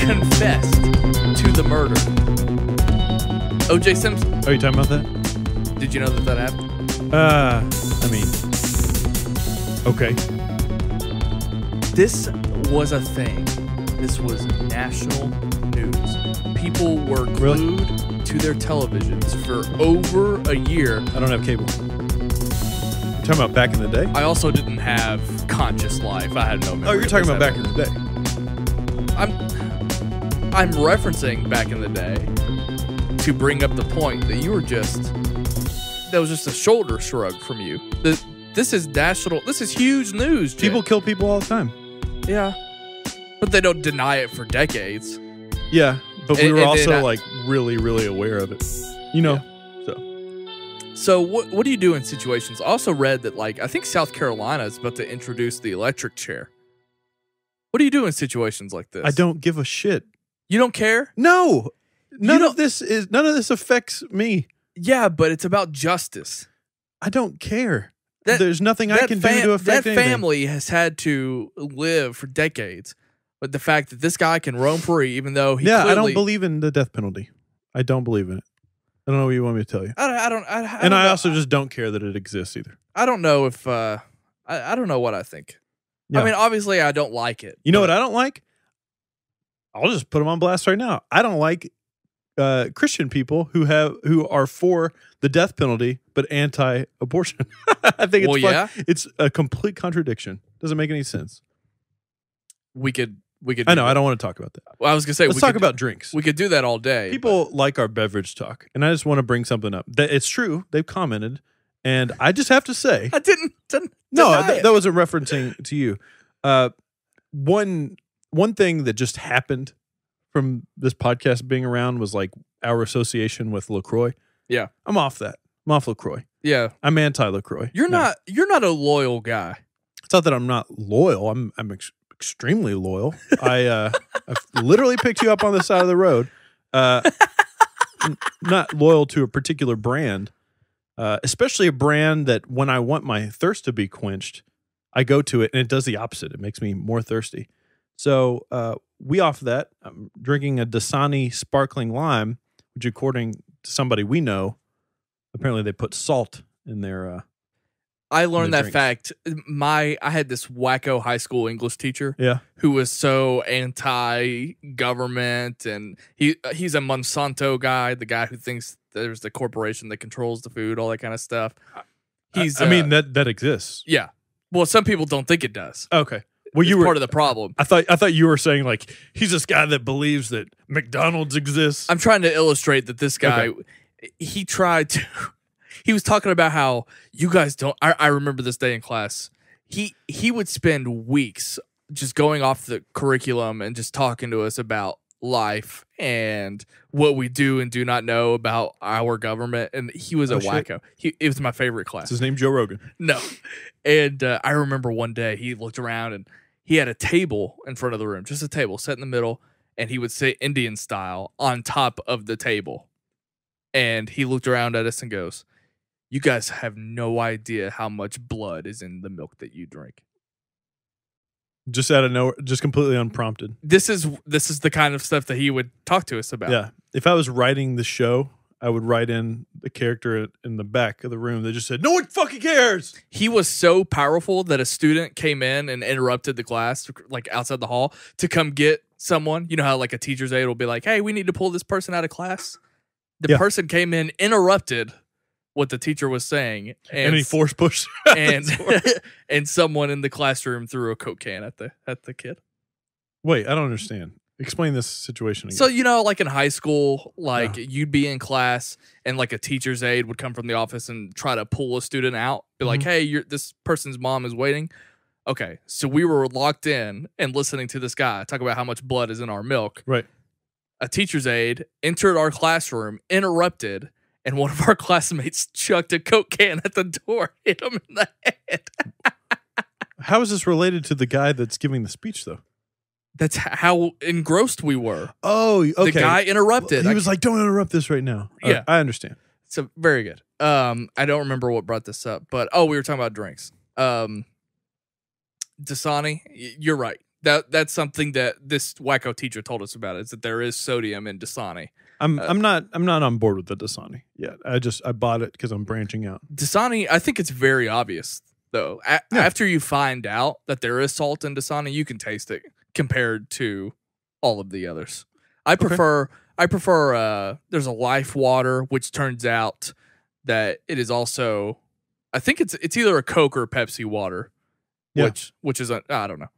confessed to the murder. O.J. Simpson. Are you talking about that? Did you know that happened? I mean, okay. This was a thing. This was national news. People were glued to their televisions for over a year. I don't have cable. You're talking about back in the day? I also didn't have conscious life. I had no memory. Oh, you're talking about back in the day. I'm referencing back in the day to bring up the point that you were that was just a shoulder shrug from you. This is national. This is huge news, Jay. People kill people all the time. Yeah. But they don't deny it for decades. Yeah, but we were also then really, really aware of it. You know? Yeah. So what do you do in situations? I also read that, I think South Carolina is about to introduce the electric chair. What do you do in situations like this? I don't give a shit. You don't care? No. None of this affects me. Yeah, but it's about justice. I don't care. There's nothing I can do to affect anything. That family has had to live for decades. But the fact that this guy can roam free, even though he I don't believe in the death penalty. I don't believe in it. I don't know what you want me to tell you. I also just don't care that it exists either. I don't know if I don't know what I think. Yeah. I mean, obviously, I don't like it. You know what I don't like? I'll just put them on blast right now. I don't like Christian people who are for the death penalty but anti-abortion. I think it's a complete contradiction. Doesn't make any sense. We could. I know. I don't want to talk about that. Well, I was gonna say let's talk about drinks. We could do that all day. People like our beverage talk, and I just want to bring something up. It's true. They've commented, and I just have to say, I didn't. No, that wasn't referencing to you. One thing that just happened from this podcast being around was our association with LaCroix. Yeah, I'm off that. I'm off LaCroix. Yeah, I'm anti LaCroix. You're not a loyal guy. It's not that I'm not loyal. I'm extremely loyal. I've literally picked you up on the side of the road. Not loyal to a particular brand, especially a brand that when I want my thirst to be quenched, I go to it and it does the opposite. It makes me more thirsty. So we off that. I'm drinking a Dasani sparkling lime, which according to somebody we know, apparently they put salt in their I learned that fact. I had this wacko high school English teacher who was so anti-government, and he's a Monsanto guy, the guy who thinks there's the corporation that controls the food, all that kind of stuff. That exists. Yeah. Well, some people don't think it does. Okay. Well, you were part of the problem. I thought you were saying he's this guy that believes that McDonald's exists. I'm trying to illustrate that this guy, he tried to. He was talking about how you guys don't. I remember this day in class. He would spend weeks just going off the curriculum and just talking to us about life and what we do and do not know about our government. And he was a wacko. It was my favorite class. Is his name Joe Rogan? No. And I remember one day he looked around and he had a table in front of the room, just a table set in the middle, and he would sit Indian style on top of the table. And he looked around at us and goes, "You guys have no idea how much blood is in the milk that you drink." Just out of nowhere, just completely unprompted. This is the kind of stuff that he would talk to us about. Yeah. If I was writing the show, I would write in the character in the back of the room that just said, "No one fucking cares." He was so powerful that a student came in and interrupted the class, outside the hall, to come get someone. You know how a teacher's aide will be like, "Hey, we need to pull this person out of class." The person came in, interrupted what the teacher was saying, and he force pushed, and someone in the classroom threw a Coke can at the kid. Wait, I don't understand. Explain this situation again. So in high school, you'd be in class, and a teacher's aide would come from the office and try to pull a student out, be like, "Hey, this person's mom is waiting." Okay, so we were locked in and listening to this guy talk about how much blood is in our milk. Right. A teacher's aide entered our classroom, interrupted, and one of our classmates chucked a Coke can at the door, hit him in the head. How is this related to the guy that's giving the speech, though? That's how engrossed we were. Oh, okay. The guy interrupted. He was like, "Don't interrupt this right now." Yeah. I understand. So very good. I don't remember what brought this up, but we were talking about drinks. Dasani, you're right. That's something that this wacko teacher told us about, is that there is sodium in Dasani. I'm not on board with the Dasani yet. I bought it because I'm branching out. Dasani, I think it's very obvious though. After you find out that there is salt in Dasani, you can taste it compared to all of the others. I prefer there's a Life water, which turns out that it is also, I think it's either a Coke or a Pepsi water, which is I don't know,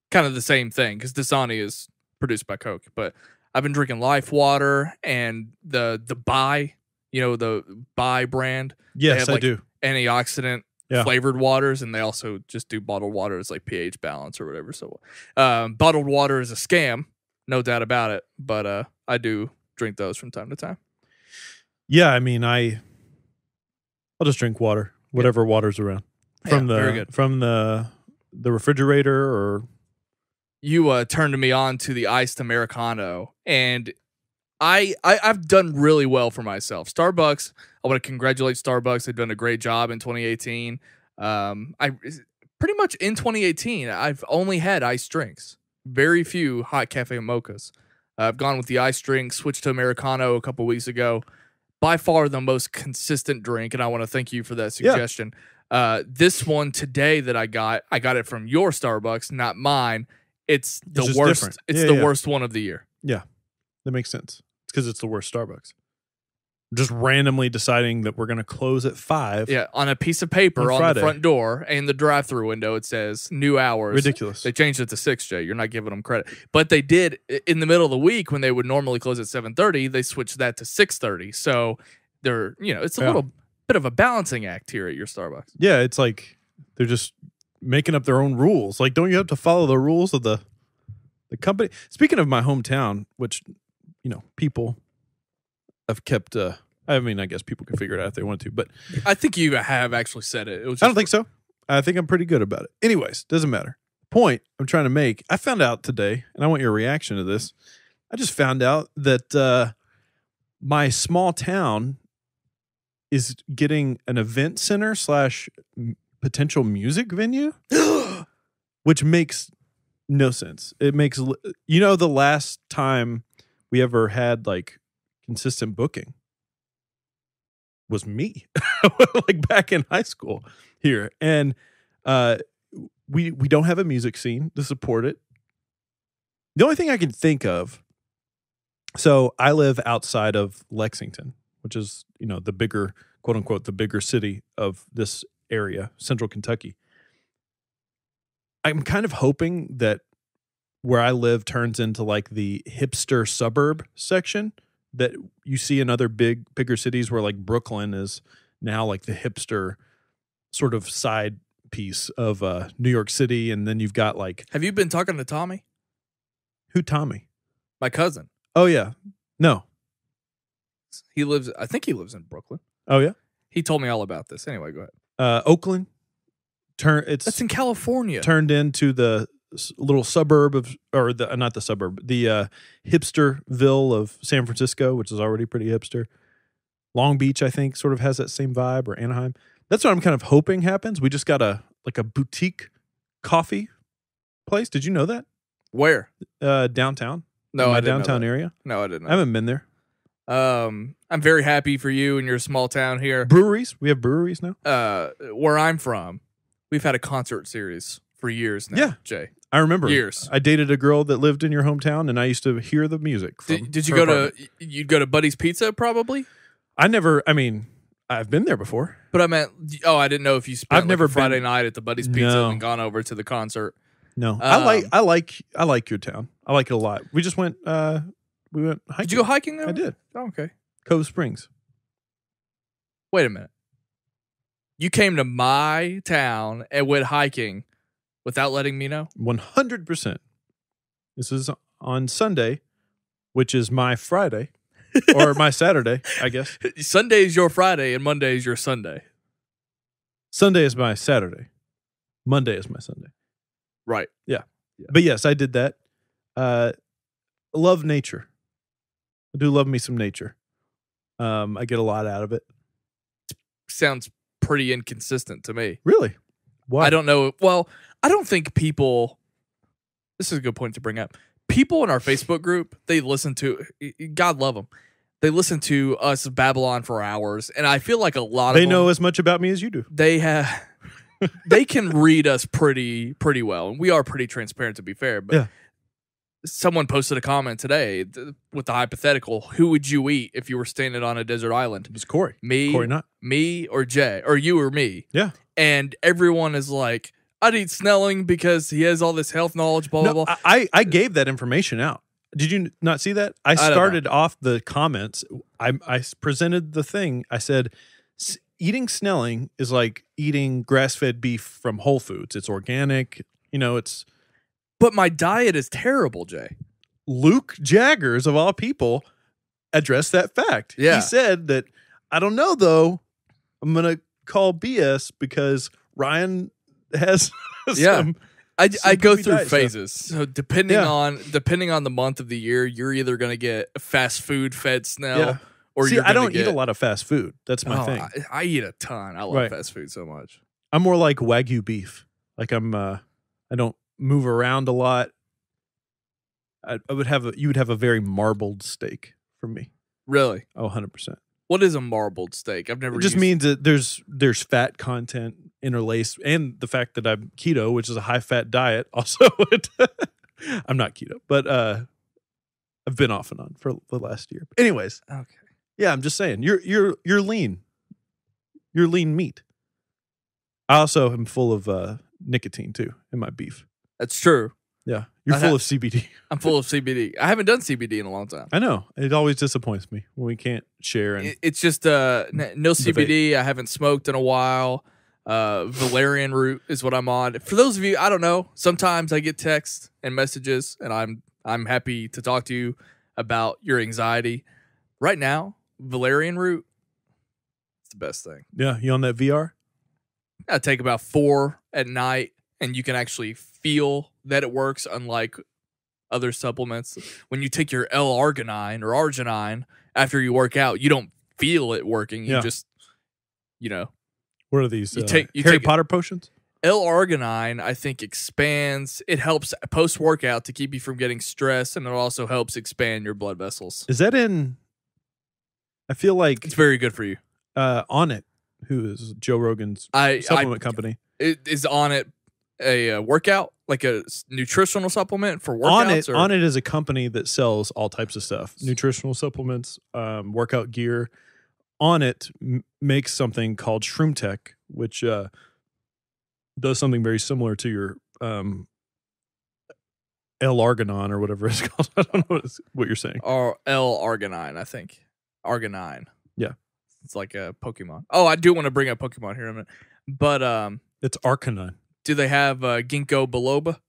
kind of the same thing, because Dasani is produced by Coke. But I've been drinking Life water and the Bai, the Bai brand. Yes, I do. Antioxidant flavored waters, and they also just do bottled water as like pH balance or whatever. So bottled water is a scam, no doubt about it. But I do drink those from time to time. Yeah, I mean, I'll just drink water, whatever water's around from the refrigerator. Or you turned me on to the iced Americano, and I've done really well for myself. Starbucks, I want to congratulate Starbucks. They've done a great job in 2018. I pretty much in 2018, I've only had iced drinks, very few hot cafe mochas. I've gone with the iced drink, switched to Americano a couple weeks ago. By far the most consistent drink, and I want to thank you for that suggestion. This one today that I got it from your Starbucks, not mine. It's the worst. Different. It's the worst one of the year. Yeah, that makes sense. It's because it's the worst Starbucks. Just randomly deciding that we're going to close at 5. Yeah, on a piece of paper on the front door and the drive-through window, it says new hours. Ridiculous. They changed it to 6, Jay. You're not giving them credit. But they did, in the middle of the week when they would normally close at 7:30, they switched that to 6:30. So they're, it's a little bit of a balancing act here at your Starbucks. Yeah, it's like they're just making up their own rules. Like, don't you have to follow the rules of the company? Speaking of my hometown, which, people have kept, I guess people can figure it out if they want to, but I think you have actually said it. I don't think so. I think I'm pretty good about it. Anyways, doesn't matter. Point I'm trying to make, I found out today, and I want your reaction to this. I just found out that my small town is getting an event center / potential music venue, which makes no sense. It makes, the last time we ever had like consistent booking was me, like back in high school here. And we don't have a music scene to support it. The only thing I can think of, so I live outside of Lexington, which is, the bigger, quote unquote, the bigger city of this area, central Kentucky. I'm kind of hoping that where I live turns into like the hipster suburb section that you see in other bigger cities, where like Brooklyn is now like the hipster sort of side piece of New York City. And then you've got like... Have you been talking to Tommy? Who, Tommy? My cousin. Oh, yeah. No. I think he lives in Brooklyn. Oh, yeah? He told me all about this. Anyway, go ahead. Oakland. That's in California. Turned into the little suburb of, or not the suburb, the hipsterville of San Francisco, which is already pretty hipster. Long Beach, I think, sort of has that same vibe, or Anaheim. That's what I'm kind of hoping happens. We just got a boutique coffee place. Did you know that? Where? Downtown. No, I didn't downtown know that. area. No, I didn't know. I haven't been there. I'm very happy for you and your small town here. Breweries. We have breweries now. Where I'm from, we've had a concert series for years now. Yeah, Jay. I remember. Years. I dated a girl that lived in your hometown, and I used to hear the music. Did you go to? You'd go to Buddy's Pizza, probably. I've been there before. But I meant, I didn't know if you spent I've never a Friday night at the Buddy's Pizza and gone over to the concert. No, I like your town. I like it a lot. We just went. We went hiking. Did you go hiking there? I did. Oh, okay. Cove Springs. Wait a minute. You came to my town and went hiking without letting me know? 100%. This is on Sunday, which is my Friday. Or my Saturday, I guess. Sunday is your Friday and Monday is your Sunday. Sunday is my Saturday. Monday is my Sunday. Right. Yeah. But yes, I did that. Love nature. I do love me some nature. I get a lot out of it. Sounds pretty inconsistent to me. Really? Why? I don't know. Well, I don't think people... this is a good point to bring up. People in our Facebook group, they listen to, God love them. They listen to us Babylon for hours, and I feel like a lot of They them, know as much about me as you do. they can read us pretty well, and we are pretty transparent, to be fair. But Yeah. someone posted a comment today with the hypothetical: who would you eat if you were standing on a desert island? It was Corey. Me, Corey not. me, or Jay, or you or me? Yeah. And everyone is like, I'd eat Snelling because he has all this health knowledge, blah, blah, No, blah. I gave that information out. Did you not see that? I don't know. started off the comments. I presented the thing. I said, eating Snelling is like eating grass-fed beef from Whole Foods. It's organic. It's But my diet is terrible, Jay. Luke Jaggers, of all people, addressed that fact. Yeah. He said that, I don't know, though. I'm going to call BS because Ryan has some I go goofy through diet stuff. phases. So depending on the month of the year, you're either going to get fast food fed Snell, Yeah. or See, you're I gonna don't eat a lot of fast food. That's my thing. I eat a ton. I love Right. fast food so much. I'm more like Wagyu beef. Like I don't move around a lot. You would have a very marbled steak from me. Really? Oh, 100%. What is a marbled steak? I've never. It just used means that there's fat content interlaced, and the fact that I'm keto, which is a high fat diet, also. I'm not keto, but I've been off and on for the last year. But anyways, Okay. yeah, I'm just saying you're lean. You're lean meat. I also am full of nicotine too in my beef. That's true. Yeah, you're full of CBD. I'm full of CBD. I haven't done CBD in a long time. I know. It always disappoints me when we can't share. And It's just no CBD. I haven't smoked in a while. Valerian root is what I'm on. For those of you, I don't know. Sometimes I get texts and messages, and I'm happy to talk to you about your anxiety. Right now, valerian root, it's the best thing. yeah, you on that VR? I take about 4 at night, and you can actually feel that it works, unlike other supplements. When you take your L-arginine or arginine after you work out, you don't feel it working. You just, What are these? You Harry take Potter potions? L-arginine, I think, expands. It helps post-workout to keep you from getting stressed, and it also helps expand your blood vessels. Is that in? I feel like It's very good for you. On it, who is Joe Rogan's supplement company. It is on it a workout, like a nutritional supplement for workouts? On it is a company that sells all types of stuff, nutritional supplements, workout gear. On it makes something called Shroom Tech, which does something very similar to your L-arginine or whatever it's called. I don't know what you're saying. Or L-arginine, I think. Arginine. Yeah. It's like a Pokemon. Oh, I do want to bring up Pokemon here in a minute. But It's Arcanine. do they have ginkgo biloba?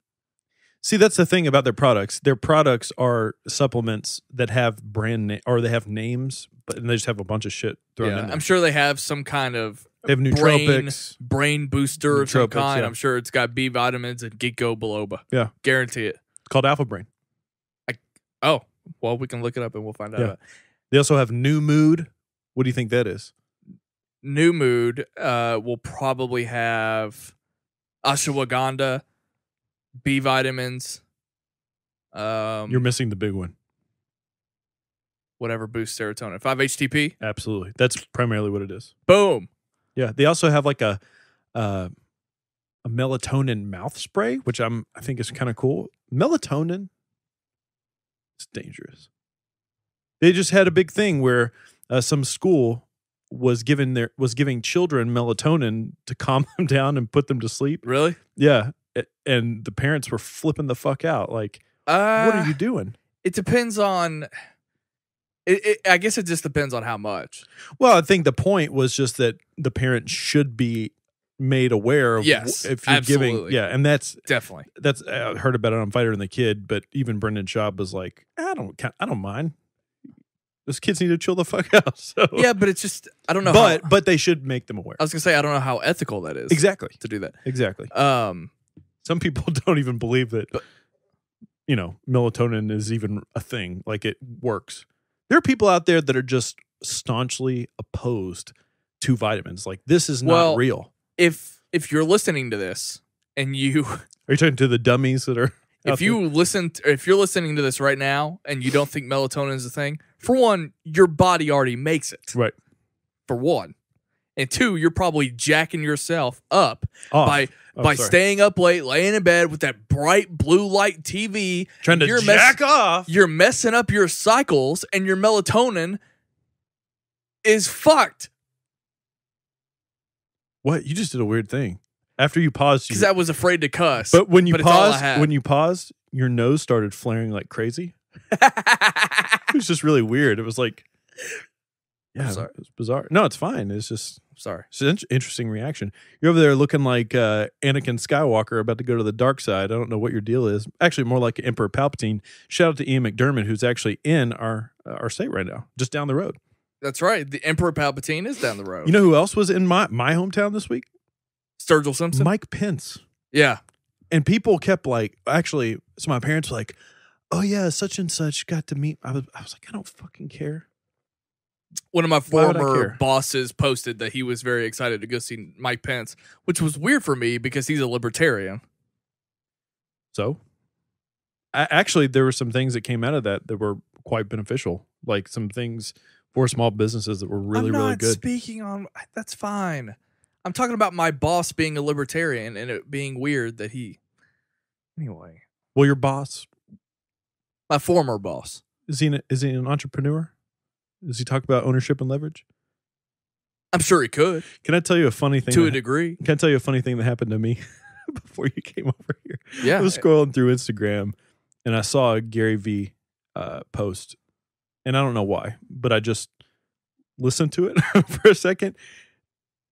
See, that's the thing about their products. Their products are supplements that have brand name, or they have names, but they just have a bunch of shit thrown in there. I'm sure they have some kind of They have nootropics. brain booster of some Nootropics, kind. yeah. I'm sure it's got B vitamins and ginkgo biloba. Yeah. Guarantee it. It's called Alpha Brain. Oh, well, we can look it up and we'll find Yeah. out. They also have New Mood. What do you think that is? New Mood will probably have ashwagandha, B vitamins, You're missing the big one. whatever boosts serotonin. 5-HTP. Absolutely. That's primarily what it is. Boom. Yeah. They also have like a melatonin mouth spray, which I think is kind of cool. Melatonin, it's dangerous. They just had a big thing where some school was giving children melatonin to calm them down and put them to sleep. Really? Yeah. And the parents were flipping the fuck out. Like, what are you doing? It depends on. I guess it just depends on how much. Well, I think the point was just that the parent should be made aware of Yes, if you're absolutely. giving. Yeah. And that's Definitely. I heard about it on Fighter and the Kid, but even Brendan Schaub was like, I don't mind. Those kids need to chill the fuck out. So Yeah, but it's just I don't know. but they should make them aware. I was gonna say I don't know how ethical that is. Exactly. To do that. Exactly. Um, Some people don't even believe that melatonin is even a thing. Like it works. There are people out there that are just staunchly opposed to vitamins. Like this is not real. If you're listening to this and you Are you talking to the dummies that are? If you're listening to this right now and you don't think melatonin is a thing, for one, your body already makes it. Right. For one. And two, you're probably jacking yourself up by staying up late, laying in bed with that bright blue light TV. Trying to jack off. You're messing up your cycles, and your melatonin is fucked. What? You just did a weird thing. After you paused, because I was afraid to cuss. But when you paused, your nose started flaring like crazy. It was just really weird. It was like, yeah, it was bizarre. No, it's fine. It's just sorry. It's an interesting reaction. You're over there looking like Anakin Skywalker about to go to the dark side. I don't know what your deal is. Actually, more like Emperor Palpatine. Shout out to Ian McDermott, who's actually in our state right now, just down the road. That's right. The Emperor Palpatine is down the road. You know who else was in my hometown this week? Sturgill Simpson? Mike Pence. Yeah. And people kept so my parents were like, oh yeah, such and such got to meet. I was like, I don't fucking care. One of my former bosses posted that he was very excited to go see Mike Pence, which was weird for me because he's a libertarian. So? Actually, there were some things that came out of that were quite beneficial. Like some things for small businesses that were really good. Speaking on, that's fine. I'm talking about my boss being a libertarian and it being weird that he. Anyway. Well, your boss, my former boss, is he an entrepreneur? Does he talk about ownership and leverage? I'm sure he could. Can I tell you a funny thing? To a degree. Can I tell you a funny thing that happened to me before you came over here? Yeah. I was scrolling through Instagram and I saw a Gary V post. And I don't know why, but I just listened to it for a second.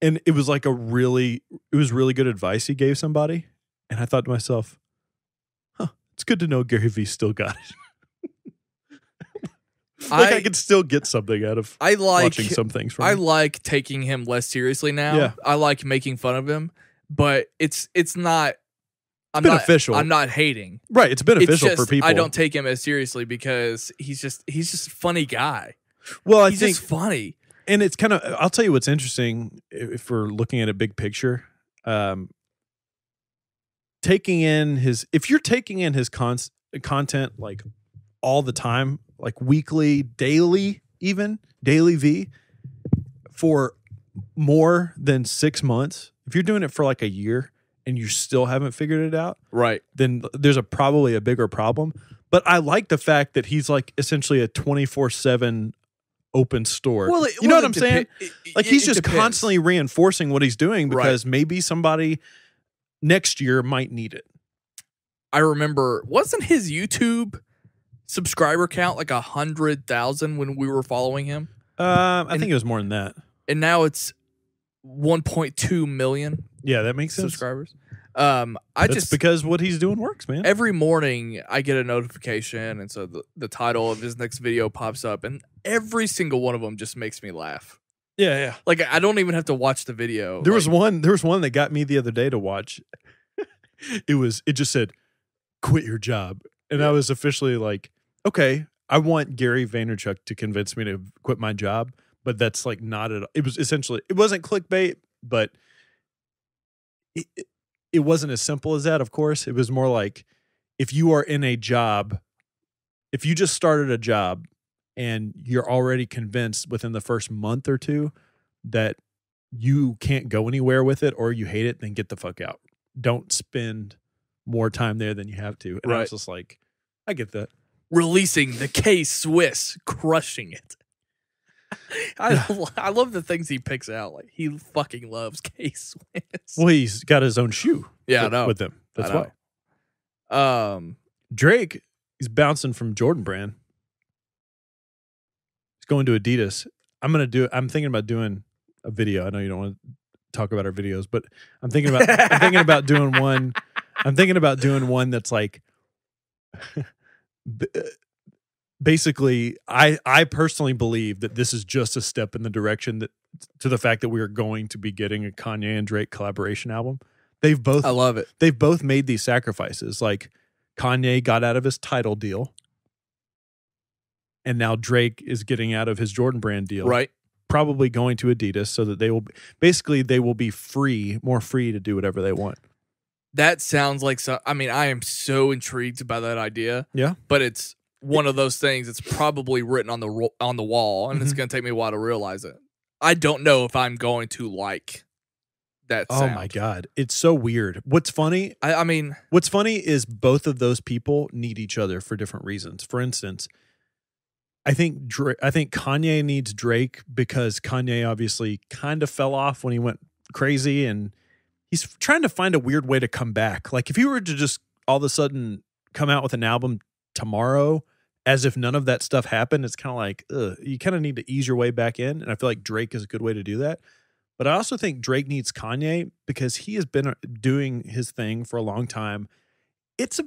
And it was like really good advice he gave somebody. And I thought to myself, it's good to know Gary V still got it. I could still get something out of watching some things from him. I like taking him less seriously now. Yeah. I like making fun of him, but it's not beneficial. I'm not hating. Right, it's beneficial for people. I don't take him as seriously because he's just a funny guy. Well, he's just funny. And it's kind of, I'll tell you what's interesting if we're looking at a big picture. If you're taking in his content like all the time, like weekly, daily V, for more than 6 months, if you're doing it for like a year and you still haven't figured it out, right, then there's probably a bigger problem. But I like the fact that he's like essentially a 24/7 open store. Well, you know what I'm saying? He's just constantly reinforcing what he's doing because maybe somebody next year might need it. I remember, wasn't his YouTube subscriber count like 100,000 when we were following him? I think it was more than that. And now it's 1.2 million. Yeah, that makes sense. Subscribers. That's because what he's doing works, man. Every morning I get a notification, and so the title of his next video pops up, and every single one of them just makes me laugh. Yeah. Like I don't even have to watch the video. There was one that got me the other day to watch. It just said, "Quit your job," and I was officially like, okay, I want Gary Vaynerchuk to convince me to quit my job, but that's like not at all. It was essentially, it wasn't clickbait, but it wasn't as simple as that, of course. It was more like, if you are in a job, if you just started a job and you're already convinced within the first month or two that you can't go anywhere with it or you hate it, then get the fuck out. Don't spend more time there than you have to. And I was just like, I get that. Releasing the K-Swiss, crushing it. I love the things he picks out. Like, he fucking loves K-Swiss. Well, he's got his own shoe. Yeah, I know. With them. That's why. Drake, he's bouncing from Jordan Brand. He's going to Adidas. I'm thinking about doing a video. I know you don't want to talk about our videos, but I'm thinking about doing one. I'm thinking about doing one that's like, basically, I personally believe that this is just a step in the direction to the fact that we are going to be getting a Kanye and Drake collaboration album. I love it. They've both made these sacrifices. Like, Kanye got out of his Tidal deal, and now Drake is getting out of his Jordan Brand deal. Right. Probably going to Adidas so that they will be free, more free to do whatever they want. That sounds like I mean, I am so intrigued by that idea. Yeah. But it's one of those things that's probably written on the wall, and it's Mhm. going to take me a while to realize it. I don't know if I'm going to like that sound. Oh my God. It's so weird. What's funny? I mean, what's funny is both of those people need each other for different reasons. For instance, I think Kanye needs Drake because Kanye obviously kind of fell off when he went crazy, and he's trying to find a weird way to come back. Like if he were to just all of a sudden come out with an album tomorrow as if none of that stuff happened, it's kind of like, you kind of need to ease your way back in. And I feel like Drake is a good way to do that. But I also think Drake needs Kanye because he has been doing his thing for a long time. It's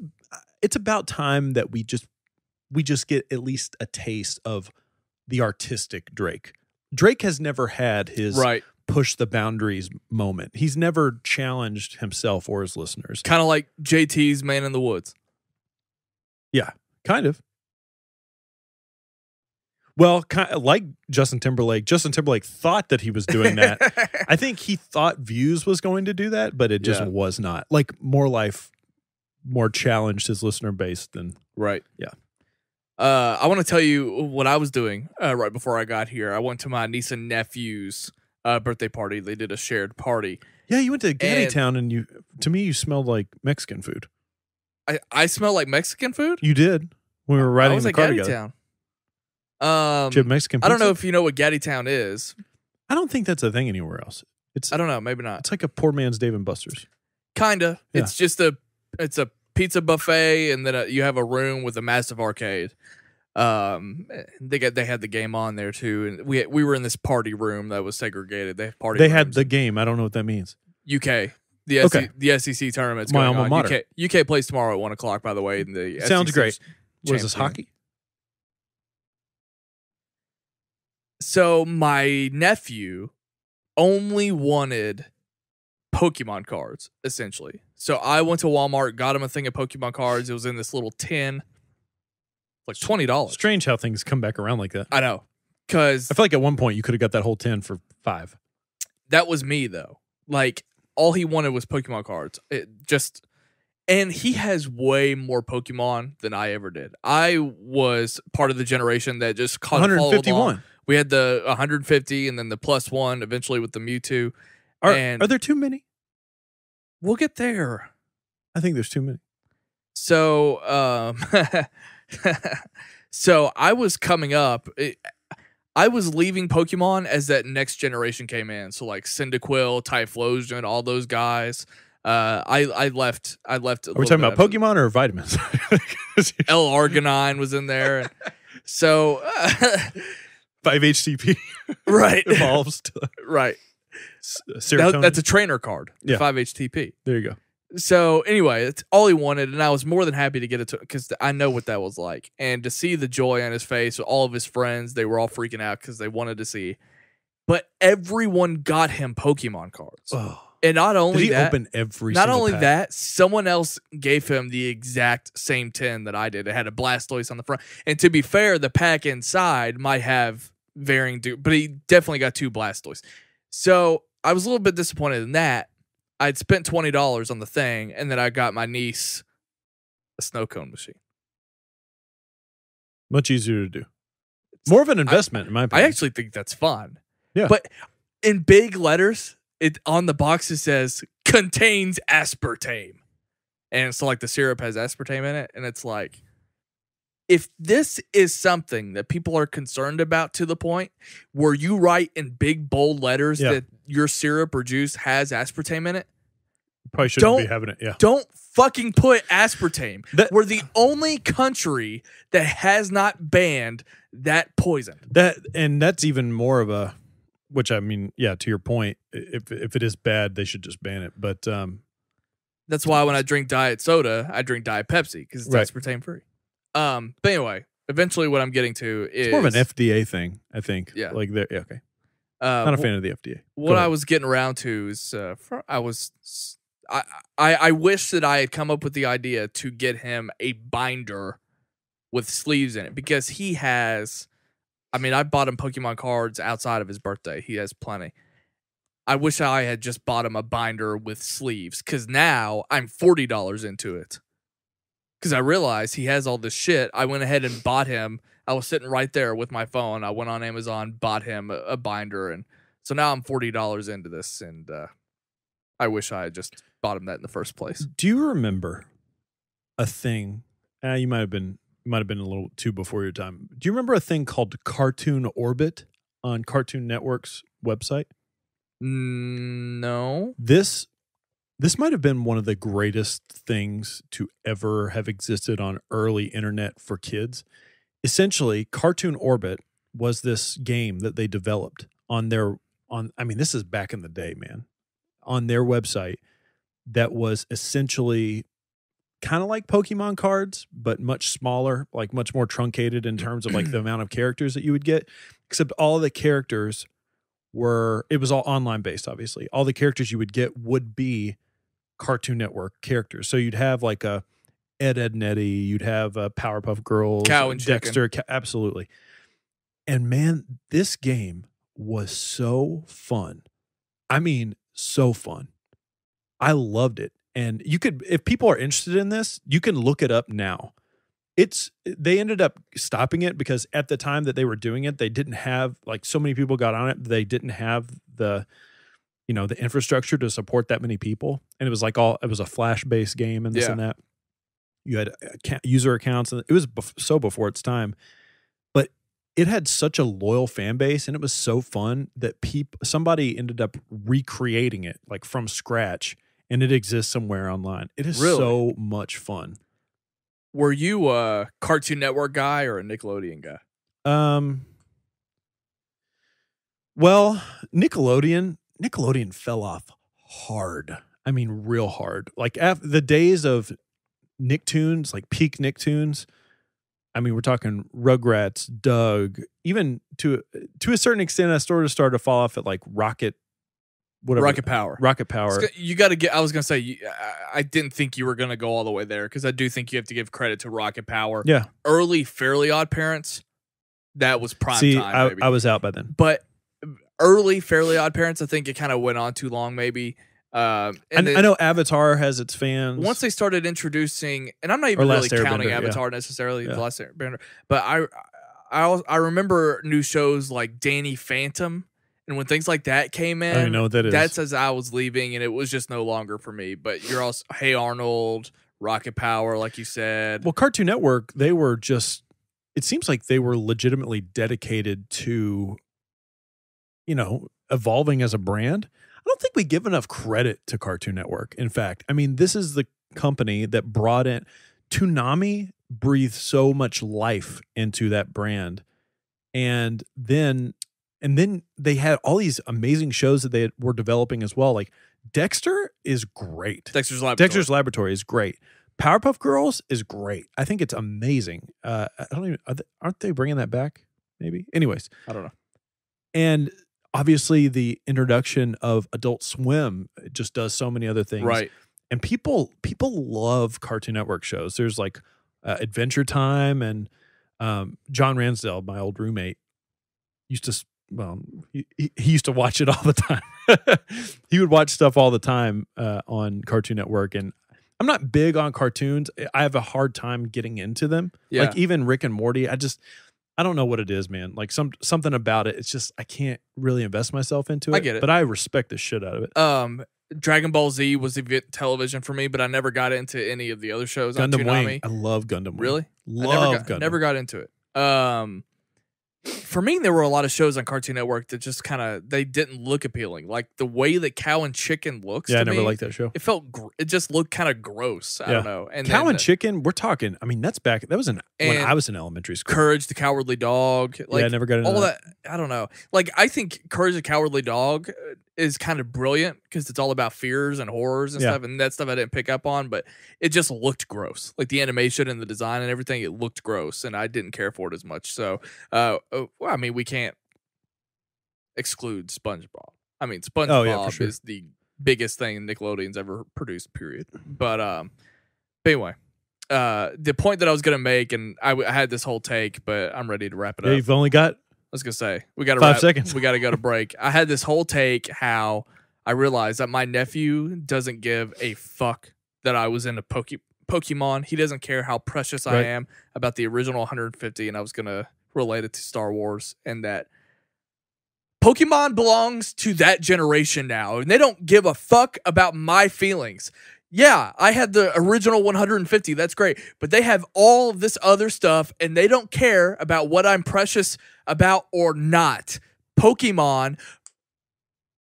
about time that we just get at least a taste of the artistic Drake. Drake has never had his push the boundaries moment. He's never challenged himself or his listeners. Kind of like JT's Man in the Woods. Yeah, kind of. Well, like Justin Timberlake. Justin Timberlake thought that he was doing that. I think he thought Views was going to do that, but it just was not. Like More Life more challenged his listener base than... Right. Yeah. I want to tell you what I was doing right before I got here. I went to my niece and nephew's birthday party. They did a shared party. Yeah, you went to Gaddytown, and to me, you smelled like Mexican food. I smell like Mexican food? You did. When we were riding in the car together. Gaddytown. Did you have Mexican pizza? I don't know if you know what Gaddytown is. I don't think that's a thing anywhere else. I don't know. Maybe not. It's like a poor man's Dave and Buster's. Kinda. Yeah. It's just it's a pizza buffet, and then you have a room with a massive arcade. They had the game on there too, and we were in this party room that was segregated. They had the game. I don't know what that means. UK. The SEC tournament's my going alma on. mater. UK plays tomorrow at 1:00. By the way, in the Sounds SEC great. What is this, hockey? So my nephew only wanted Pokemon cards, essentially. So I went to Walmart, got him a thing of Pokemon cards. It was in this little tin, like $20. Strange how things come back around like that. I know, because I feel like at one point you could have got that whole tin for $5. That was me though. Like all he wanted was Pokemon cards. And he has way more Pokemon than I ever did. I was part of the generation that just caught 151. We had the 150 and then the +1 eventually with the Mewtwo. Are there too many? We'll get there. I think there's too many. So, so I was coming up. I was leaving Pokemon as that next generation came in. So like Cyndaquil, Typhlosion, all those guys. I left. Are we talking about Pokemon or vitamins? L-Arginine was in there. So 5-HTP right evolves to right. Serotonin. That's a trainer card. Yeah. 5-HTP. There you go. So anyway, it's all he wanted, and I was more than happy to get it to because I know what that was like, and to see the joy on his face, all of his friends, they were all freaking out because they wanted to see. But everyone got him Pokemon cards, and not only Did he that, open every. Not single only pack? that, someone else gave him the exact same tin that I did. It had a Blastoise on the front, and to be fair, the pack inside might have varying, but he definitely got 2 Blastoise. So I was a little bit disappointed in that. I'd spent $20 on the thing, and then I got my niece a snow cone machine. Much easier to do. More of an investment, in my opinion. I actually think that's fun. Yeah. But in big letters, it on the box it says contains aspartame. And so like the syrup has aspartame in it, and it's like, if this is something that people are concerned about to the point where you write in big bold letters that your syrup or juice has aspartame in it, probably shouldn't be having it. Yeah. Don't fucking put aspartame. We're the only country that has not banned that poison. That's even more of a, which I mean, yeah, to your point, if it is bad, they should just ban it. But that's why when I drink diet soda, I drink diet Pepsi because it's aspartame free. But anyway, eventually what I'm getting to is it's more of an FDA thing, I think. Yeah. Like okay. Not a fan of the FDA. What I was getting around to is I wish that I had come up with the idea to get him a binder with sleeves in it because he has, I mean, I bought him Pokemon cards outside of his birthday. He has plenty. I wish I had just bought him a binder with sleeves, because now I'm $40 into it. Because I realized he has all this shit. I went ahead and bought him. I was sitting right there with my phone. I went on Amazon, bought him a binder, and so now I'm $40 into this, and I wish I had just bought him that in the first place. Do you remember a thing? You might have been a little too before your time. Do you remember a thing called Cartoon Orbit on Cartoon Network's website? No. This might have been one of the greatest things to ever have existed on early internet for kids. Essentially, Cartoon Orbit was this game that they developed this is back in the day, man, on their website, that was essentially kind of like Pokemon cards, but much smaller, like much more truncated in terms of like the amount of characters that you would get, except all the characters it was all online based, obviously. All the characters you would get would be Cartoon Network characters. So you'd have like a Ed, and Eddie, you'd have Powerpuff Girls, Cow and Dexter, absolutely. And man, this game was so fun. I mean, so fun. I loved it. And you could, if people are interested in this, you can look it up now. They ended up stopping it because at the time that they were doing it, they didn't have, like, so many people got on it. They didn't have the infrastructure to support that many people. And it was like it was a Flash-based game and this and that. You had user accounts, and it was so before its time. But it had such a loyal fan base, and it was so fun that somebody ended up recreating it, like, from scratch, and it exists somewhere online. It is so much fun. Were you a Cartoon Network guy or a Nickelodeon guy? Well, Nickelodeon fell off hard. I mean, real hard. Like, after the days of Nicktoons, like peak Nicktoons, I mean, we're talking Rugrats, Doug, even to a certain extent, I started to fall off at like Rocket Power. You got to get. I was gonna say, I didn't think you were gonna go all the way there, because I do think you have to give credit to Rocket Power. Yeah, early Fairly Odd Parents, that was prime time. Baby. I was out by then, but early Fairly Odd Parents, I think it kind of went on too long, maybe. I know Avatar has its fans. Once they started introducing, and I'm not even really counting Avatar necessarily, The Last Airbender, but I remember new shows like Danny Phantom. And when things like that came in, I don't know what that is. That's as I was leaving, and it was just no longer for me. But you're also Hey Arnold, Rocket Power, like you said. Well, Cartoon Network, it seems like they were legitimately dedicated to, evolving as a brand. I don't think we give enough credit to Cartoon Network. In fact, I mean, this is the company that brought in Toonami, breathed so much life into that brand. And then they had all these amazing shows that they were developing as well. Like Dexter is great. Dexter's Laboratory is great. Powerpuff Girls is great. I think it's amazing. Aren't they bringing that back? Maybe. Anyways, I don't know. And obviously the introduction of Adult Swim just does so many other things. Right. And people love Cartoon Network shows. There's like Adventure Time, and John Ransdell, my old roommate, used to. Well, he used to watch it all the time. He would watch stuff all the time on Cartoon Network, and I'm not big on cartoons. I have a hard time getting into them. Yeah. Like even Rick and Morty, I don't know what it is, man. Like something about it. It's just I can't really invest myself into it. I get it, but I respect the shit out of it. Dragon Ball Z was event television for me, but I never got into any of the other shows. Gundam on Toonami. Wing. I love Gundam Wing. Really? Gundam. Never got into it. For me, there were a lot of shows on Cartoon Network that just they didn't look appealing. Like the way that Cow and Chicken looks. Yeah, to I never me, liked that show. It just looked kind of gross. I don't know. And Cow and Chicken, we're talking. I mean, that's back. That was when I was in elementary school. Courage the Cowardly Dog. Like, I never got into all that. I don't know. Like I think Courage the Cowardly Dog is kind of brilliant because it's all about fears and horrors and stuff, and that stuff I didn't pick up on, but it just looked gross. Like the animation and the design and everything, it looked gross, and I didn't care for it as much. So, I mean, we can't exclude SpongeBob. I mean, SpongeBob is the biggest thing Nickelodeon's ever produced, period. But anyway, the point that I was going to make, and I had this whole take, but I'm ready to wrap it up. You've only got was gonna say we got 5 seconds. We got to go to break. I had this whole take how I realized that my nephew doesn't give a fuck that I was into Pokemon. He doesn't care how precious I am about the original 150, and I was gonna relate it to Star Wars, and that Pokemon belongs to that generation now, and they don't give a fuck about my feelings. Yeah, I had the original 150. That's great. But they have all of this other stuff, and they don't care about what I'm precious about or not. Pokemon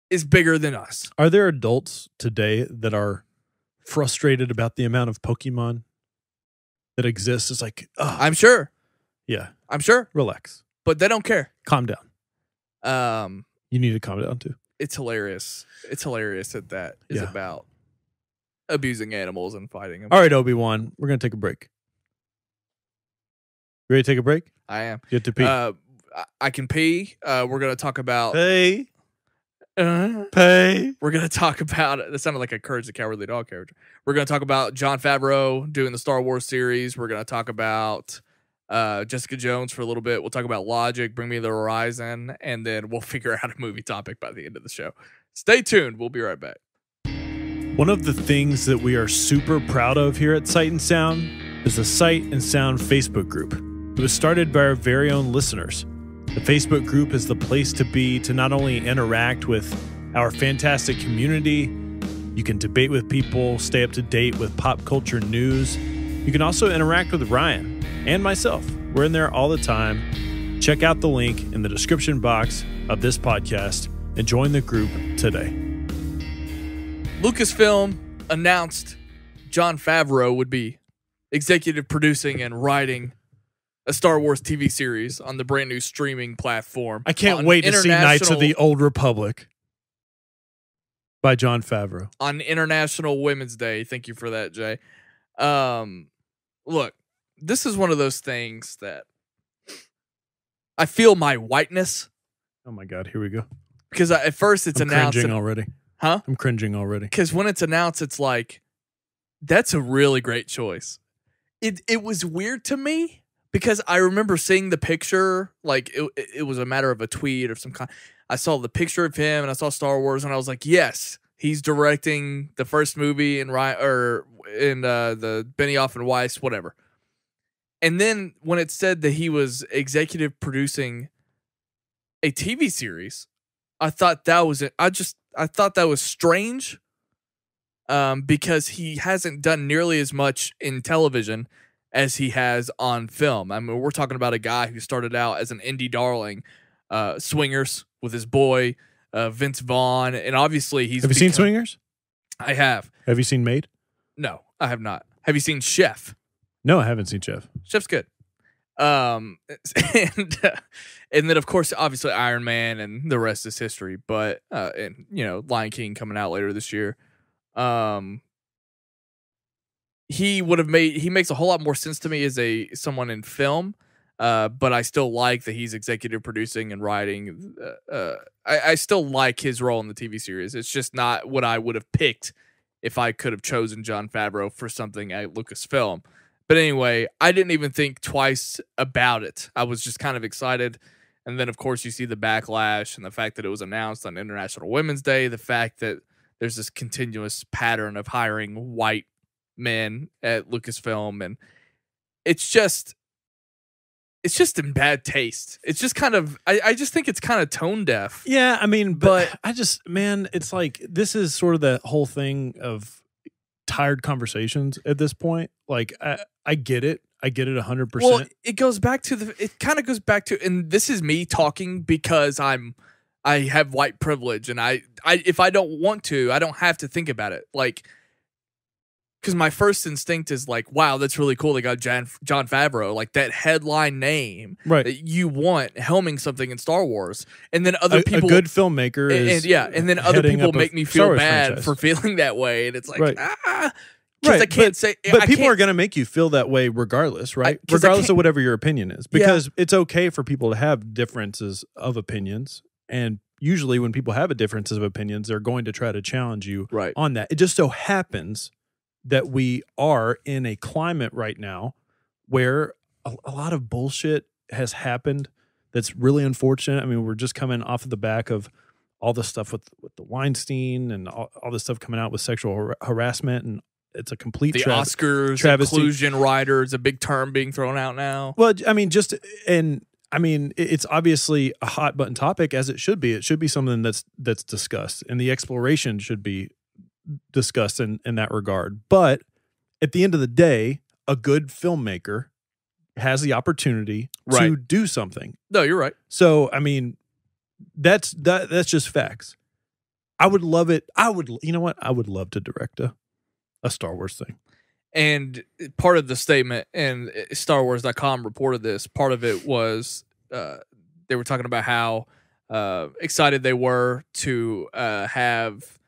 is bigger than us. Are there adults today that are frustrated about the amount of Pokemon that exists? It's like, I'm sure. Yeah. I'm sure. Relax. But they don't care. Calm down. You need to calm down too. It's hilarious. It's hilarious that is about abusing animals and fighting them. All right, Obi-Wan, we're going to take a break. You ready to take a break? I am. Get to pee. I can pee. We're going to talk about... Pay. We're going to talk about... That sounded like a Courage the Cowardly Dog character. We're going to talk about Jon Favreau doing the Star Wars series. We're going to talk about Jessica Jones for a little bit. We'll talk about Logic, Bring Me the Horizon, and then we'll figure out a movie topic by the end of the show. Stay tuned. We'll be right back. One of the things that we are super proud of here at Sight and Sound is the Sight and Sound Facebook group. It was started by our very own listeners. The Facebook group is the place to be to not only interact with our fantastic community, you can debate with people, stay up to date with pop culture news. You can also interact with Ryan and myself. We're in there all the time. Check out the link in the description box of this podcast and join the group today. Lucasfilm announced Jon Favreau would be executive producing and writing a Star Wars TV series on the brand new streaming platform. I can't wait to see Knights of the Old Republic by Jon Favreau. On International Women's Day. Thank you for that, Jay. Look, this is one of those things that I feel my whiteness. Oh my God, here we go. Because at first it's announced. Cringing already. Huh? I'm cringing already. Because when it's announced, it's like, that's a really great choice. It was weird to me because I remember seeing the picture, like it was a matter of a tweet or some kind. I saw the picture of him and I saw Star Wars and I was like, yes, he's directing the first movie in the Benioff and Weiss, whatever. And then when it said that he was executive producing a TV series, I thought that was it. I thought that was strange because he hasn't done nearly as much in television as he has on film. I mean, we're talking about a guy who started out as an indie darling, Swingers with his boy, Vince Vaughn, and obviously he's... Have you seen Swingers? I have. Have you seen Maid? No, I have not. Have you seen Chef? No, I haven't seen Chef. Chef's good. And then of course, obviously Iron Man, and the rest is history. But and Lion King coming out later this year. He makes a whole lot more sense to me as someone in film. But I still like that he's executive producing and writing. I still like his role in the TV series. It's just not what I would have picked if I could have chosen Jon Favreau for something at Lucasfilm. But anyway, I didn't even think twice about it. I was just kind of excited. And then, of course, you see the backlash and the fact that it was announced on International Women's Day, the fact that there's this continuous pattern of hiring white men at Lucasfilm. And it's just in bad taste. It's just kind of, I just think it's kind of tone deaf. Yeah, I mean, but it's like, this is sort of the whole thing of tired conversations at this point. Like, I get it. I get it 100%. Well, it kind of goes back to, and this is me talking because I have white privilege, and I if I don't want to, I don't have to think about it. Like, because my first instinct is like, wow, that's really cool. They got Jon Favreau, like that headline name that you want helming something in Star Wars, and then other people, a good filmmaker, and then other people make me feel bad franchise for feeling that way, and it's like, right. I can't say, but people are going to make you feel that way regardless, right? Regardless of whatever your opinion is, because it's okay for people to have differences of opinions, and usually when people have differences of opinions, they're going to try to challenge you on that. It just so happens that we are in a climate right now where a lot of bullshit has happened that's really unfortunate. I mean, we're just coming off of the back of all the stuff with the Weinstein and all the stuff coming out with sexual harassment, and it's a complete the Oscars travesty. Inclusion riders, a big term being thrown out now. Well, I mean, it's obviously a hot button topic, as it should be. It should be something that's discussed, and the exploration should be discussed in that regard. But at the end of the day, a good filmmaker has the opportunity to do something. No, you're right. So, I mean, that's just facts. I would love it. You know what? I would love to direct a Star Wars thing. And part of the statement, and StarWars.com reported this, part of it was they were talking about how excited they were to have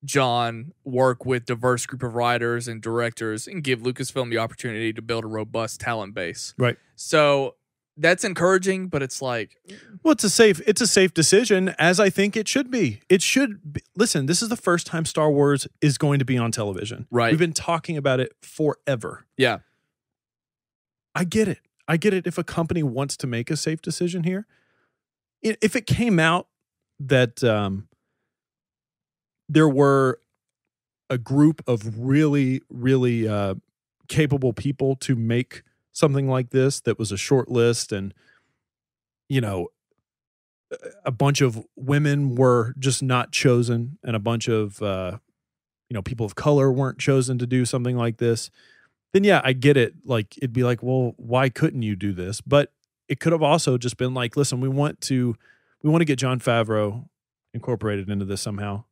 Jon work with diverse group of writers and directors and give Lucasfilm the opportunity to build a robust talent base. Right. So that's encouraging, but it's like, well, it's a safe decision, as I think it should be. It should be. Listen, this is the first time Star Wars is going to be on television. Right. We've been talking about it forever. Yeah. I get it. If a company wants to make a safe decision here, if it came out that there were a group of really, really capable people to make something like this that was a short list, and, you know, a bunch of women were just not chosen, and a bunch of, people of color weren't chosen to do something like this, then yeah, I get it. Like, it'd be like, well, why couldn't you do this? But it could have also just been like, listen, we want to get Jon Favreau incorporated into this somehow.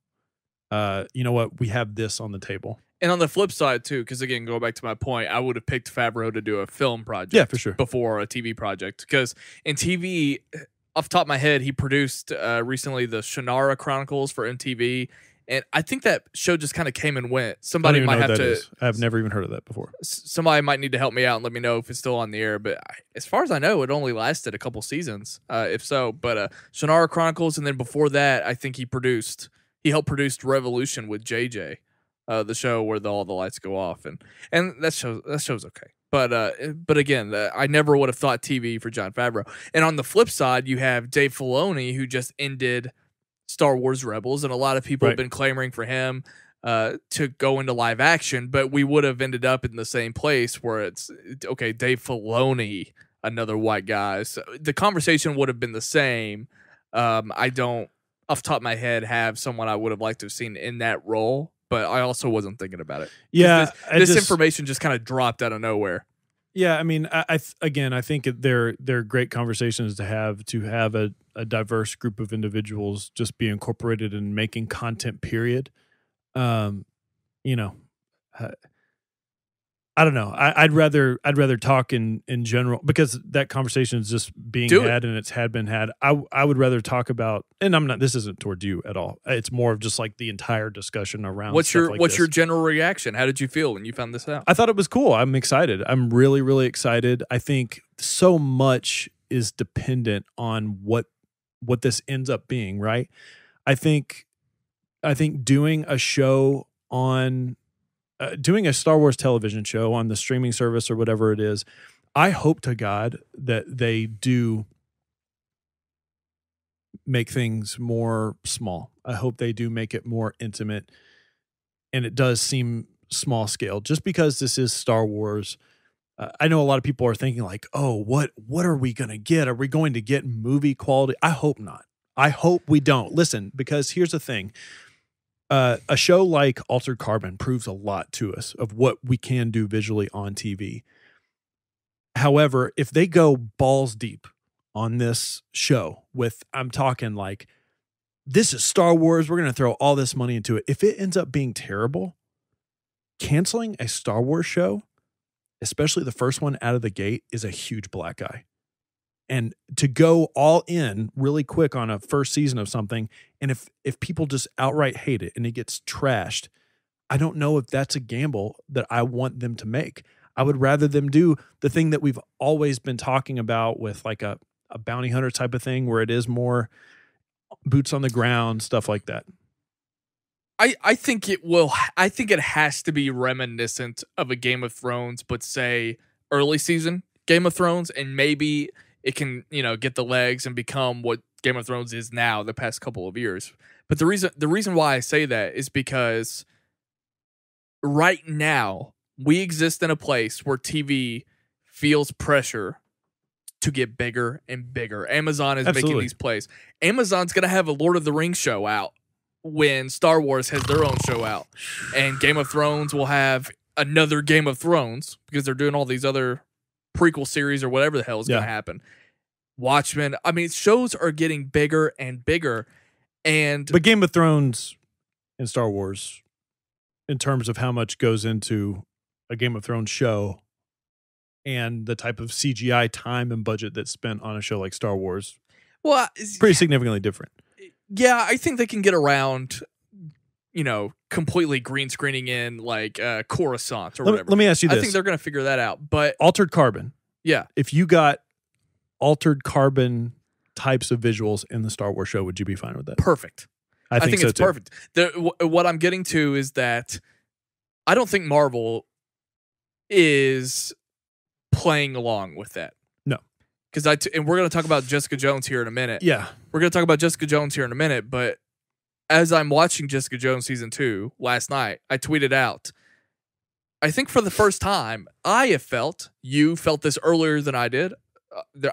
You know what? We have this on the table. And on the flip side too, because again, going back to my point, I would have picked Favreau to do a film project, yeah, for sure, before a TV project. Because in TV, off the top of my head, he produced recently the Shannara Chronicles for MTV, and I think that show just kind of came and went. Somebody might have to. I've never even heard of that before. Somebody might need to help me out and let me know if it's still on the air. But as far as I know, it only lasted a couple seasons, if so. But Shannara Chronicles, and then before that, I think he helped produce Revolution with JJ. The show where all the lights go off, and that show's okay. But again, I never would have thought TV for Jon Favreau. And on the flip side, you have Dave Filoni, who just ended Star Wars Rebels, and a lot of people have been clamoring for him to go into live action. But we would have ended up in the same place where it's okay. Dave Filoni, another white guy. So the conversation would have been the same. I don't, off the top of my head, have someone I would have liked to have seen in that role. But I also wasn't thinking about it. Yeah, this information just kind of dropped out of nowhere. Yeah, I mean, I think they're great conversations to have a diverse group of individuals just be incorporated in making content. Period. I don't know. I'd rather talk in general, because that conversation is just being had and it's been had. I would rather talk about, and this isn't toward you at all. It's more of just like the entire discussion around. What's your general reaction? How did you feel when you found this out? I thought it was cool. I'm excited. I'm really, really excited. I think so much is dependent on what this ends up being, right? I think doing a show on doing a Star Wars television show on the streaming service or whatever it is, I hope to God that they do make things more small. I hope they do make it more intimate, and it does seem small scale just because this is Star Wars. I know a lot of people are thinking like, oh, what are we going to get? Are we going to get movie quality? I hope not. I hope we don't. Listen, because here's the thing. A show like Altered Carbon proves a lot to us of what we can do visually on TV. However, if they go balls deep on this show with, I'm talking like, this is Star Wars, we're going to throw all this money into it. If it ends up being terrible, canceling a Star Wars show, especially the first one out of the gate, is a huge black eye. And to go all in really quick on a first season of something, and if people just outright hate it and it gets trashed, I don't know if that's a gamble that I want them to make. I would rather them do the thing that we've always been talking about with like a bounty hunter type of thing, where it is more boots on the ground, stuff like that. I think it will. I think it has to be reminiscent of a Game of Thrones, but say early season Game of Thrones, and maybe it can, get the legs and become what Game of Thrones is now the past couple of years. But the reason why I say that is because right now we exist in a place where TV feels pressure to get bigger and bigger. Amazon is making these plays. Amazon's going to have a Lord of the Rings show out when Star Wars has their own show out. And Game of Thrones will have another Game of Thrones because they're doing all these other prequel series or whatever the hell is going to happen. Watchmen. I mean, shows are getting bigger and bigger. But Game of Thrones and Star Wars, in terms of how much goes into a Game of Thrones show and the type of CGI time and budget that's spent on a show like Star Wars, well, pretty significantly different. Yeah, I think they can get around, completely green screening in like Coruscant or whatever. Let me ask you this. I think they're going to figure that out. But Altered Carbon. Yeah. If you got Altered Carbon types of visuals in the Star Wars show, would you be fine with that? Perfect. I think so it's too. Perfect. What I'm getting to is that I don't think Marvel is playing along with that. No. Because and we're going to talk about Jessica Jones here in a minute. Yeah. We're going to talk about Jessica Jones here in a minute, but as I'm watching Jessica Jones season 2 last night, I tweeted out, I think for the first time, you felt this earlier than I did.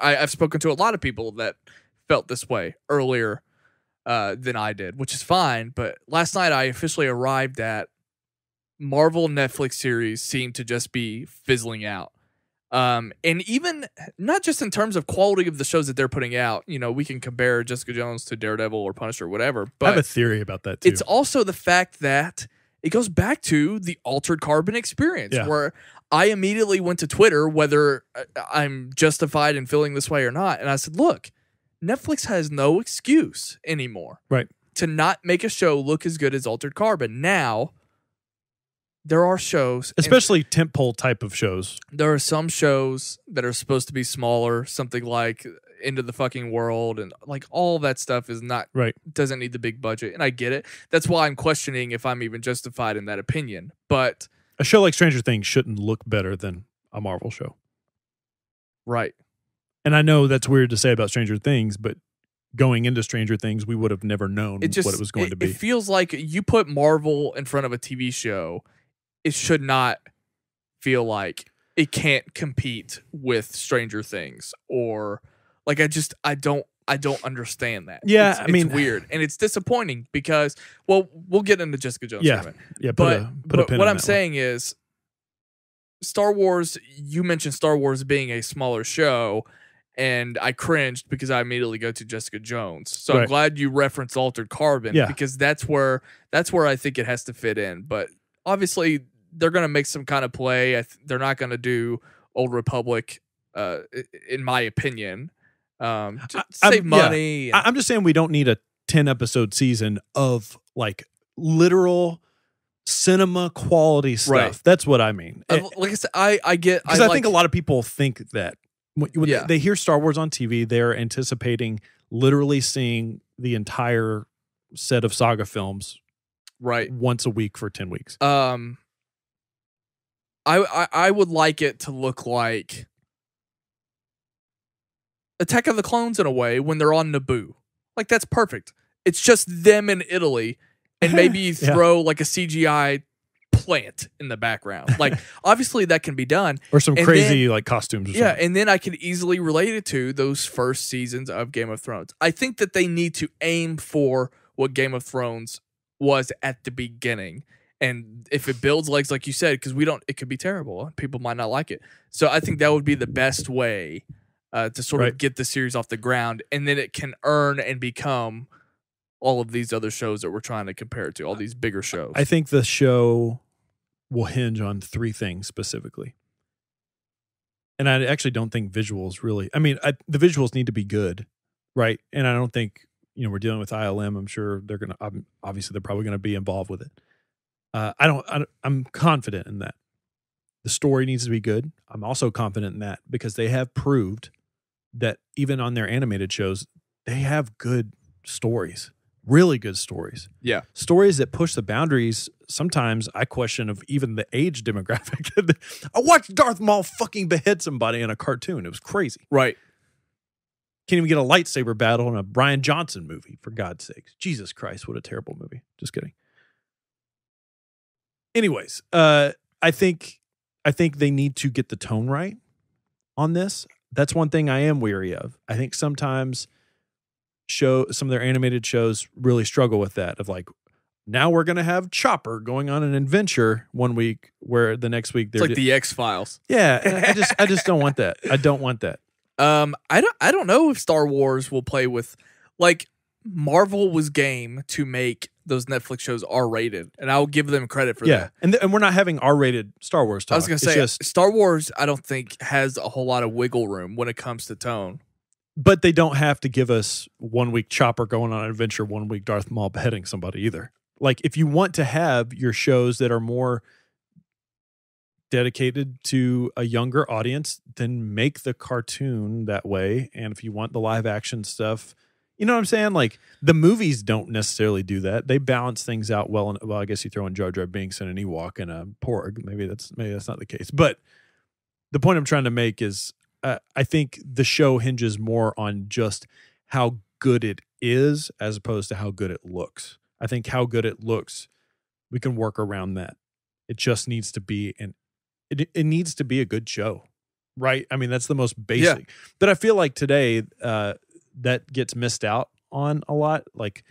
I've spoken to a lot of people that felt this way earlier than I did, which is fine. But last night I officially arrived at Marvel Netflix series seem to just be fizzling out. And even not just in terms of quality of the shows that they're putting out, we can compare Jessica Jones to Daredevil or Punisher or whatever. But I have a theory about that too. It's also the fact that it goes back to the Altered Carbon experience, where I immediately went to Twitter, whether I'm justified in feeling this way or not. And I said, look, Netflix has no excuse anymore to not make a show look as good as Altered Carbon. Now, there are shows, especially tentpole type of shows. There are some shows that are supposed to be smaller, something like Into the Fucking World, and like all that stuff is not doesn't need the big budget, and I get it. That's why I'm questioning if I'm even justified in that opinion. But a show like Stranger Things shouldn't look better than a Marvel show, right? And I know that's weird to say about Stranger Things, but going into Stranger Things, we would have never known what it was going to be. It feels like you put Marvel in front of a TV show, it should not feel like it can't compete with Stranger Things, or like I don't understand that. Yeah, it's weird and it's disappointing because we'll get into Jessica Jones. Yeah. But what I'm saying is, Star Wars. You mentioned Star Wars being a smaller show, and I cringed because I immediately go to Jessica Jones. So I'm glad you referenced Altered Carbon because that's where I think it has to fit in. But obviously, they're going to make some kind of play. They're not going to do Old Republic, in my opinion. Save money. I'm just saying we don't need a 10-episode season of like literal cinema quality stuff. That's what I mean. Like I said, I get because I think a lot of people think that when they hear Star Wars on TV, they're anticipating literally seeing the entire set of saga films once a week for 10 weeks. I would like it to look like Attack of the Clones in a way when they're on Naboo. Like, that's perfect. It's just them in Italy, and maybe you throw like a CGI plant in the background. Like, obviously that can be done. Or some crazy like costumes or something. And then I could easily relate it to those first seasons of Game of Thrones. I think that they need to aim for what Game of Thrones was at the beginning. And if it builds legs, like you said, because it could be terrible. People might not like it. So I think that would be the best way to sort of get the series off the ground. And then it can earn and become all of these other shows that we're trying to compare it to, all these bigger shows. I think the show will hinge on 3 things specifically. And I actually don't think visuals really, the visuals need to be good, right? And I don't think, we're dealing with ILM. I'm sure they're probably going to be involved with it. I'm confident in that. The story needs to be good. I'm also confident in that because they have proved that even on their animated shows, they have good stories, really good stories. Yeah. Stories that push the boundaries. Sometimes I question of even the age demographic. I watched Darth Maul fucking behead somebody in a cartoon. It was crazy. Right. Can't even get a lightsaber battle in a Brian Johnson movie, for God's sakes. Jesus Christ, what a terrible movie. Just kidding. Anyways, I think they need to get the tone right on this. That's one thing I am weary of. I think sometimes some of their animated shows really struggle with that, of like, now we're going to have Chopper going on an adventure one week where the next week they're it's like the X-Files. Yeah, and I just don't want that. I don't want that. I don't know if Star Wars will play with, like, Marvel was game to make those Netflix shows R-rated, and I'll give them credit for that. And we're not having R-rated Star Wars talk. I was going to say, Star Wars, I don't think has a whole lot of wiggle room when it comes to tone. But they don't have to give us 1 week Chopper going on an adventure, 1 week Darth Maul beheading somebody either. Like, if you want to have your shows that are more dedicated to a younger audience, then make the cartoon that way. And if you want the live action stuff, you know what I'm saying? Like, the movies don't necessarily do that. They balance things out well. And, well, I guess you throw in Jar Jar Binks and an Ewok and a Porg. Maybe that's not the case. But the point I'm trying to make is, I think the show hinges more on just how good it is as opposed to how good it looks. I think how good it looks, we can work around that. It just needs to be it needs to be a good show, right? I mean, that's the most basic. Yeah. But I feel like today that gets missed out on a lot. Like,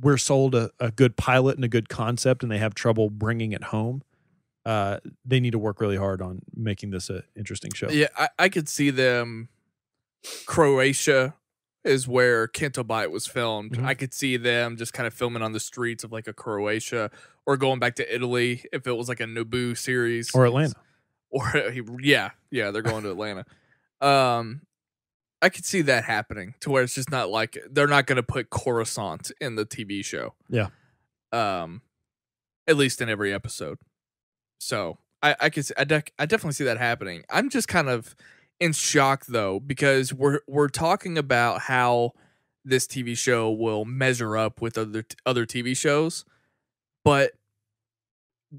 we're sold a good pilot and a good concept, and they have trouble bringing it home. They need to work really hard on making this an interesting show. Yeah, I could see them. Croatia is where Canto Bight was filmed. Mm-hmm. I could see them just kind of filming on the streets of like a Croatia, or going back to Italy if it was like a Naboo series, or Atlanta. Or yeah, they're going to Atlanta. I could see that happening to where it's just not like they're not going to put Coruscant in the TV show. Yeah. At least in every episode. So I definitely see that happening. I'm just kind of in shock though, because we're talking about how this TV show will measure up with other TV shows, but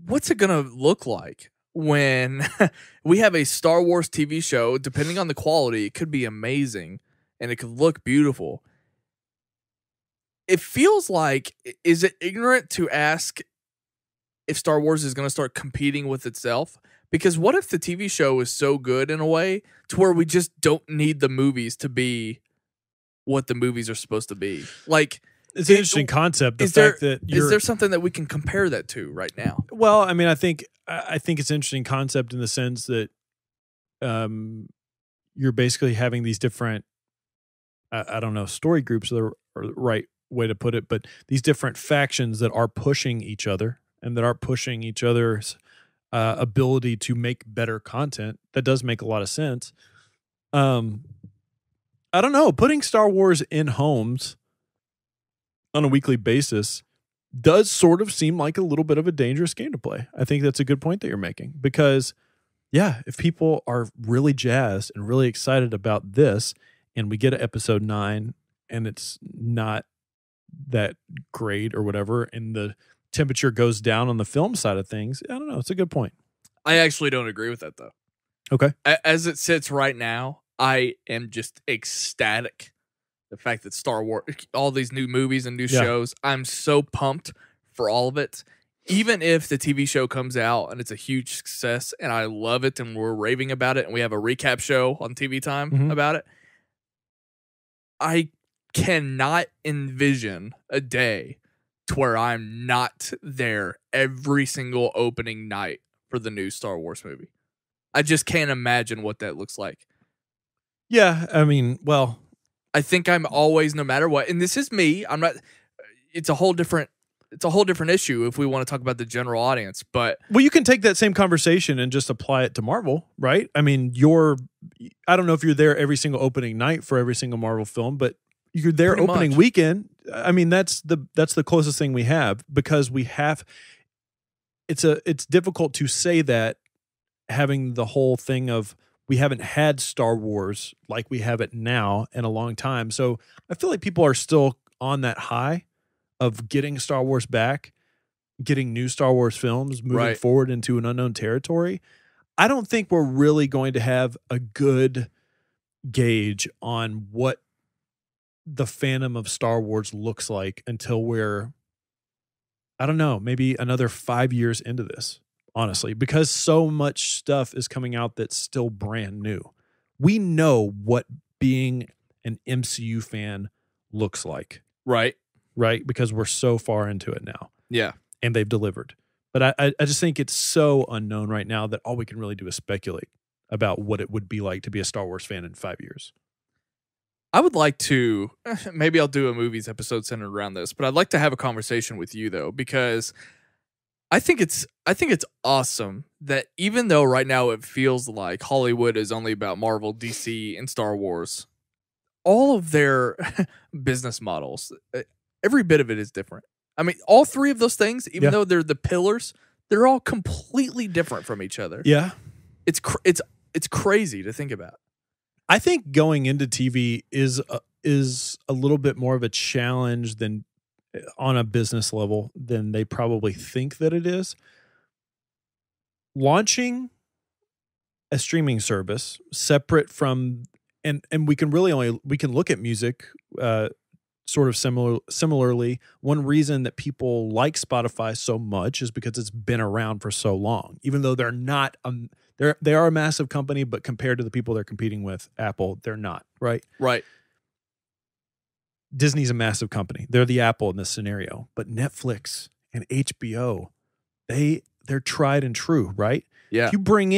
what's it gonna look like when we have a Star Wars TV show? Depending on the quality, it could be amazing and it could look beautiful. It feels like, is it ignorant to ask if Star Wars is going to start competing with itself? Because what if the TV show is so good in a way to where we just don't need the movies to be what the movies are supposed to be? Like, it's an interesting concept. Is there something that we can compare that to right now? Well, I mean, I think it's an interesting concept in the sense that you're basically having these different, I don't know, story groups are the right way to put it, but these different factions that are pushing each other and that are pushing each other's ability to make better content. That does make a lot of sense. I don't know. Putting Star Wars in homes on a weekly basis does sort of seem like a little bit of a dangerous game to play. I think that's a good point that you're making, because, yeah, if people are really jazzed and really excited about this, and we get to episode 9 and it's not that great or whatever, and the temperature goes down on the film side of things, I don't know. It's a good point. I actually don't agree with that, though. Okay. As it sits right now, I am just ecstatic. The fact that Star Wars, all these new movies and new shows, I'm so pumped for all of it. Even if the TV show comes out and it's a huge success and I love it and we're raving about it and we have a recap show on TV Time about it, I cannot envision a day to where I'm not there every single opening night for the new Star Wars movie. I just can't imagine what that looks like. Yeah, I mean, well, I think I'm always, no matter what, and this is me, I'm not, it's a whole different issue if we want to talk about the general audience, but. Well, you can take that same conversation and just apply it to Marvel, right? I mean, I don't know if you're there every single opening night for every single Marvel film, but you're there pretty opening much. Weekend. I mean, that's the closest thing we have, because we have, it's difficult to say that having the whole thing of, we haven't had Star Wars like we have it now in a long time. So I feel like people are still on that high of getting Star Wars back, getting new Star Wars films, moving forward into an unknown territory. I don't think we're really going to have a good gauge on what the fandom of Star Wars looks like until we're, I don't know, maybe another 5 years into this, honestly, because so much stuff is coming out that's still brand new. We know what being an MCU fan looks like. Right. Right? Because we're so far into it now. Yeah. And they've delivered. But I just think it's so unknown right now that all we can really do is speculate about what it would be like to be a Star Wars fan in 5 years. I would like to, maybe I'll do a movies episode centered around this, but I'd like to have a conversation with you though, because I think it's awesome that even though right now it feels like Hollywood is only about Marvel, DC, and Star Wars, all of their business models, every bit of it is different. I mean, all three of those things, even though they're the pillars, they're all completely different from each other. Yeah. It's crazy to think about. I think going into TV is a little bit more of a challenge than on a business level than they probably think that it is. Launching a streaming service separate from, and we can look at music sort of similarly. One reason that people like Spotify so much is because it's been around for so long, even though they're not they are a massive company, but compared to the people they're competing with, Apple, they're not, right? Right. Disney's a massive company. They're the Apple in this scenario. But Netflix and HBO, they're tried and true, right? Yeah. If you're bringing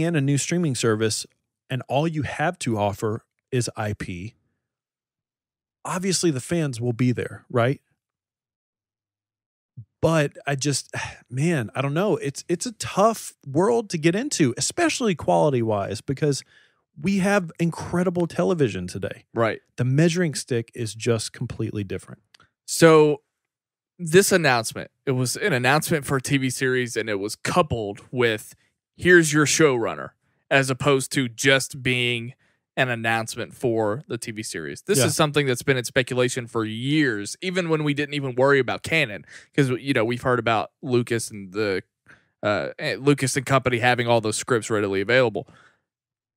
in a new streaming service and all you have to offer is IP, obviously the fans will be there, right? But I don't know. It's a tough world to get into, especially quality-wise, because we have incredible television today. Right. The measuring stick is just completely different. So this announcement, it was an announcement for a TV series, and it was coupled with, here's your showrunner, as opposed to just being an announcement for the TV series. This is something that's been in speculation for years, even when we didn't even worry about canon, because we've heard about Lucas and Lucas and company having all those scripts readily available.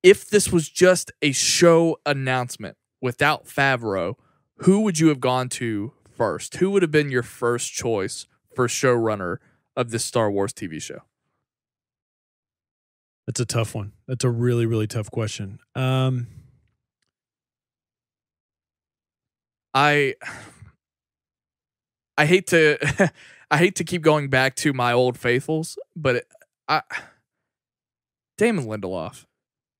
If this was just a show announcement without Favreau, who would you have gone to first? Who would have been your first choice for showrunner of this Star Wars TV show? That's a tough one. That's a really, really tough question. I hate to I hate to keep going back to my old faithfuls, but Damon Lindelof.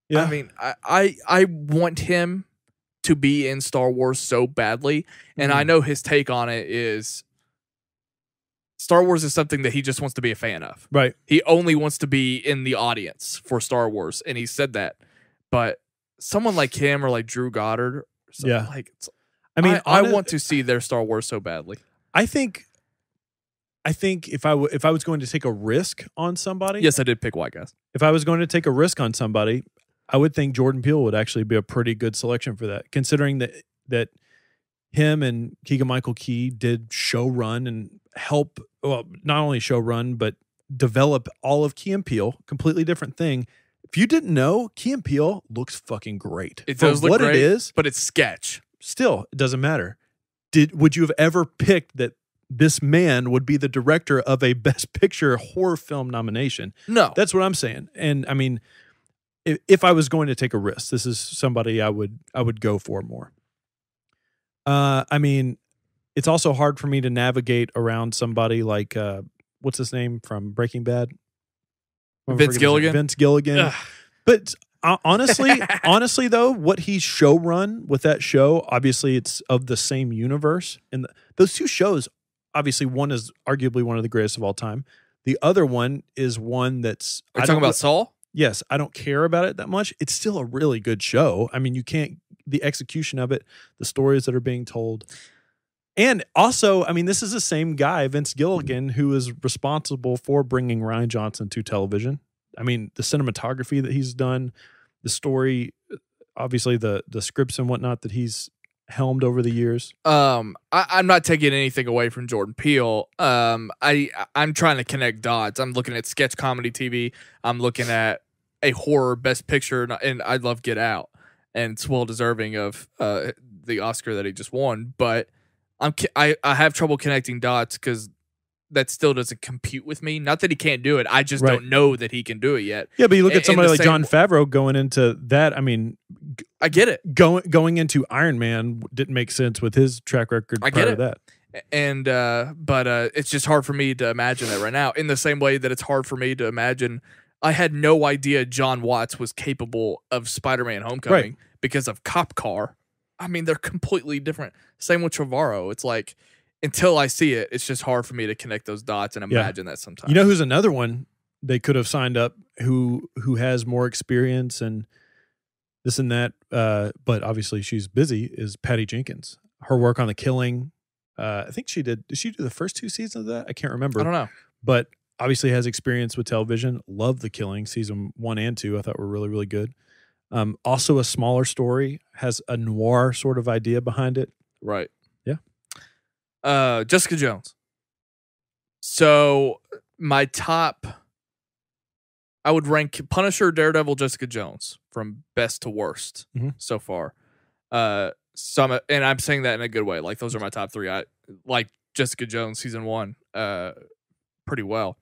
Yeah. I mean, I want him to be in Star Wars so badly, and I know his take on it is Star Wars is something that he just wants to be a fan of. Right. He only wants to be in the audience for Star Wars, and he said that. But someone like him or like Drew Goddard, I want to see their Star Wars so badly. I think if I was going to take a risk on somebody, yes, I did pick white guys. If I was going to take a risk on somebody, I would think Jordan Peele would actually be a pretty good selection for that, considering that him and Keegan-Michael Key did showrun and help, well, not only showrun, but develop all of Key and Peele, completely different thing. If you didn't know, Key and Peele looks fucking great. It does look great, it is, but it's sketch. Still, it doesn't matter. Would you have ever picked that this man would be the director of a Best Picture horror film nomination? No. That's what I'm saying. And I mean, if I was going to take a risk, this is somebody I would go for more. I mean, it's also hard for me to navigate around somebody like what's his name from Breaking Bad? Vince Gilligan. Vince Gilligan. Ugh. But honestly though, what he showrun with that show, obviously it's of the same universe, and those two shows, obviously one is arguably one of the greatest of all time. The other one is one that's. Are you talking about Saul? Yes, I don't care about it that much. It's still a really good show. I mean, the execution of it, the stories that are being told. And also, I mean, this is the same guy, Vince Gilligan, who is responsible for bringing Rian Johnson to television. I mean, the cinematography that he's done, the story, obviously the scripts and whatnot that he's helmed over the years. I'm not taking anything away from Jordan Peele. I'm trying to connect dots. I'm looking at sketch comedy TV. I'm looking at a horror Best Picture, and I love Get Out, and it's well deserving of the Oscar that he just won, but I have trouble connecting dots because that still doesn't compute with me. Not that he can't do it. I just don't know that he can do it yet. Yeah, but you look at somebody like Jon Favreau going into that. I mean, I get it. Going into Iron Man didn't make sense with his track record prior to that. And but it's just hard for me to imagine that right now. In the same way that it's hard for me to imagine, I had no idea John Watts was capable of Spider-Man: Homecoming because of Cop Car. I mean, they're completely different. Same with Trevorrow. It's like, until I see it, it's just hard for me to connect those dots and imagine that sometimes. You know who's another one they could have signed up who has more experience and this and that, but obviously she's busy, is Patty Jenkins. Her work on The Killing, I think did she do the first 2 seasons of that? I can't remember. I don't know. But obviously has experience with television. Love The Killing, season 1 and 2. I thought were really, really good. Also a smaller story, has a noir sort of idea behind it. Right. Yeah. Jessica Jones. So my top, I would rank Punisher, Daredevil, Jessica Jones from best to worst so far. And I'm saying that in a good way. Like, those are my top 3. I like Jessica Jones season 1 pretty well.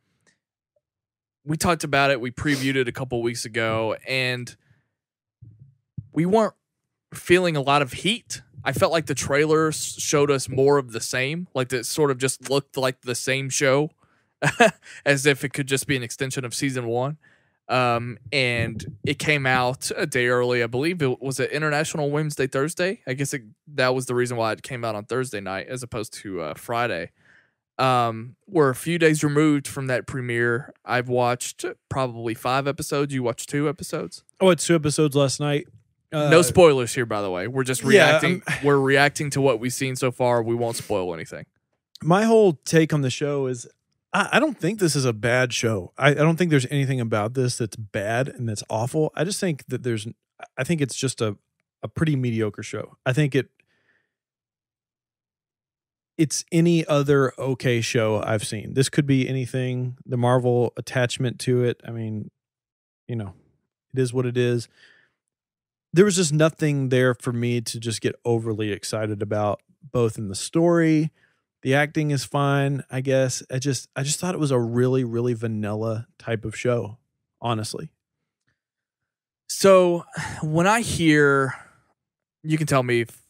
We talked about it. We previewed it a couple weeks ago, and we weren't feeling a lot of heat. I felt like the trailers showed us more of the same. Like, it sort of just looked like the same show as if it could just be an extension of season 1. And it came out a day early. I believe it was an International Wednesday, Thursday. I guess that was the reason why it came out on Thursday night as opposed to Friday. We're a few days removed from that premiere. I've watched probably 5 episodes. You watched 2 episodes? Oh, it's 2 episodes last night. No spoilers here, by the way. We're just reacting. We're reacting to what we've seen so far. We won't spoil anything. My whole take on the show is I don't think this is a bad show. I don't think there's anything about this that's bad and that's awful. I just think that I think it's just a pretty mediocre show. I think it's any other okay show I've seen. This could be anything. The Marvel attachment to it, I mean, it is what it is. There was just nothing there for me to just get overly excited about, both in the story. The acting is fine, I guess. I just thought it was a really, really vanilla type of show, honestly. So when I hear, you can tell me if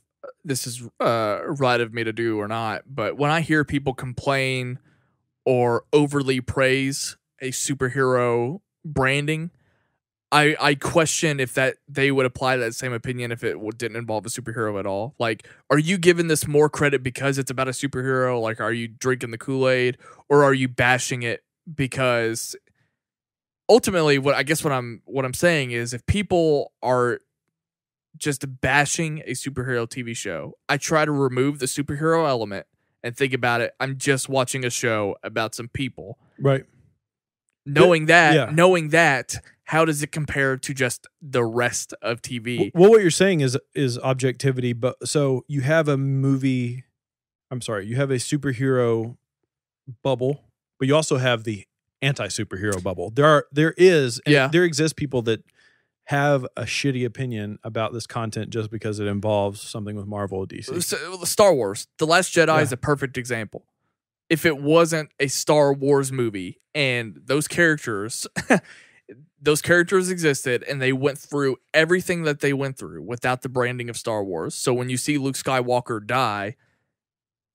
this is right of me to do or not, but when I hear people complain or overly praise a superhero branding, I question if that they would apply that same opinion if it didn't involve a superhero at all. Like, are you giving this more credit because it's about a superhero? Like, are you drinking the Kool-Aid, or are you bashing it because ultimately what I'm saying is, if people are just bashing a superhero TV show, I try to remove the superhero element and think about it. I'm just watching a show about some people. Right. Knowing that, how does it compare to just the rest of TV? Well, what you're saying is objectivity, but so you have a superhero bubble, but you also have the anti-superhero bubble. There exist people that have a shitty opinion about this content just because it involves something with Marvel or DC. Star Wars, The Last Jedi is a perfect example. If it wasn't a Star Wars movie and those characters existed and they went through everything that they went through without the branding of Star Wars. So when you see Luke Skywalker die,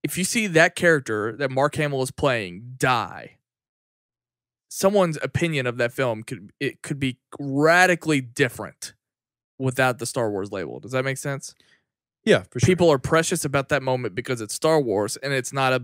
if you see that character that Mark Hamill is playing die, someone's opinion of that film could be radically different without the Star Wars label. Does that make sense? Yeah, for sure. People are precious about that moment because it's Star Wars, and it's not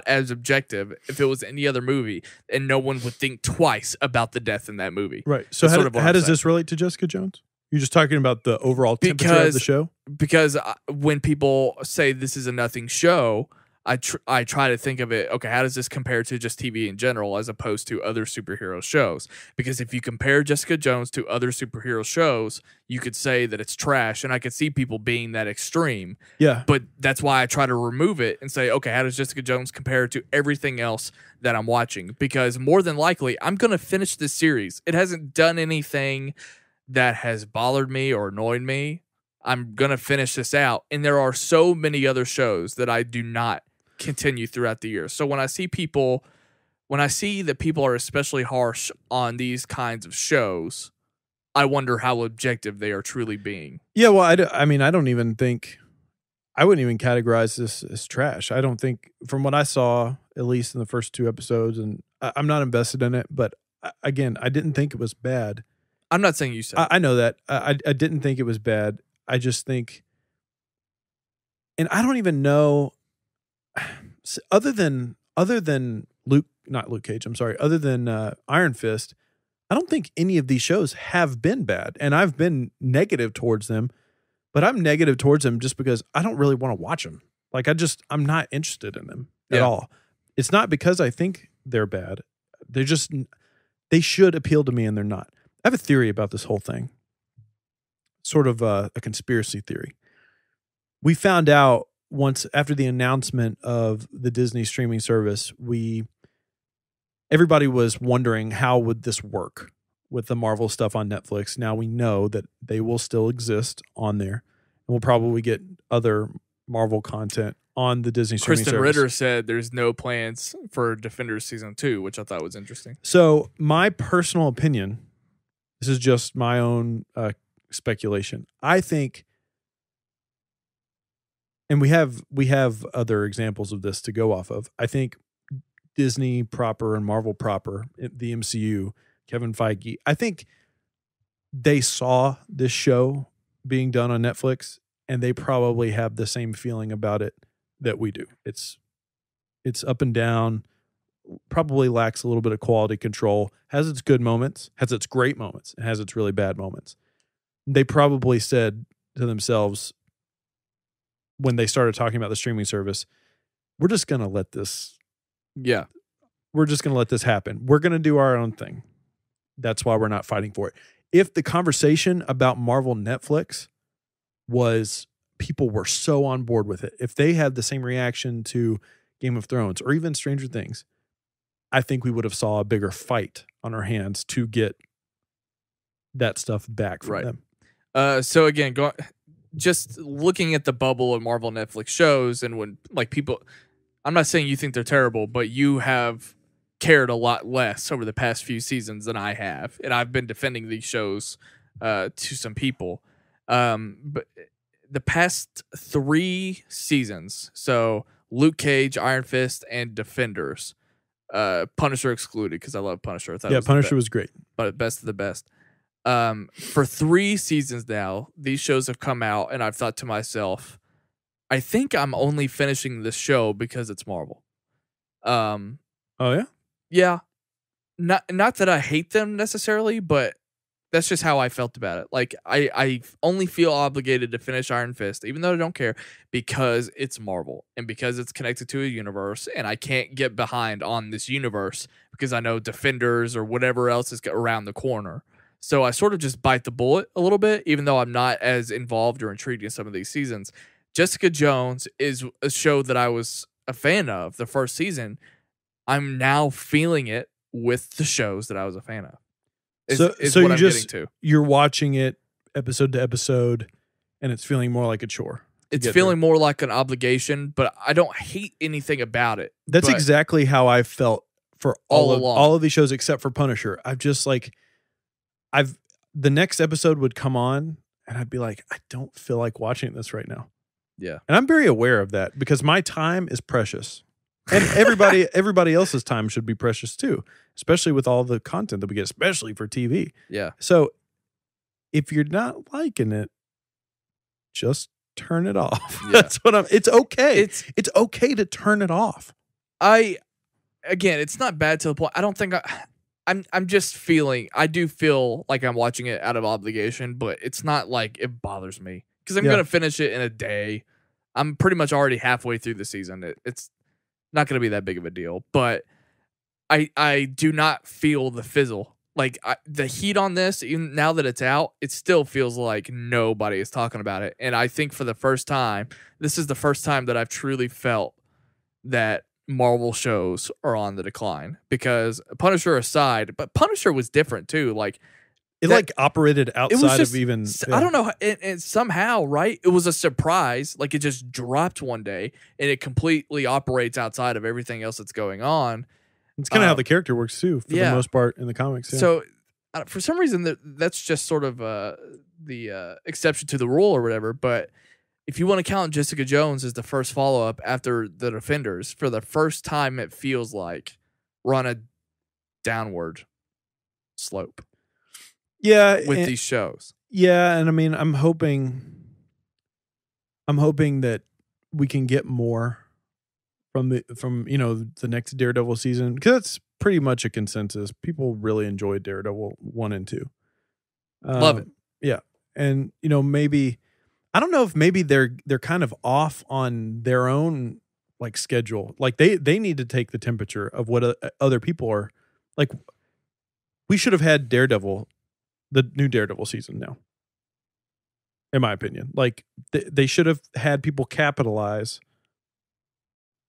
as objective if it was any other movie, and no one would think twice about the death in that movie. Right. So how does this relate to Jessica Jones? You're just talking about the overall temperature of the show? Because when people say this is a nothing show, I try to think of it, okay, how does this compare to just TV in general as opposed to other superhero shows? Because if you compare Jessica Jones to other superhero shows, you could say that it's trash, and I could see people being that extreme. Yeah. But that's why I try to remove it and say, okay, how does Jessica Jones compare to everything else that I'm watching? Because more than likely, I'm going to finish this series. It hasn't done anything that has bothered me or annoyed me. I'm going to finish this out. And there are so many other shows that I do not continue throughout the year. So when I see that people are especially harsh on these kinds of shows, I wonder how objective they are truly being. Yeah, well, I mean, I wouldn't even categorize this as trash. I don't think, from what I saw, at least in the first 2 episodes, and I'm not invested in it, but again, I didn't think it was bad. I'm not saying you said. I know that. I didn't think it was bad. I just think, and I don't even know, other than not Luke Cage, I'm sorry, other than Iron Fist, I don't think any of these shows have been bad, and I've been negative towards them, but I'm negative towards them just because I don't really want to watch them. Like, I'm not interested in them at all. It's not because I think they're bad. They should appeal to me, and they're not. I have a theory about this whole thing. Sort of a conspiracy theory. We found out once after the announcement of the Disney streaming service, everybody was wondering how would this work with the Marvel stuff on Netflix. Now we know that they will still exist on there, and we'll probably get other Marvel content on the Disney streaming Kristen service. Ritter said there's no plans for Defenders Season 2, which I thought was interesting. So my personal opinion, this is just my own speculation. I think, and we have other examples of this to go off of. I think Disney proper and Marvel proper, the MCU, Kevin Feige, I think they saw this show being done on Netflix, and they probably have the same feeling about it that we do. It's up and down, probably lacks a little bit of quality control, has its good moments, has its great moments, and has its really bad moments. They probably said to themselves when they started talking about the streaming service, we're just going to let this happen. We're going to do our own thing. That's why we're not fighting for it. If the conversation about Marvel Netflix was people were so on board with it, if they had the same reaction to Game of Thrones or even Stranger Things, I think we would have saw a bigger fight on our hands to get that stuff back from them. So again, just looking at the bubble of Marvel Netflix shows, and when people, I'm not saying you think they're terrible, but you have cared a lot less over the past few seasons than I have, and I've been defending these shows to some people. But the past 3 seasons, so Luke Cage, Iron Fist, and Defenders, Punisher excluded because I love Punisher. Punisher was great, but best of the best. For 3 seasons now, these shows have come out, and I've thought to myself, I think I'm only finishing this show because it's Marvel. Oh yeah? Yeah. Not that I hate them necessarily, but that's just how I felt about it. Like, I only feel obligated to finish Iron Fist, even though I don't care, because it's Marvel and because it's connected to a universe, and I can't get behind on this universe because I know Defenders or whatever else is around the corner. So I sort of just bite the bullet a little bit, even though I'm not as involved or intrigued in some of these seasons. Jessica Jones is a show that I was a fan of the first season. I'm now feeling it with the shows that I was a fan of. You're watching it episode to episode, and it's feeling more like a chore. It's feeling more like an obligation, but I don't hate anything about it. That's exactly how I felt for all of these shows except for Punisher. The next episode would come on, and I'd be like, I don't feel like watching this right now. Yeah. And I'm very aware of that because my time is precious. And everybody else's time should be precious too, especially with all the content that we get, especially for TV. Yeah. So if you're not liking it, just turn it off. Yeah. That's what it's okay. It's okay to turn it off. Again, it's not bad to the point. I don't think I'm just feeling, I do feel like I'm watching it out of obligation, but it's not like it bothers me because I'm going to finish it in a day. I'm pretty much already halfway through the season. It's not going to be that big of a deal, but I do not feel the fizzle. Like the heat on this, even now that it's out, it still feels like nobody is talking about it. And I think for the first time, this is the first time that I've truly felt that Marvel shows are on the decline, because Punisher aside, but Punisher was different too. Like It like operated outside just, of even. I don't know. And somehow, right? It was a surprise. Like it just dropped one day, and it completely operates outside of everything else that's going on. It's kind of how the character works too, for the most part in the comics. Yeah. So for some reason, that's just sort of the exception to the rule or whatever. But if you want to count Jessica Jones as the first follow up after the Defenders, for the first time, it feels like we're on a downward slope. Yeah, with these shows. Yeah, and I mean, I'm hoping that we can get more from the next Daredevil season, because that's pretty much a consensus. People really enjoyed Daredevil 1 and 2. Love it. Yeah, and maybe I don't know if maybe they're kind of off on their own like schedule. Like they need to take the temperature of what other people are like. We should have had Daredevil. The new Daredevil season now, in my opinion. Like, they should have had people capitalize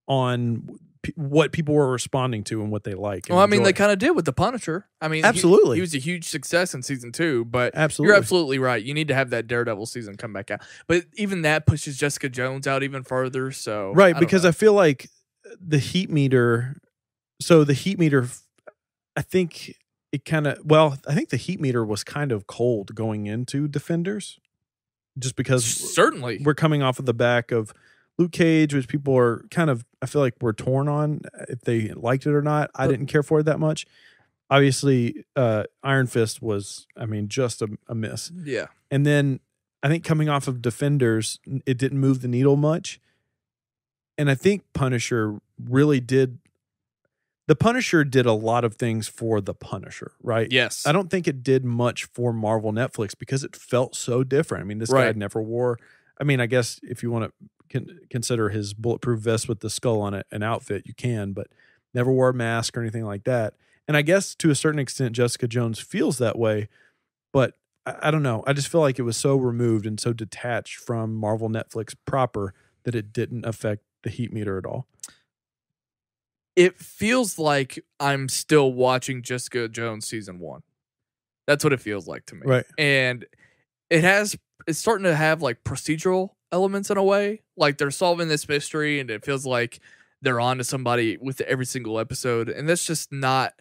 on what people were responding to and what they like. Well, I mean, they kind of did with The Punisher. I mean, absolutely. He was a huge success in season 2, but absolutely. You're absolutely right. You need to have that Daredevil season come back out. But even that pushes Jessica Jones out even further. So right, because I feel like the heat meter, I think... I think the heat meter was kind of cold going into Defenders, just because certainly we're coming off of the back of Luke Cage, which people are kind of, I feel like we're torn on if they liked it or not. I didn't care for it that much. Obviously, Iron Fist was, just a miss. Yeah. And then I think coming off of Defenders, it didn't move the needle much. And I think Punisher really did. The Punisher did a lot of things for the Punisher, right? Yes. I don't think it did much for Marvel Netflix because it felt so different. I mean, this guy never wore, I guess if you want to consider his bulletproof vest with the skull on it an outfit, you can, but never wore a mask or anything like that. And I guess to a certain extent, Jessica Jones feels that way, but I don't know. I just feel like it was so removed and so detached from Marvel Netflix proper that it didn't affect the heat meter at all. It feels like I'm still watching Jessica Jones season 1. That's what it feels like to me. Right. And it's starting to have like procedural elements in a way. Like they're solving this mystery and it feels like they're on to somebody with every single episode. And that's just not,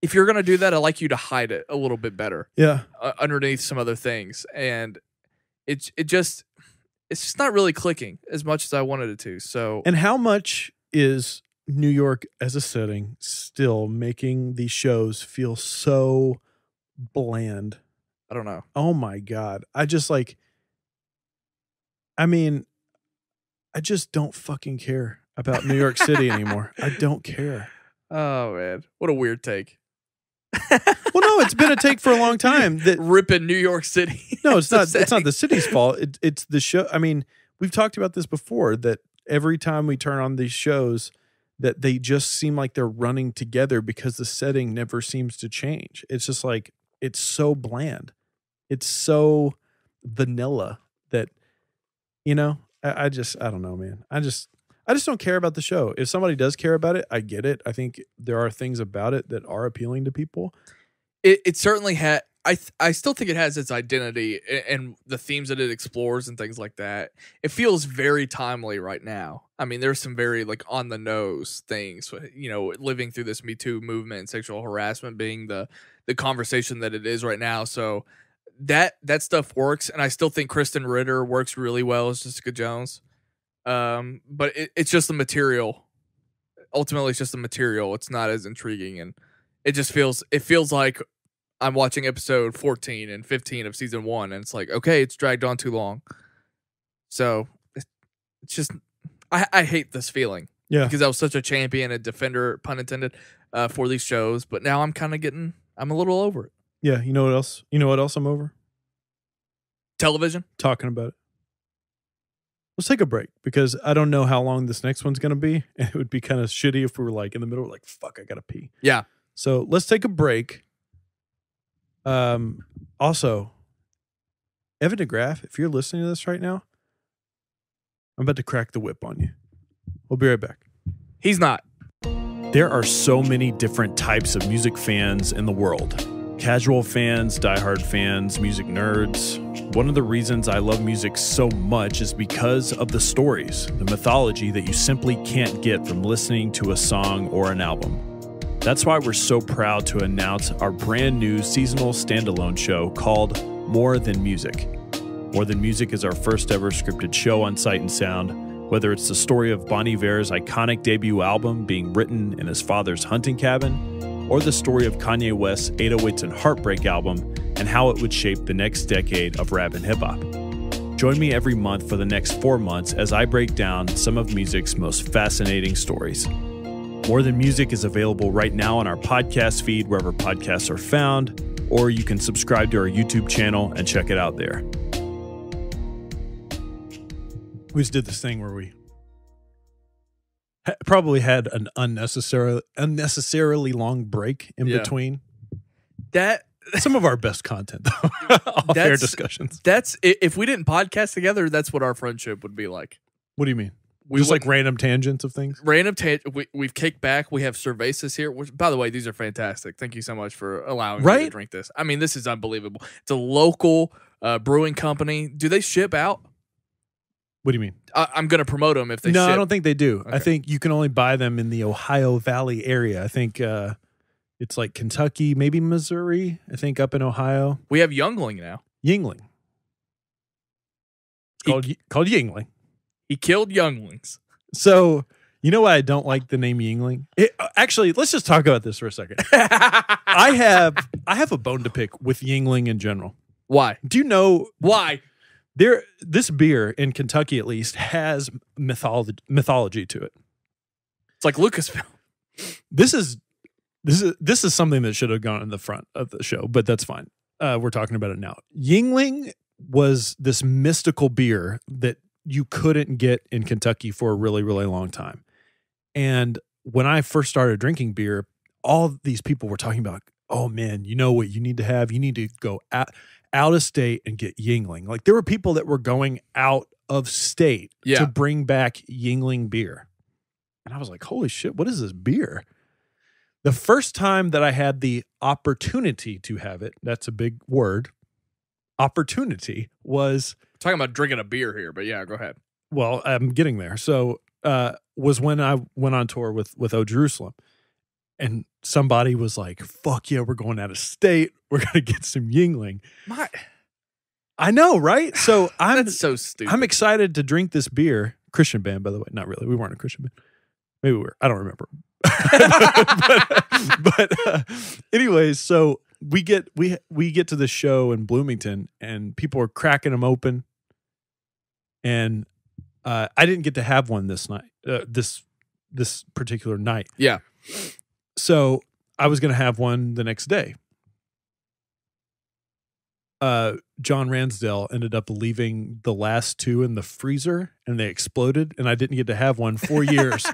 if you're going to do that, I'd like you to hide it a little bit better. Yeah. Underneath some other things. And it's just not really clicking as much as I wanted it to. So, and how much is New York as a setting still making these shows feel so bland? I don't know. Oh my God. I just don't fucking care about New York City anymore. I don't care. Oh man. What a weird take. Well, no, it's been a take for a long time. That ripping New York City. No, it's not. It's not the city's fault. It's the show. I mean, we've talked about this before, that every time we turn on these shows, that they just seem like they're running together because the setting never seems to change. It's just like, it's so bland. It's so vanilla that, I don't know, man. I just don't care about the show. If somebody does care about it, I get it. I think there are things about it that are appealing to people. It certainly had. I still think it has its identity and the themes that it explores and things like that. It feels very timely right now. I mean, there's some very like on the nose things, living through this Me Too movement and sexual harassment being the conversation that it is right now. So that stuff works. And I still think Kristen Ritter works really well as Jessica Jones. But it's just the material. Ultimately, it's just the material. It's not as intriguing. And it feels like I'm watching episode 14 and 15 of season 1, and it's like, okay, it's dragged on too long. So it's just, I hate this feeling. Yeah. Because I was such a champion and defender, pun intended, for these shows. But now I'm a little over it. Yeah. You know what else? You know what else I'm over? Television. Talking about it. Let's take a break because I don't know how long this next one's going to be. And it would be kind of shitty if we were like in the middle, like, fuck, I got to pee. Yeah. So let's take a break. Also, Evan DeGraff, if you're listening to this right now, I'm about to crack the whip on you. We'll be right back. He's not. There are so many different types of music fans in the world. Casual fans, diehard fans, music nerds. One of the reasons I love music so much is because of the stories, the mythology that you simply can't get from listening to a song or an album. That's why we're so proud to announce our brand new seasonal standalone show called More Than Music. More Than Music is our first ever scripted show on Sight and Sound, whether it's the story of Bon Iver's iconic debut album being written in his father's hunting cabin, or the story of Kanye West's 808s and Heartbreak album and how it would shape the next decade of rap and hip-hop. Join me every month for the next 4 months as I break down some of music's most fascinating stories. More Than Music is available right now on our podcast feed wherever podcasts are found, or you can subscribe to our YouTube channel and check it out there. We just did this thing where we probably had an unnecessarily long break in between. Some of our best content, though. Off-air discussions. That's if we didn't podcast together, that's what our friendship would be like. What do you mean? Just like random tangents of things? We've kicked back. We have cervezas here. Which, by the way, these are fantastic. Thank you so much for allowing me to drink this. I mean, this is unbelievable. It's a local brewing company. Do they ship out? What do you mean? I'm going to promote them if they ship. No, I don't think they do. Okay. I think you can only buy them in the Ohio Valley area. I think it's like Kentucky, maybe Missouri. I think up in Ohio. We have Youngling now. Yingling. Called Yingling. He killed younglings. So, you know why I don't like the name Yingling? Actually, let's just talk about this for a second. I have a bone to pick with Yingling in general. Why? Do you know why? This beer in Kentucky, at least, has mythology to it. It's like Lucasfilm. This is something that should have gone in the front of the show, but that's fine. We're talking about it now. Yingling was this mystical beer that you couldn't get in Kentucky for a really, really long time. And when I first started drinking beer, all these people were talking about, oh man, you know what you need to have? You need to go out of state and get Yingling. Like there were people that were going out of state to bring back Yingling beer. And I was like, holy shit, what is this beer? The first time that I had the opportunity to have it, that's a big word, opportunity, was... Talking about drinking a beer here, but yeah, go ahead. Well, I'm getting there. So was when I went on tour with O Jerusalem. And somebody was like, fuck yeah, we're going out of state. We're going to get some Yingling. I know, right? So That's so stupid. I'm excited to drink this beer. Christian band, by the way. Not really. We weren't a Christian band. Maybe we were. I don't remember. but anyways, so we get to the show in Bloomington and people are cracking them open. And I didn't get to have one this night, this particular night. Yeah. So I was going to have one the next day. John Ransdell ended up leaving the last two in the freezer and they exploded and I didn't get to have one for years.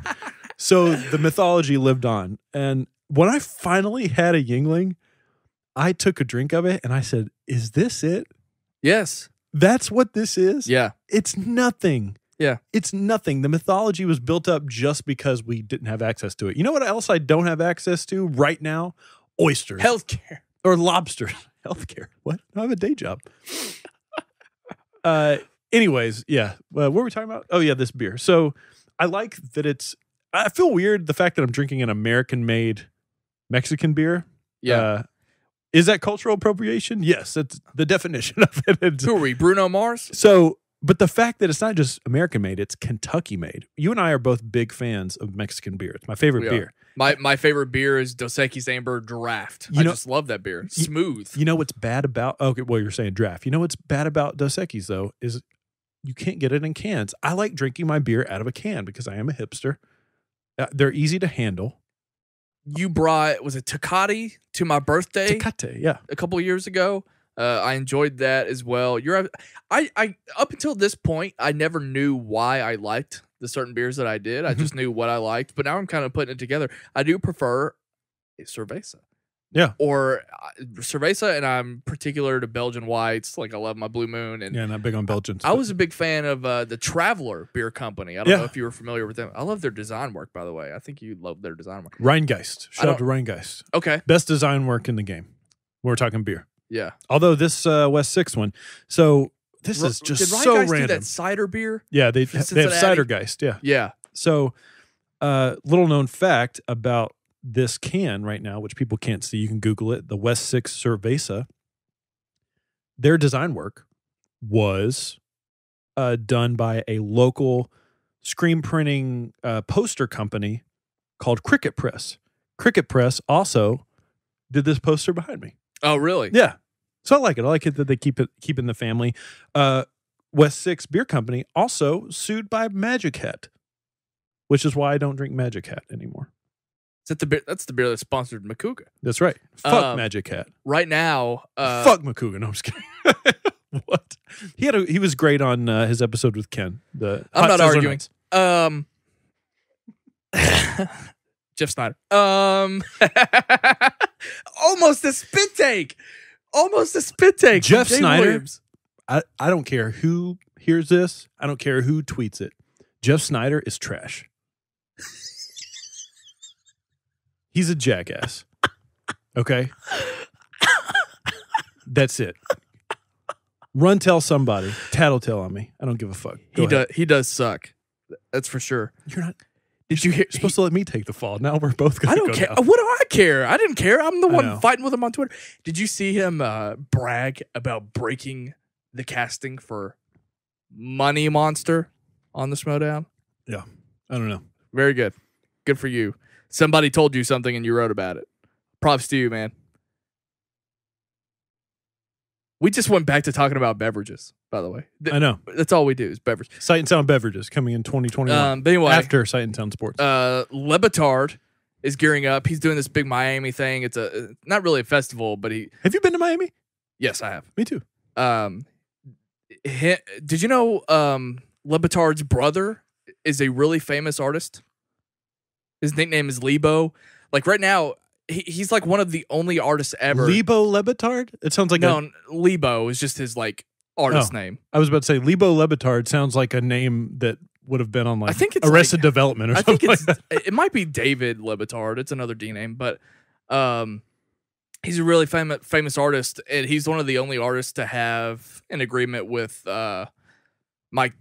So the mythology lived on. And when I finally had a Yingling, I took a drink of it and I said, is this it? Yes. That's what this is? Yeah. It's nothing. Yeah. It's nothing. The mythology was built up just because we didn't have access to it. You know what else I don't have access to right now? Oysters. Healthcare. Or lobsters. Healthcare. What? I have a day job. Anyways, yeah. What were we talking about? Oh, yeah, this beer. So I like that I feel weird the fact that I'm drinking an American-made Mexican beer. Yeah. Is that cultural appropriation? Yes, that's the definition of it. Who are we, Bruno Mars? So, but the fact that it's not just American-made, it's Kentucky-made. You and I are both big fans of Mexican beer. It's my favorite beer. My favorite beer is Dos Equis Amber Draft. I just love that beer. Smooth. You know what's bad about... Okay, well, you're saying draft. You know what's bad about Dos Equis, though, is you can't get it in cans. I like drinking my beer out of a can because I am a hipster. They're easy to handle. You brought, was it Tecate to my birthday? Tecate, yeah. A couple of years ago. I enjoyed that as well. I up until this point, I never knew why I liked the certain beers that I did. I just knew what I liked, but now I'm kind of putting it together. I do prefer a cerveza. Yeah. Or cerveza, and I'm particular to Belgian whites. Like I love my Blue Moon. And yeah, not big on Belgians. I was a big fan of the Traveler Beer Company. I don't know if you were familiar with them. I love their design work, by the way. I think you love their design work. Rheingeist. Shout out to Rheingeist. Okay. Best design work in the game. We're talking beer. Yeah. Although this West 6 one, so this is just did so Rye Geist random. do that cider beer? Yeah, they have Cincinnati? Cidergeist. Yeah. Yeah. So, little known fact about this can right now, which people can't see, you can Google it. The West 6 Cerveza. Their design work was done by a local screen printing poster company called Cricket Press. Cricket Press also did this poster behind me. Oh, really? Yeah. So I like it. I like it that they keep in the family. West 6 Beer Company also sued by Magic Hat, which is why I don't drink Magic Hat anymore. Is that the beer? That's the beer that sponsored Makuga. That's right. Fuck Magic Hat. Right now, Fuck Makuga. No, I'm just kidding. What? He was great on his episode with Ken. I'm not arguing. Jeff Snyder. Almost a spit take. Jeff Jaye Snyder. Williams. I don't care who hears this. I don't care who tweets it. Jeff Snyder is trash. He's a jackass. Okay? That's it. Run tell somebody. Tattletale on me. I don't give a fuck. He does suck. That's for sure. You're not. Did you hear? You're supposed to let me take the fall. Now we're both going I to don't go care. down. What do I care? I didn't care. I'm the I one know. fighting with him on Twitter. Did you see him brag about breaking the casting for Money Monster on the Schmodown? Yeah. I don't know. Very good. Good for you. Somebody told you something and you wrote about it. Props to you, man. We just went back to talking about beverages, by the way. I know. That's all we do is beverages. Sight and Sound Beverages coming in 2021. But anyway, after Sight and Sound Sports. Le Batard is gearing up. He's doing this big Miami thing. It's not really a festival, but Have you been to Miami? Yes, I have. Me too. Did you know Le Batard's brother is a really famous artist? His nickname is Lebo. Like right now, he's like one of the only artists ever. Lebo Le Batard? It sounds like Lebo is just his like artist name. I was about to say Lebo Le Batard sounds like a name that would have been on like I think it's Arrested Development or something like that. It might be David Le Batard. It's another D name, but he's a really famous artist, and he's one of the only artists to have an agreement with not Mike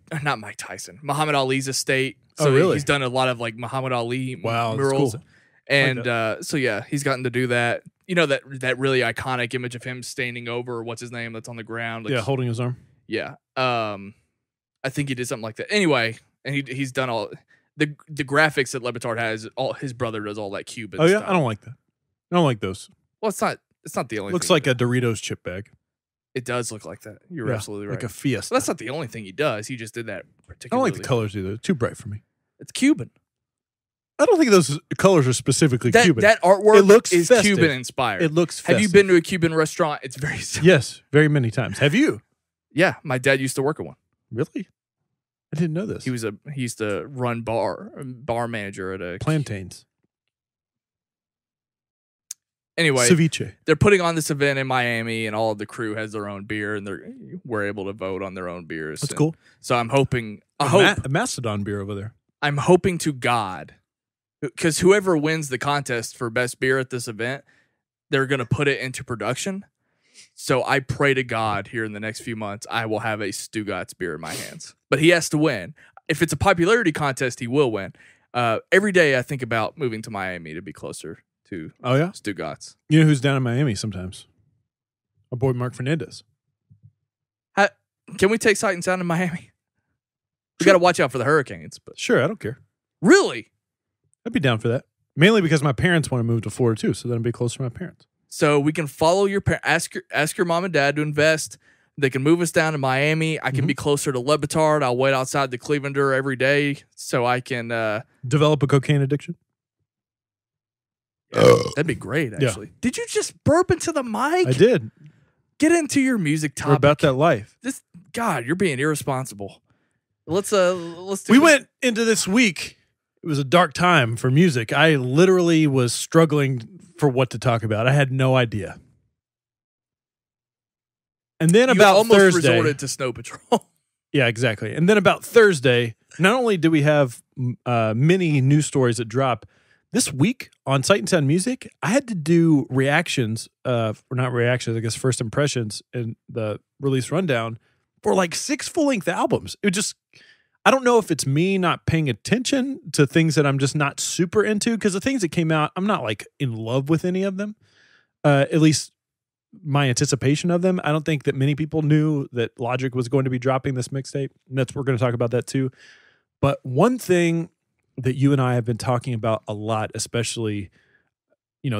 Tyson, Muhammad Ali's estate. So really? He's done a lot of like Muhammad Ali Wow, murals. that's cool. And so yeah, he's gotten to do that. You know that really iconic image of him standing over what's his name that's on the ground. Like, Yeah, holding his arm. Yeah. I think he did something like that. Anyway, and he's done all the graphics that Le Batard has. All his brother does all that Cuban. Oh yeah, stuff. I don't like that. I don't like those. Well, it's not the only. Looks thing like a Doritos chip bag. It does look like that. You're absolutely right. Like a Fiesta. Well, that's not the only thing he does. He just did that I particularly. don't like the colors either. Too bright for me. It's Cuban. I don't think those colors are specifically Cuban. That artwork It looks is festive. Cuban inspired. It looks Have you festive. been to a Cuban restaurant? It's very similar. Yes, very many times. Have you? Yeah, my dad used to work at one. Really? I didn't know this. He used to run bar manager at a Plantains. Anyway, Ceviche. they're putting on this event in Miami, and all of the crew has their own beer, and we're able to vote on their own beers. That's cool. So I'm hoping, A Mastodon beer over there. I'm hoping to God, because whoever wins the contest for best beer at this event, they're going to put it into production. So I pray to God here in the next few months, I will have a Stugatz beer in my hands. But he has to win. If it's a popularity contest, he will win. Every day I think about moving to Miami to be closer to Stugatz. You know who's down in Miami sometimes? Our boy Mark Fernandez. Can we take Sight and Sound in Miami? We got to watch out for the hurricanes. But Sure, I don't care. Really? I'd be down for that. Mainly because my parents want to move to Florida too, so then I'd be closer to my parents. So we can follow your parents. Ask your mom and dad to invest. They can move us down to Miami. I can be closer to Le Batard. I'll wait outside the Clevelander every day so I can develop a cocaine addiction. That'd be great, actually. Yeah. Did you just burp into the mic? I did. Get into your music topic. We're about that life. God, you're being irresponsible. Let's do We went into this week. It was a dark time for music. I literally was struggling for what to talk about. I had no idea. And then about almost Thursday, resorted to Snow Patrol. Yeah, exactly. And then about Thursday, not only do we have many news stories that drop, this week on Sight and Sound Music, I had to do reactions, or not reactions, I guess first impressions in the release rundown for like 6 full-length albums. It just, I don't know if it's me not paying attention to things that I'm just not super into, because the things that came out, I'm not like in love with any of them. At least my anticipation of them. I don't think that many people knew that Logic was going to be dropping this mixtape. And we're going to talk about that too. But one thing that you and I have been talking about a lot, especially,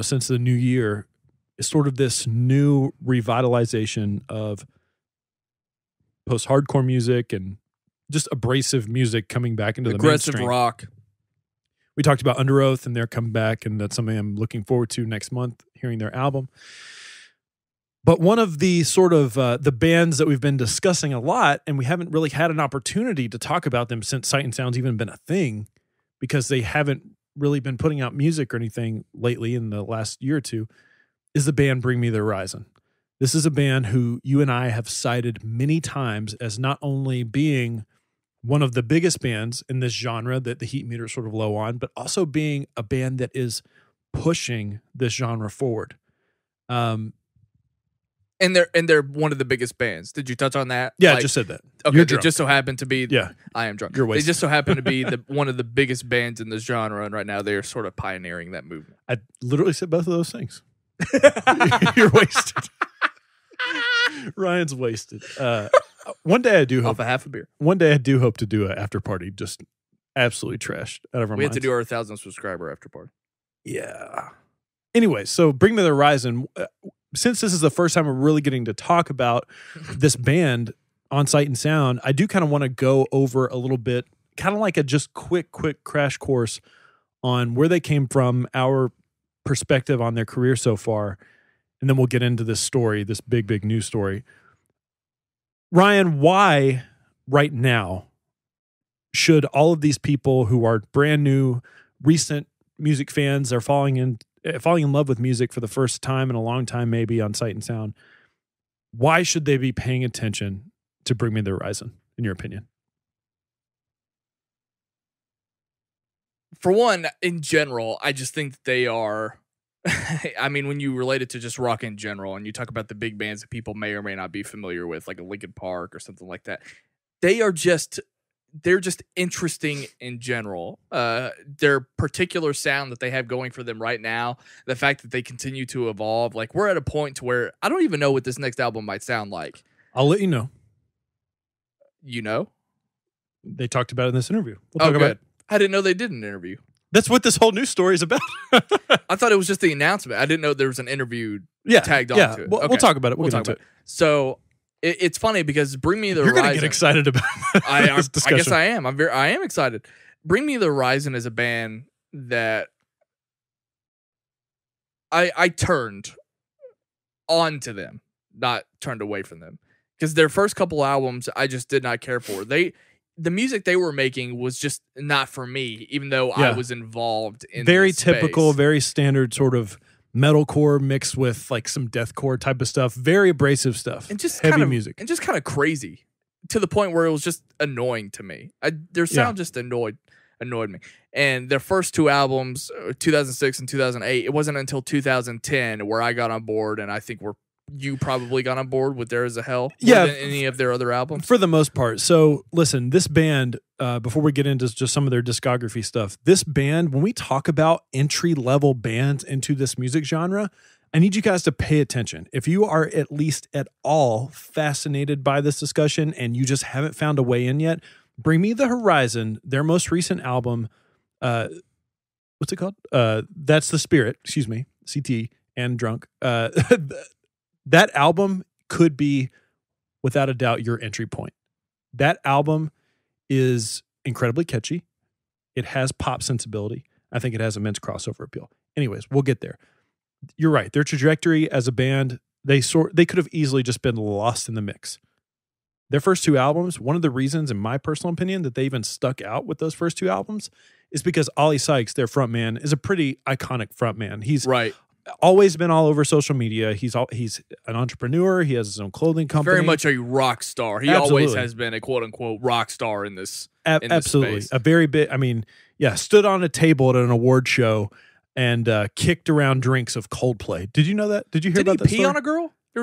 since the new year, is sort of this new revitalization of post-hardcore music and just abrasive music coming back into the mainstream. Aggressive rock. We talked about Under Oath, and they're coming back, and that's something I'm looking forward to next month, hearing their album. But one of the sort of the bands that we've been discussing a lot, and we haven't really had an opportunity to talk about them since Sight and Sound's even been a thing, because they haven't really been putting out music or anything lately in the last year or two, is the band Bring Me the Horizon. This is a band who you and I have cited many times as not only being one of the biggest bands in this genre that the heat meter is sort of low on, but also being a band that is pushing this genre forward. And they're one of the biggest bands. Did you touch on that? Yeah, I just said that. Okay, You're they drunk. just so happen to be. Yeah, I am drunk. You're wasted. They just so happen to be one of the biggest bands in this genre, and right now they are sort of pioneering that movement. I literally said both of those things. You're wasted. Ryan's wasted. One day I do hope. Off a half a beer. One day I do hope to do an after party, just absolutely trashed out of our minds. We have to do our 1,000 subscriber after party. Yeah. Anyway, so Bring Me the Horizon. Since this is the first time we're really getting to talk about this band on Sight and Sound, I do kind of want to go over a little bit, kind of like a just quick crash course on where they came from, our perspective on their career so far, and then we'll get into this story, this big news story. Ryan, why right now should all of these people who are brand new, recent music fans are falling in love with music for the first time in a long time, maybe on Sight and Sound, why should they be paying attention to Bring Me the Horizon, in your opinion? For one, in general, I just think that they are, I mean, when you relate it to just rock in general, and you talk about the big bands that people may or may not be familiar with, like a Linkin Park or something like that, they're just interesting in general. Their particular sound that they have going for them right now, the fact that they continue to evolve, like we're at a point to where I don't even know what this next album might sound like. I'll let you know. You know? They talked about it in this interview. We'll talk about it. I didn't know they did an interview. That's what this whole news story is about. I thought it was just the announcement. I didn't know there was an interview tagged onto it. We'll talk about it. We'll get into it. So it's funny because Bring Me the You're Horizon. You're going to get excited about this discussion. I guess I am. I am excited. Bring Me the Horizon is a band that I turned on to them, not turned away from them. Because their first couple albums, I just did not care for. The music they were making was just not for me, even though I was involved in very this typical, space. Very standard sort of metalcore mixed with like some deathcore type of stuff, very abrasive stuff, and just heavy music, and just kind of crazy to the point where it was just annoying to me. Their sound just annoyed me. And their first two albums, 2006 and 2008, it wasn't until 2010 where I got on board, and I think you probably got on board with There Is a Hell more than any of their other albums? For the most part. So, listen, this band, before we get into just some of their discography stuff, this band, when we talk about entry-level bands into this music genre, I need you guys to pay attention. If you are at least at all fascinated by this discussion and you just haven't found a way in yet, Bring Me the Horizon, their most recent album, what's it called? That's the Spirit, CT and Drunk. That album could be, without a doubt, your entry point. That album is incredibly catchy. It has pop sensibility. I think it has immense crossover appeal. Anyways, we'll get there. You're right. Their trajectory as a band, they could have easily just been lost in the mix. Their first two albums, one of the reasons, in my personal opinion, that they even stuck out with those first two albums is because Ollie Sykes, their frontman, is a pretty iconic frontman. He's always been all over social media. He's an entrepreneur. He has his own clothing company. Very much a rock star. He always has been a quote unquote rock star in this in this absolutely. space. A very big, I mean, yeah, stood on a table at an award show and kicked around drinks of Coldplay. Did you know that? Did you hear about that? Did he pee story? on a girl? There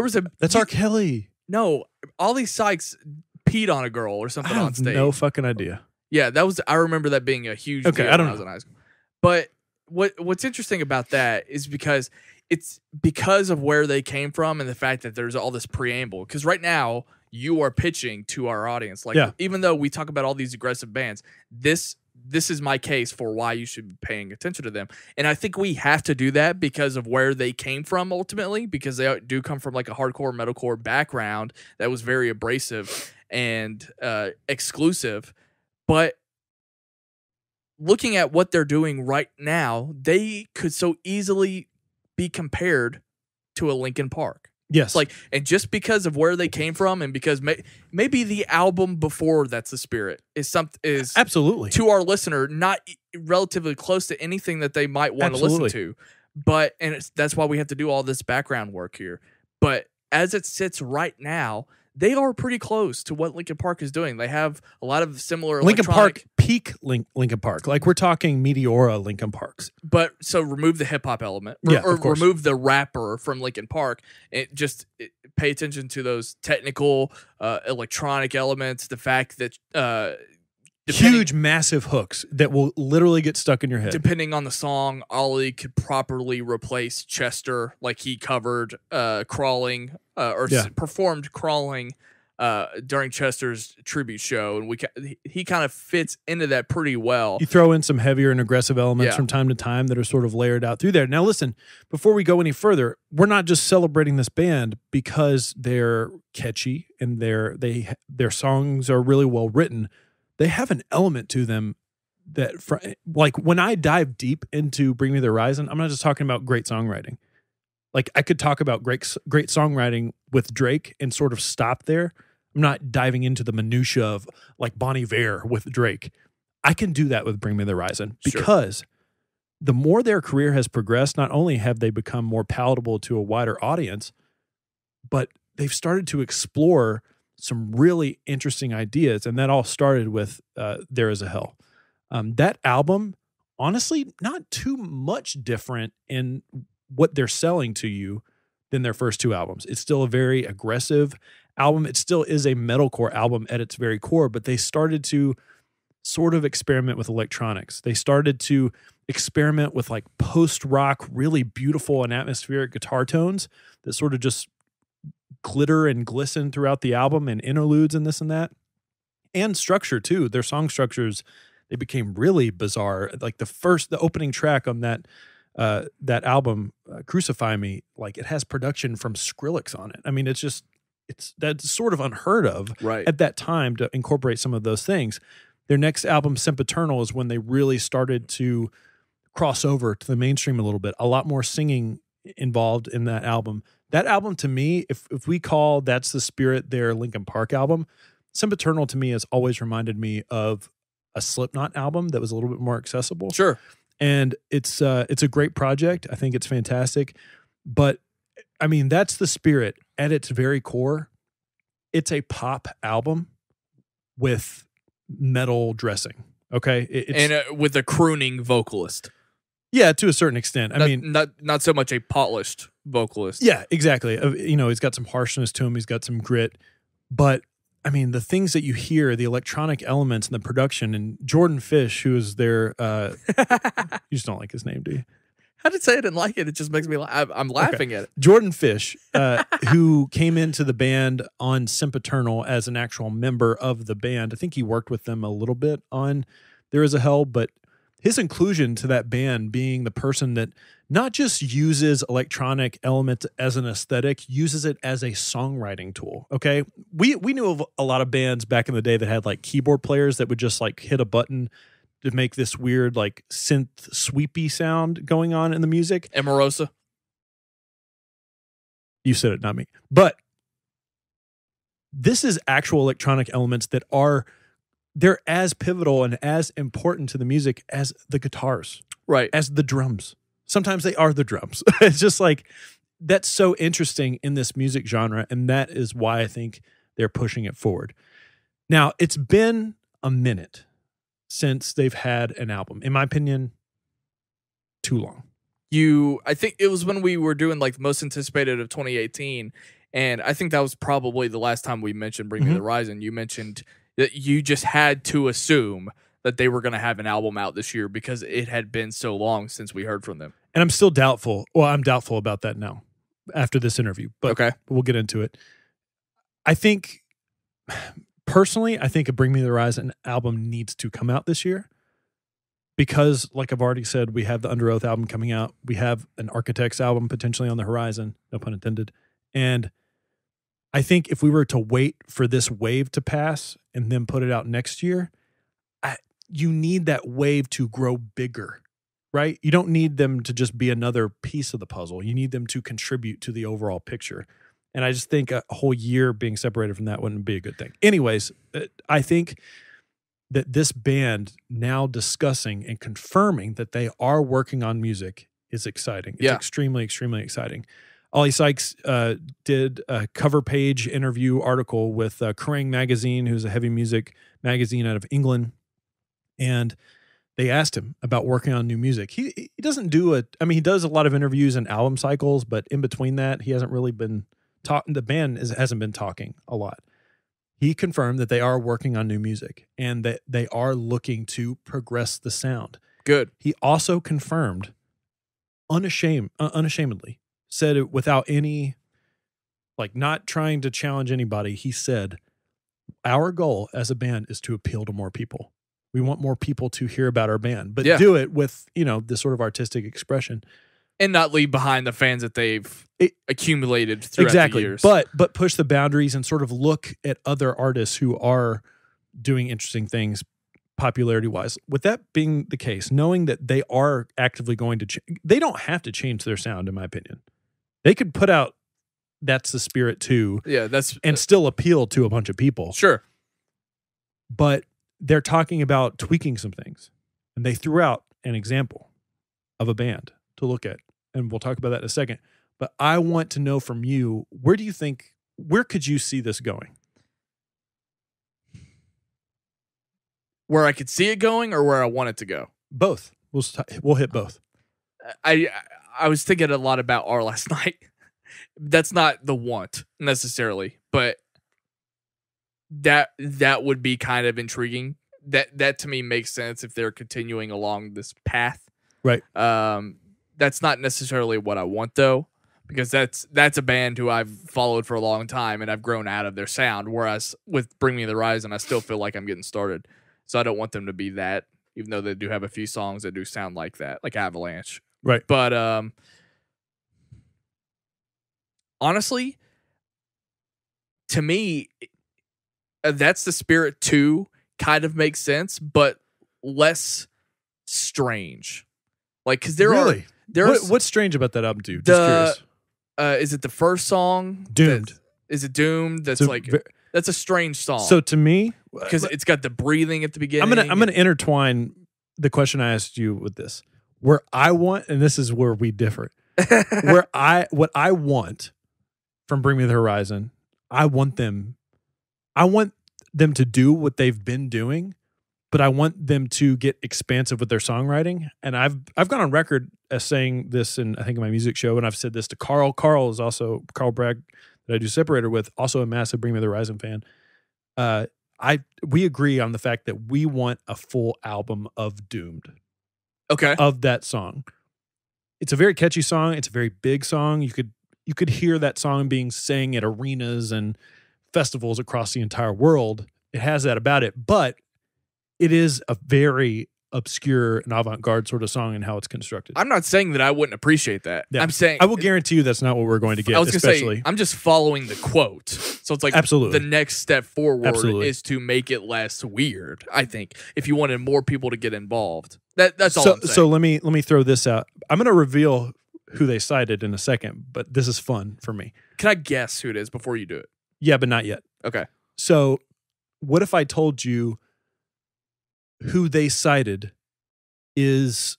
was a. That's R. Kelly. No, Ollie Sykes peed on a girl or something on stage. No fucking idea. Yeah, that was. I remember that being a huge deal I don't when I was in high school. But what's interesting about that is because it's because of where they came from and the fact that there's all this preamble. Because right now you are pitching to our audience, like even though we talk about all these aggressive bands, this is my case for why you should be paying attention to them. And I think we have to do that because of where they came from ultimately, because they do come from like a hardcore metalcore background that was very abrasive and exclusive. But looking at what they're doing right now, they could so easily be compared to a Linkin Park. Yes. And just because of where they came from, and because maybe the album before That's the Spirit is absolutely to our listener not relatively close to anything that they might want to listen to. But that's why we have to do all this background work here. But as it sits right now, they are pretty close to what Linkin Park is doing. They have a lot of similar Linkin Park peak Linkin Park. Like we're talking Meteora Linkin Parks. But so remove the hip hop element, or remove the rapper from Linkin Park. Pay attention to those technical electronic elements. The fact that huge, massive hooks that will literally get stuck in your head. Depending on the song, Ollie could properly replace Chester, like he covered Crawling performed Crawling during Chester's tribute show, and he kind of fits into that pretty well. You throw in some heavier and aggressive elements from time to time that are sort of layered out through there. Now listen, before we go any further, we're not just celebrating this band because they're catchy and their songs are really well written. They have an element to them that, like when I dive deep into Bring Me the Horizon, I'm not just talking about great songwriting. Like I could talk about great songwriting with Drake and sort of stop there. I'm not diving into the minutia of like Bon Iver with Drake. I can do that with Bring Me the Horizon because the more their career has progressed, not only have they become more palatable to a wider audience, but they've started to explore some really interesting ideas. And that all started with There Is a Hell. That album, honestly, not too much different in what they're selling to you than their first two albums. It's still a very aggressive album. It still is a metalcore album at its very core, but they started to sort of experiment with electronics. They started to experiment with like post-rock, really beautiful and atmospheric guitar tones that sort of just glitter and glisten throughout the album, and interludes and this and that. And structure too. Their song structures, they became really bizarre. Like the opening track on that album, Crucify Me, like it has production from Skrillex on it. I mean, that's sort of unheard of at that time to incorporate some of those things. Their next album, Sempiternal, is when they really started to cross over to the mainstream a little bit. A lot more singing involved in that album. That album to me, if we call That's the Spirit their Linkin Park album, Sempiternal to me has always reminded me of a Slipknot album that was a little bit more accessible. Sure. And it's a great project. I think it's fantastic. But I mean, That's the Spirit at its very core. It's a pop album with metal dressing. Okay. With a crooning vocalist. Yeah, to a certain extent. I mean, not so much a polished vocalist. Yeah, exactly. He's got some harshness to him. He's got some grit. But I mean, the things that you hear, the electronic elements and the production, and Jordan Fish, who is their, you just don't like his name, do you? I didn't say I didn't like it. It just makes me laugh. I'm laughing at it. Jordan Fish, who came into the band on Sempiternal as an actual member of the band. I think he worked with them a little bit on There Is a Hell, but his inclusion to that band, being the person that not just uses electronic elements as an aesthetic, uses it as a songwriting tool. Okay. We knew of a lot of bands back in the day that had like keyboard players that would just like hit a button to make this weird like synth sweepy sound going on in the music. Amorosa. You said it, not me. But this is actual electronic elements that they're as pivotal and as important to the music as the guitars. Right. As the drums. Sometimes they are the drums. It's just like, that's so interesting in this music genre. And that is why I think they're pushing it forward. Now, it's been a minute since they've had an album. In my opinion, too long. I think it was when we were doing like the most anticipated of 2018, and I think that was probably the last time we mentioned Bring Me the Horizon. You mentioned that you just had to assume that they were going to have an album out this year because it had been so long since we heard from them. And I'm still doubtful. Well, I'm doubtful about that now after this interview, but okay, we'll get into it. I think, personally, I think a Bring Me the Horizon album needs to come out this year. Because, like I've already said, we have the Under Oath album coming out. We have an Architects album potentially on the horizon, no pun intended. And I think if we were to wait for this wave to pass and then put it out next year, you need that wave to grow bigger, right? You don't need them to just be another piece of the puzzle. You need them to contribute to the overall picture. And I just think a whole year being separated from that wouldn't be a good thing. Anyways, I think that this band now discussing and confirming that they are working on music is exciting. It's extremely, extremely exciting. Ollie Sykes did a cover page interview article with Kerrang! Magazine, who's a heavy music magazine out of England. And they asked him about working on new music. He doesn't do he does a lot of interviews and album cycles, but in between that, he hasn't really been talking. The band hasn't been talking a lot. He confirmed that they are working on new music and that they are looking to progress the sound. Good. He also confirmed, unashamedly, said it without any, not trying to challenge anybody. He said, our goal as a band is to appeal to more people. We want more people to hear about our band, but do it with, this sort of artistic expression. And not leave behind the fans that they've accumulated throughout the years. But push the boundaries and sort of look at other artists who are doing interesting things popularity-wise. With that being the case, knowing that they are actively going to they don't have to change their sound, in my opinion. They could put out That's the Spirit too. Yeah, and still appeal to a bunch of people. Sure. But they're talking about tweaking some things. And they threw out an example of a band to look at. And we'll talk about that in a second. But I want to know from you, where could you see this going? Where I could see it going or where I want it to go? Both. We'll hit both. I was thinking a lot about our last night. That's not the want necessarily, but that would be kind of intriguing. That to me makes sense if they're continuing along this path. Right. That's not necessarily what I want though, because that's a band who I've followed for a long time and I've grown out of their sound. Whereas with Bring Me the Horizon, I still feel like I'm getting started. So I don't want them to be that, even though they do have a few songs that do sound like that, like Avalanche. Right. But honestly, to me, That's the Spirit too kind of makes sense, but less strange. Because what's strange about that album, dude? Just curious. Is it the first song? Doomed. Is it Doomed? That's that's a strange song. So to me, because it's got the breathing at the beginning. I'm gonna intertwine the question I asked you with this. Where I want, and this is where we differ. What I want from Bring Me the Horizon, I want them to do what they've been doing, but I want them to get expansive with their songwriting. And I've gone on record as saying this in my music show, and I've said this to Carl. Carl Bragg that I do Separator with, also a massive Bring Me the Horizon fan. We agree on the fact that we want a full album of Doomed. Okay. Of that song. It's a very catchy song. It's a very big song. You could hear that song being sang at arenas and festivals across the entire world. It has that about it, but it is a very obscure and avant-garde sort of song in how it's constructed. I'm not saying that I wouldn't appreciate that. Yeah. I'm saying I will guarantee you that's not what we're going to get. I was going to say I'm just following the quote, so it's like absolutely the next step forward is to make it less weird. I think if you wanted more people to get involved, that's all. I'm saying. So let me throw this out. I'm going to reveal who they cited in a second, but this is fun for me. Can I guess who it is before you do it? Yeah, but not yet. Okay. So what if I told you who they cited is,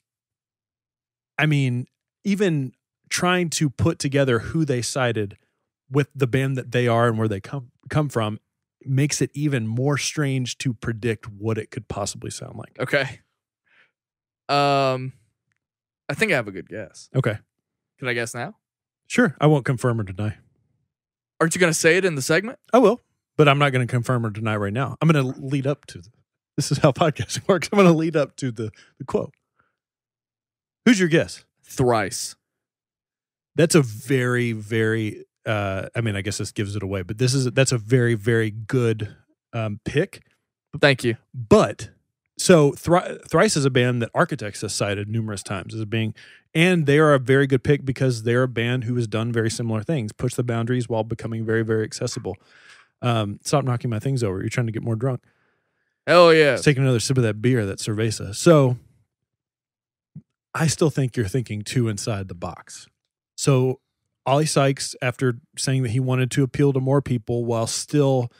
even trying to put together who they cited with the band that they are and where they come from makes it even more strange to predict what it could possibly sound like. Okay. I think I have a good guess. Okay. Can I guess now? Sure. I won't confirm or deny. Aren't you going to say it in the segment? I will, but I'm not going to confirm or deny right now. I'm going to lead up to this is how podcasting works. I'm going to lead up to the quote. Who's your guess? Thrice. That's a very, very, I mean, I guess this gives it away, but that's a very, very good pick. Thank you. But so Thrice is a band that Architects has cited numerous times as being, and they are a very good pick because they're a band who has done very similar things, push the boundaries while becoming very, very accessible. Stop knocking my things over. You're trying to get more drunk. Hell yeah. Let's take another sip of that beer, that cerveza. So I still think you're thinking too inside the box. So Ollie Sykes, after saying that he wanted to appeal to more people while still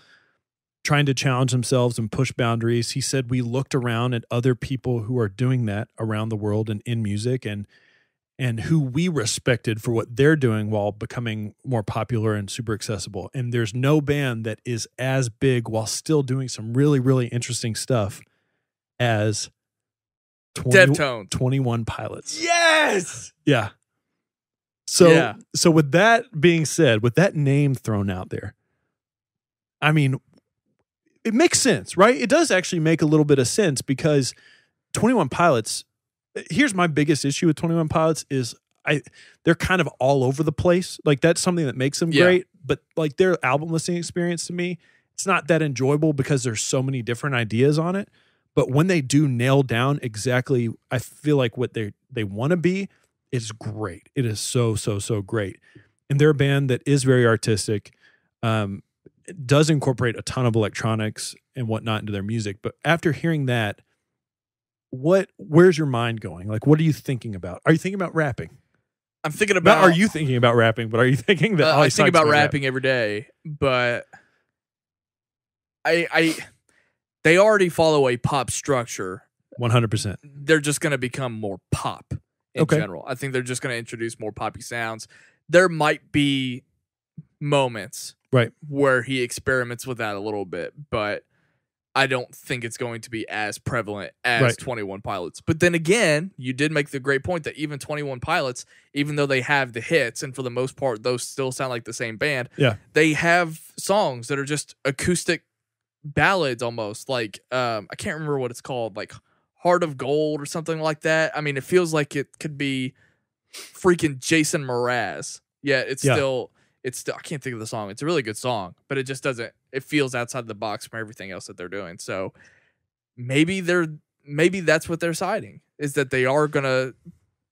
trying to challenge themselves and push boundaries, he said we looked around at other people who are doing that around the world and in music and who we respected for what they're doing while becoming more popular and super accessible. And there's no band that is as big while still doing some really, really interesting stuff as Deftones. 21 Pilots. Yes! Yeah. So with that being said, with that name thrown out there, I mean, it makes sense, right? It does actually make a little bit of sense because 21 Pilots, here's my biggest issue with 21 Pilots is they're kind of all over the place. Like that's something that makes them great, but like their album listening experience to me, it's not that enjoyable because there's so many different ideas on it. But when they do nail down exactly, I feel like what they want to be, it's great. It is so, so, so great. And they're a band that is very artistic, does incorporate a ton of electronics and whatnot into their music. But after hearing that, where's your mind going? Like, what are you thinking about? Are you thinking about rapping? I'm thinking about... Not are you thinking about rapping, but are you thinking that... I think about rapping every day, but they already follow a pop structure. 100%. They're just going to become more pop in general. I think they're just going to introduce more poppy sounds. There might be moments where he experiments with that a little bit, but I don't think it's going to be as prevalent as 21 Pilots. But then again, you did make the great point that even 21 Pilots, even though they have the hits, and for the most part, those still sound like the same band, they have songs that are just acoustic ballads almost. Like, I can't remember what it's called, like Heart of Gold or something like that. I mean, it feels like it could be freaking Jason Mraz. Yeah, it's still, I can't think of the song. It's a really good song, but it just doesn't, it feels outside the box from everything else that they're doing. So maybe that's what they're citing, is that they are going to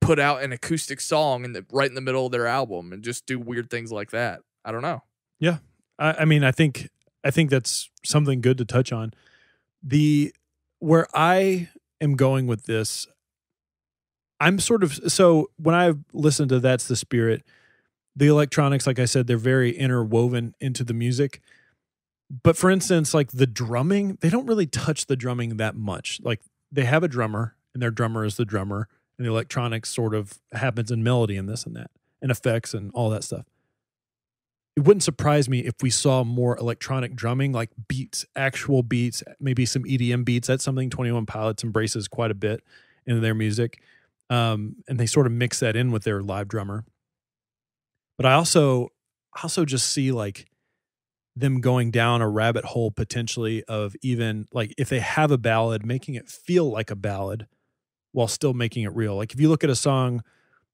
put out an acoustic song right in the middle of their album and just do weird things like that. I don't know. Yeah. I mean, I think that's something good to touch on. Where I am going with this, I'm sort of, so when I listen to That's the Spirit, the electronics, like I said, they're very interwoven into the music. But for instance, like the drumming, they don't really touch the drumming that much. Like they have a drummer and their drummer is the drummer, and the electronics sort of happens in melody and this and that and effects and all that stuff. It wouldn't surprise me if we saw more electronic drumming, like beats, actual beats, maybe some EDM beats. That's something 21 Pilots embraces quite a bit in their music. And they sort of mix that in with their live drummer. But I also just see like them going down a rabbit hole potentially of even like if they have a ballad, making it feel like a ballad while still making it real. Like if you look at a song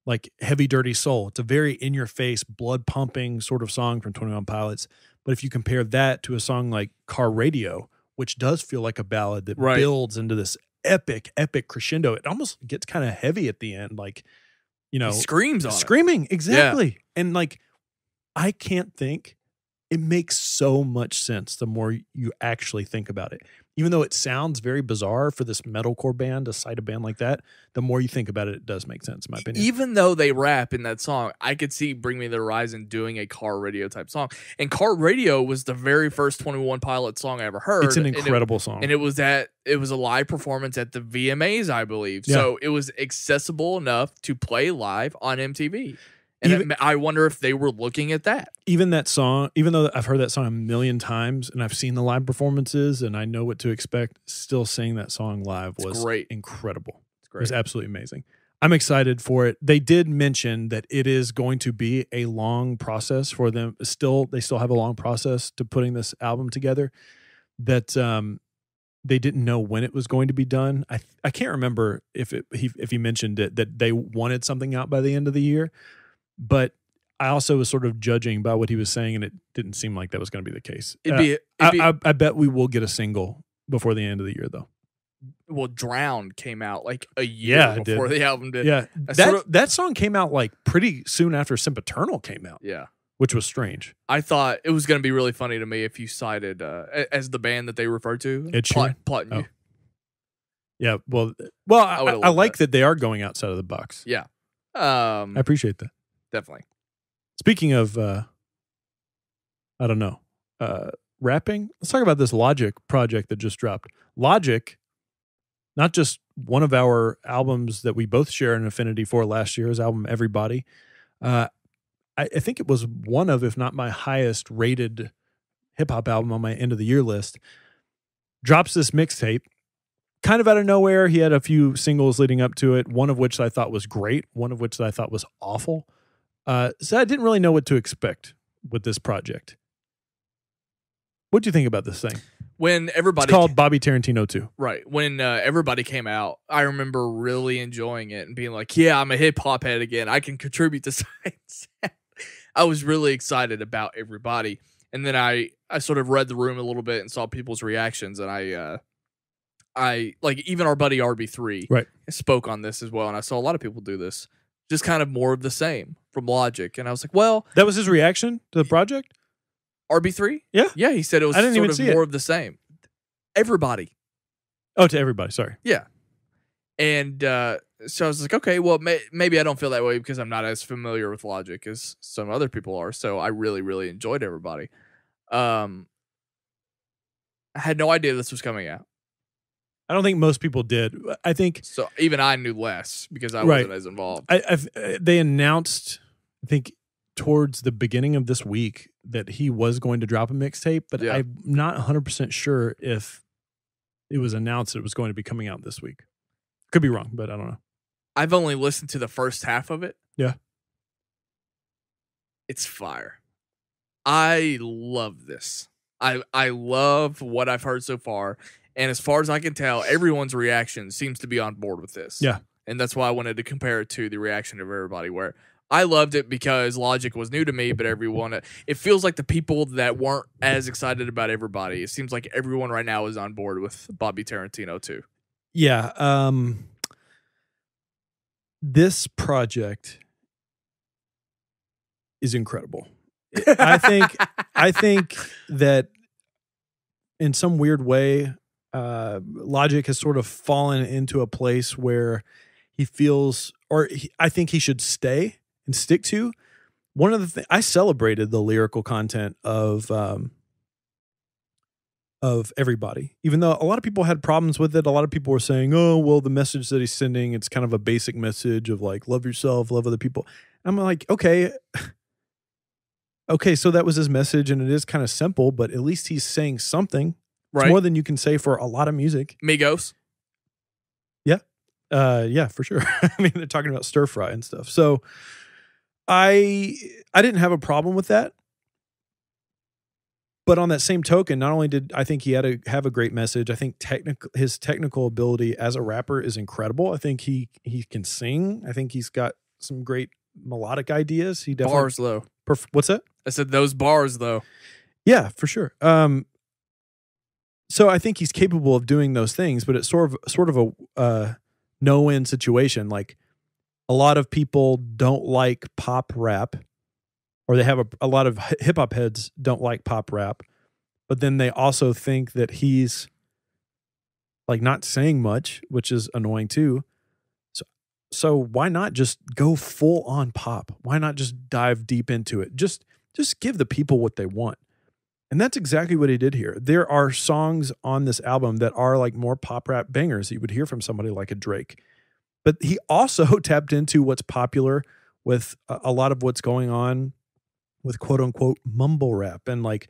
like Heavy Dirty Soul, it's a very in-your-face, blood-pumping sort of song from 21 Pilots. But if you compare that to a song like Car Radio, which does feel like a ballad that builds into this epic crescendo, it almost gets kind of heavy at the end. Like, you know, he screams on screaming, exactly. Yeah. And like, I can't think, it makes so much sense the more you actually think about it. Even though it sounds very bizarre for this metalcore band to cite a band like that, the more you think about it, it does make sense, in my opinion. Even though they rap in that song, I could see Bring Me the Horizon doing a Car Radio type song. And Car Radio was the very first 21 Pilots song I ever heard. It's an incredible song. And it was a live performance at the VMAs, I believe. Yeah. So it was accessible enough to play live on MTV. And I wonder if they were looking at that. Even that song, even though I've heard that song a million times and I've seen the live performances and I know what to expect, still seeing that song live was great. Incredible. It's great. It was absolutely amazing. I'm excited for it. They did mention that it is going to be a long process for them. They still have a long process to putting this album together. That they didn't know when it was going to be done. I can't remember if he mentioned it, that they wanted something out by the end of the year. But I also was sort of judging by what he was saying, and it didn't seem like that was going to be the case. I bet we will get a single before the end of the year, though. Well, Drowned came out like a year before the album did. Yeah, that song came out like pretty soon after Sempiternal came out. Yeah. Which was strange. I thought it was going to be really funny to me if you cited as the band that they referred to. Plotting You. Yeah, well, I like that they are going outside of the box. Yeah. I appreciate that. Definitely. Speaking of, I don't know, rapping, let's talk about this Logic project that just dropped. Logic, not just one of our albums that we both share an affinity for last year, his album Everybody. I think it was one of, if not my highest rated hip hop album on my end of the year list. Drops this mixtape kind of out of nowhere. He had a few singles leading up to it, one of which I thought was great, one of which I thought was awful. So I didn't really know what to expect with this project. What do you think about this thing? When everybody, it's called Bobby Tarantino II. Right. When Everybody came out, I remember really enjoying it and being like, yeah, I'm a hip hop head again. I can contribute to science. I was really excited about Everybody. And then I sort of read the room a little bit and saw people's reactions. And I like, even our buddy RB3 spoke on this as well. And I saw a lot of people do this. Just kind of more of the same from Logic. And I was like, well, that was his reaction to the project? RB3? Yeah. Yeah, he said it was sort of more of the same. Everybody. Oh, to Everybody, sorry. Yeah. And so I was like, okay, well, maybe I don't feel that way because I'm not as familiar with Logic as some other people are. So I really, really enjoyed Everybody. I had no idea this was coming out. I don't think most people did. I think so. Even I knew less because I wasn't as involved. They announced, I think, towards the beginning of this week that he was going to drop a mixtape, but I'm not 100% sure if it was announced it was going to be coming out this week. Could be wrong, but I don't know. I've only listened to the first half of it. Yeah. It's fire. I love this. I love what I've heard so far. And as far as I can tell, everyone's reaction seems to be on board with this. Yeah. And that's why I wanted to compare it to the reaction of Everybody, where I loved it because Logic was new to me, but it feels like the people that weren't as excited about Everybody, it seems like everyone right now is on board with Bobby Tarantino II. Yeah. This project is incredible. I think that in some weird way, Logic has sort of fallen into a place where he feels, I think he should stay and stick to. One of the things, I celebrated the lyrical content of Everybody, even though a lot of people had problems with it. A lot of people were saying, oh, well, the message that he's sending, it's kind of a basic message of like, love yourself, love other people. I'm like, okay, so that was his message, and it is kind of simple, but at least he's saying something. It's more than you can say for a lot of music. Migos. Yeah. Yeah, for sure. I mean, they're talking about stir fry and stuff. So I didn't have a problem with that. But on that same token, not only did I think he had to have a great message, I think his technical ability as a rapper is incredible. I think he can sing. I think he's got some great melodic ideas. He definitely bars though. What's that? I said those bars though. Yeah, for sure. So I think he's capable of doing those things, but it's sort of a no-win situation. Like, a lot of people don't like pop rap, or they have a lot of hip hop heads don't like pop rap, but then they also think that he's like not saying much, which is annoying too. So why not just go full on pop? Why not just dive deep into it? Just give the people what they want. And that's exactly what he did here. There are songs on this album that are like more pop rap bangers you would hear from somebody like a Drake. But he also tapped into what's popular, with a lot of what's going on with quote unquote mumble rap and like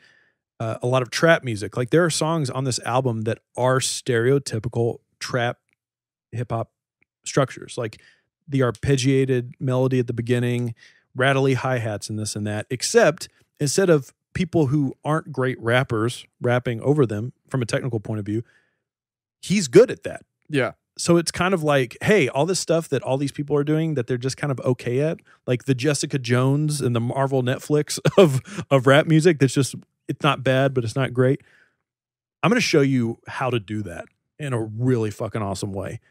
a lot of trap music. Like there are songs on this album that are stereotypical trap hip hop structures, like the arpeggiated melody at the beginning, rattly hi-hats and this and that, except instead of people who aren't great rappers rapping over them from a technical point of view, he's good at that. Yeah. So it's kind of like, hey, all this stuff that all these people are doing that they're just kind of okay at, like the Jessica Jones and the Marvel Netflix of rap music, that's just, it's not bad, but it's not great. I'm going to show you how to do that in a really fucking awesome way.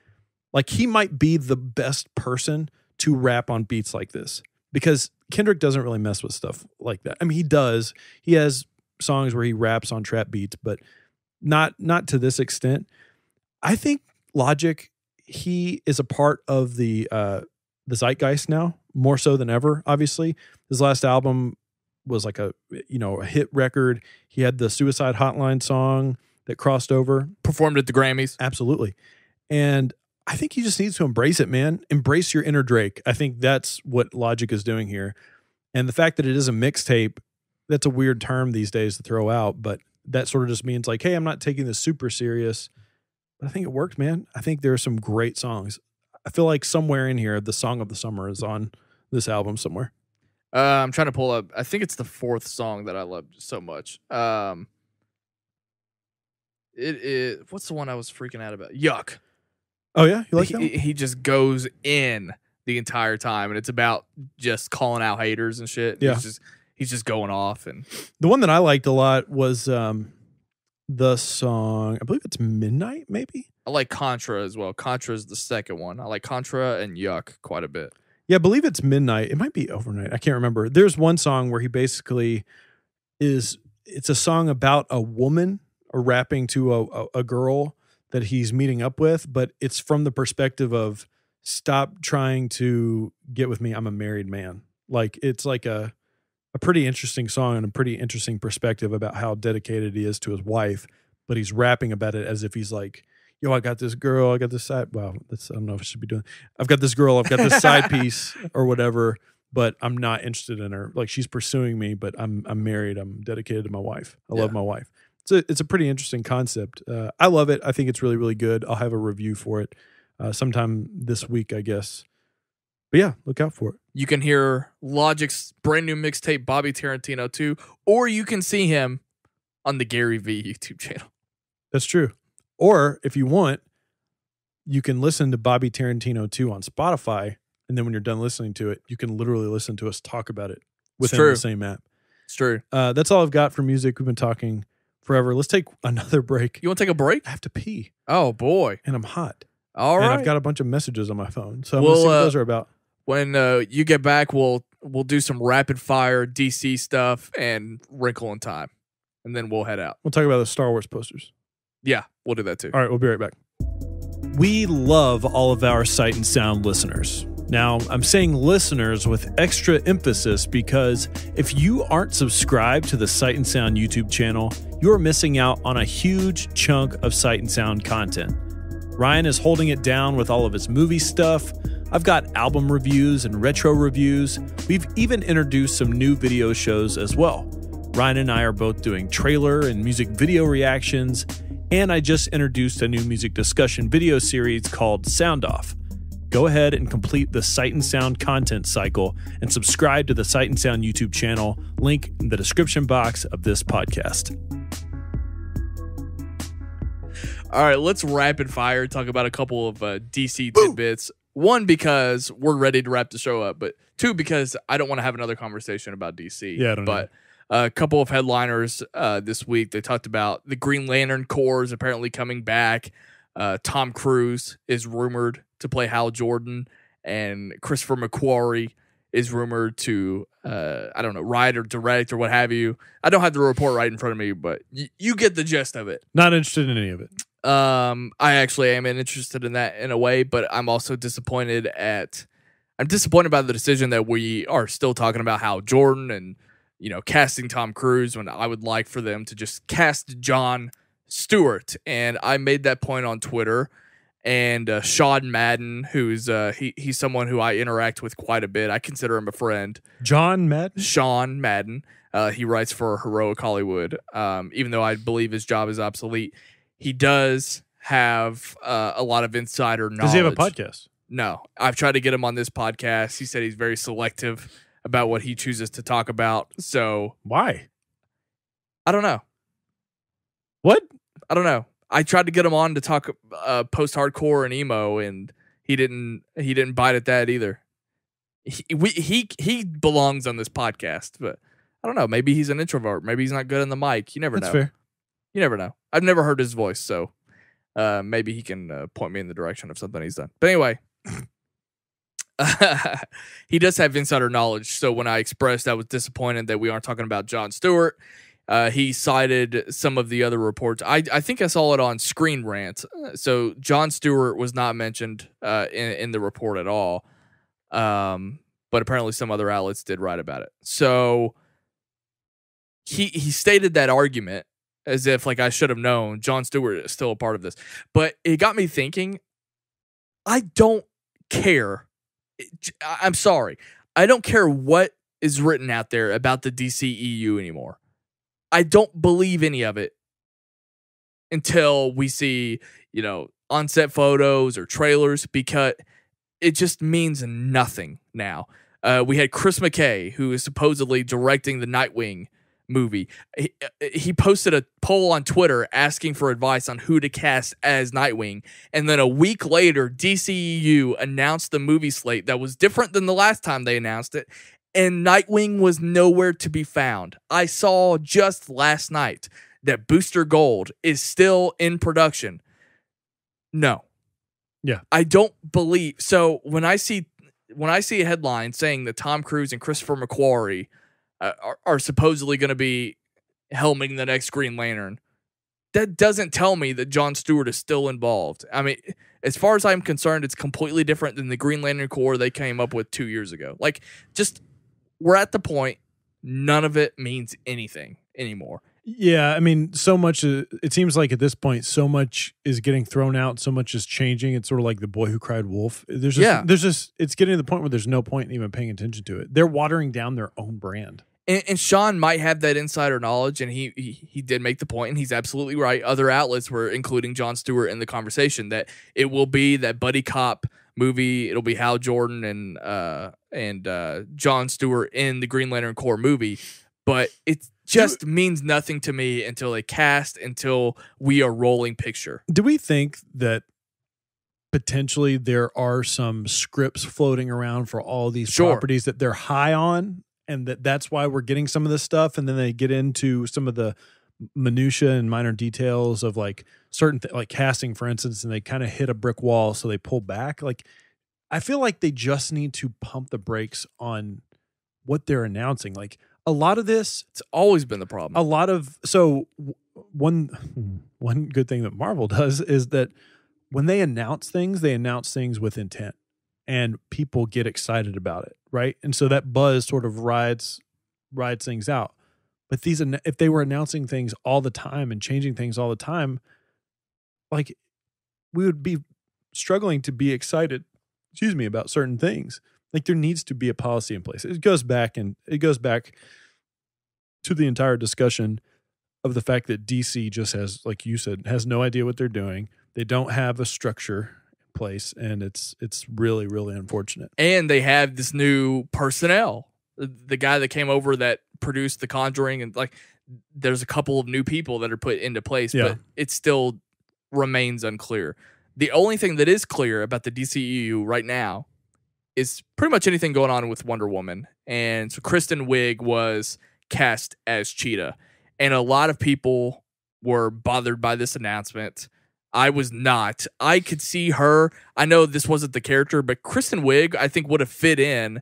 Like he might be the best person to rap on beats like this because Kendrick doesn't really mess with stuff like that. I mean, he does. He has songs where he raps on trap beats, but not to this extent. I think Logic, he is a part of the zeitgeist now, more so than ever, obviously. His last album was like a hit record. He had the Suicide Hotline song that crossed over. Performed at the Grammys. Absolutely. And I think he just needs to embrace it, man. Embrace your inner Drake. I think that's what Logic is doing here. And the fact that it is a mixtape, that's a weird term these days to throw out, but that sort of just means like, hey, I'm not taking this super serious. But I think it worked, man. I think there are some great songs. I feel like somewhere in here, the Song of the Summer is on this album somewhere. I'm trying to pull up. I think it's the 4th song that I love so much. It is. What's the one I was freaking out about? Yuck. Oh yeah, you like that one? He just goes in the entire time, and it's about just calling out haters and shit. Yeah, he's just going off. And the one that I liked a lot was the song. I believe it's Midnight. Maybe I like Contra as well. Contra is the second one. I like Contra and Yuck quite a bit. Yeah, I believe it's Midnight. It might be Overnight. I can't remember. There's one song where he basically it's a song about a woman or rapping to a girl that he's meeting up with, but it's from the perspective of stop trying to get with me. I'm a married man. Like it's like a pretty interesting song and a pretty interesting perspective about how dedicated he is to his wife, but he's rapping about it as if he's like, yo, I got this girl, I got this side. Wow, I don't know if I should be doing. I've got this girl, I've got this side piece or whatever, but I'm not interested in her. Like she's pursuing me, but I'm married. I'm dedicated to my wife. I love my wife. It's a pretty interesting concept. I love it. I think it's really, really good. I'll have a review for it sometime this week, I guess. But yeah, look out for it. You can hear Logic's brand new mixtape, Bobby Tarantino II, or you can see him on the Gary V YouTube channel. That's true. Or if you want, you can listen to Bobby Tarantino II on Spotify, and then when you're done listening to it, you can literally listen to us talk about it within the same app. It's true. That's all I've got for music. We've been talking forever. Let's take another break. You want to take a break? I have to pee. Oh, boy. And I'm hot. All right. And I've got a bunch of messages on my phone, so I'm going to see what those are about. When you get back, we'll do some rapid fire DC stuff and Wrinkle in Time, and then we'll head out. We'll talk about the Star Wars posters. Yeah, we'll do that too. All right, we'll be right back. We love all of our Sight and Sound listeners. Now, I'm saying listeners with extra emphasis because if you aren't subscribed to the Sight and Sound YouTube channel, you're missing out on a huge chunk of Sight and Sound content. Ryan is holding it down with all of his movie stuff. I've got album reviews and retro reviews. We've even introduced some new video shows as well. Ryan and I are both doing trailer and music video reactions, and I just introduced a new music discussion video series called Sound Off. Go ahead and complete the Sight and Sound content cycle and subscribe to the Sight and Sound YouTube channel, link in the description box of this podcast. All right, let's rapid fire talk about a couple of DC tidbits. One, because we're ready to wrap the show up, but two, because I don't want to have another conversation about DC. Yeah, I don't know. A couple of headliners this week, they talked about the Green Lantern Corps is apparently coming back. Tom Cruise is rumored to play Hal Jordan, and Christopher McQuarrie is rumored to, write or direct or what have you. I don't have the report right in front of me, but you get the gist of it. Not interested in any of it. I actually am interested in that in a way, but I'm also disappointed by the decision that we are still talking about Hal Jordan and, casting Tom Cruise when I would like for them to just cast Jon Stewart. And I made that point on Twitter, and Sean Madden, who's he's someone who I interact with quite a bit. I consider him a friend. John Madden? Sean Madden. He writes for Heroic Hollywood. Even though I believe his job is obsolete, he does have a lot of insider knowledge. Does he have a podcast? No. I've tried to get him on this podcast. He said he's very selective about what he chooses to talk about. So why? I don't know. What? I don't know. I tried to get him on to talk post-hardcore and emo, and he didn't bite at that either. He belongs on this podcast, but I don't know. Maybe he's an introvert. Maybe he's not good on the mic. You never know. That's fair. You never know. I've never heard his voice, so maybe he can point me in the direction of something he's done. But anyway, he does have insider knowledge. So when I expressed I was disappointed that we aren't talking about Jon Stewart, he cited some of the other reports. I think I saw it on Screen Rant. So Jon Stewart was not mentioned in the report at all. But apparently some other outlets did write about it. So he stated that argument as if, like, I should have known Jon Stewart is still a part of this. But it got me thinking, I don't care. I'm sorry. I don't care what is written out there about the DCEU anymore. I don't believe any of it until we see, on-set photos or trailers, because it just means nothing now. We had Chris McKay, who is supposedly directing the Nightwing movie. He posted a poll on Twitter asking for advice on who to cast as Nightwing, and then a week later, DCEU announced the movie slate that was different than the last time they announced it, and Nightwing was nowhere to be found. I saw just last night that Booster Gold is still in production. No. Yeah. I don't believe. So when I see a headline saying that Tom Cruise and Christopher McQuarrie are supposedly going to be helming the next Green Lantern, that doesn't tell me that Jon Stewart is still involved. I mean, as far as I'm concerned, it's completely different than the Green Lantern Corps they came up with 2 years ago. Like, just, we're at the point, none of it means anything anymore. Yeah, I mean, so much, it seems like at this point, so much is getting thrown out, so much is changing. It's sort of like The Boy Who Cried Wolf. There's just, it's getting to the point where there's no point in even paying attention to it. They're watering down their own brand. And Sean might have that insider knowledge, and he did make the point, and he's absolutely right. Other outlets were including Jon Stewart in the conversation, that it will be that buddy cop movie. It'll be Hal Jordan and Jon Stewart in the Green Lantern Corps movie, but it just means nothing to me until we are rolling picture. Do we think that potentially there are some scripts floating around for all these properties that they're high on, and that's why we're getting some of this stuff, and then they get into some of the minutia and minor details of like certain like casting, for instance, and they kind of hit a brick wall, so they pull back? Like, I feel like they just need to pump the brakes on what they're announcing. Like, a lot of this, it's always been the problem. One good thing that Marvel does is that when they announce things with intent, and people get excited about it, right? And so that buzz sort of rides things out. But if they were announcing things all the time and changing things all the time, like, we would be struggling to be excited, about certain things. Like, there needs to be a policy in place. It goes back to the entire discussion of the fact that DC just has, like you said, has no idea what they're doing. They don't have a structure in place, and it's really, really unfortunate. And they have this new personnel. The guy that came over that produced The Conjuring, and like, there's a couple of new people that are put into place, but it still remains unclear. The only thing that is clear about the DCEU right now is pretty much anything going on with Wonder Woman. And so Kristen Wiig was cast as Cheetah, and a lot of people were bothered by this announcement. I was not. I could see her. I know this wasn't the character, but Kristen Wiig, I think, would have fit in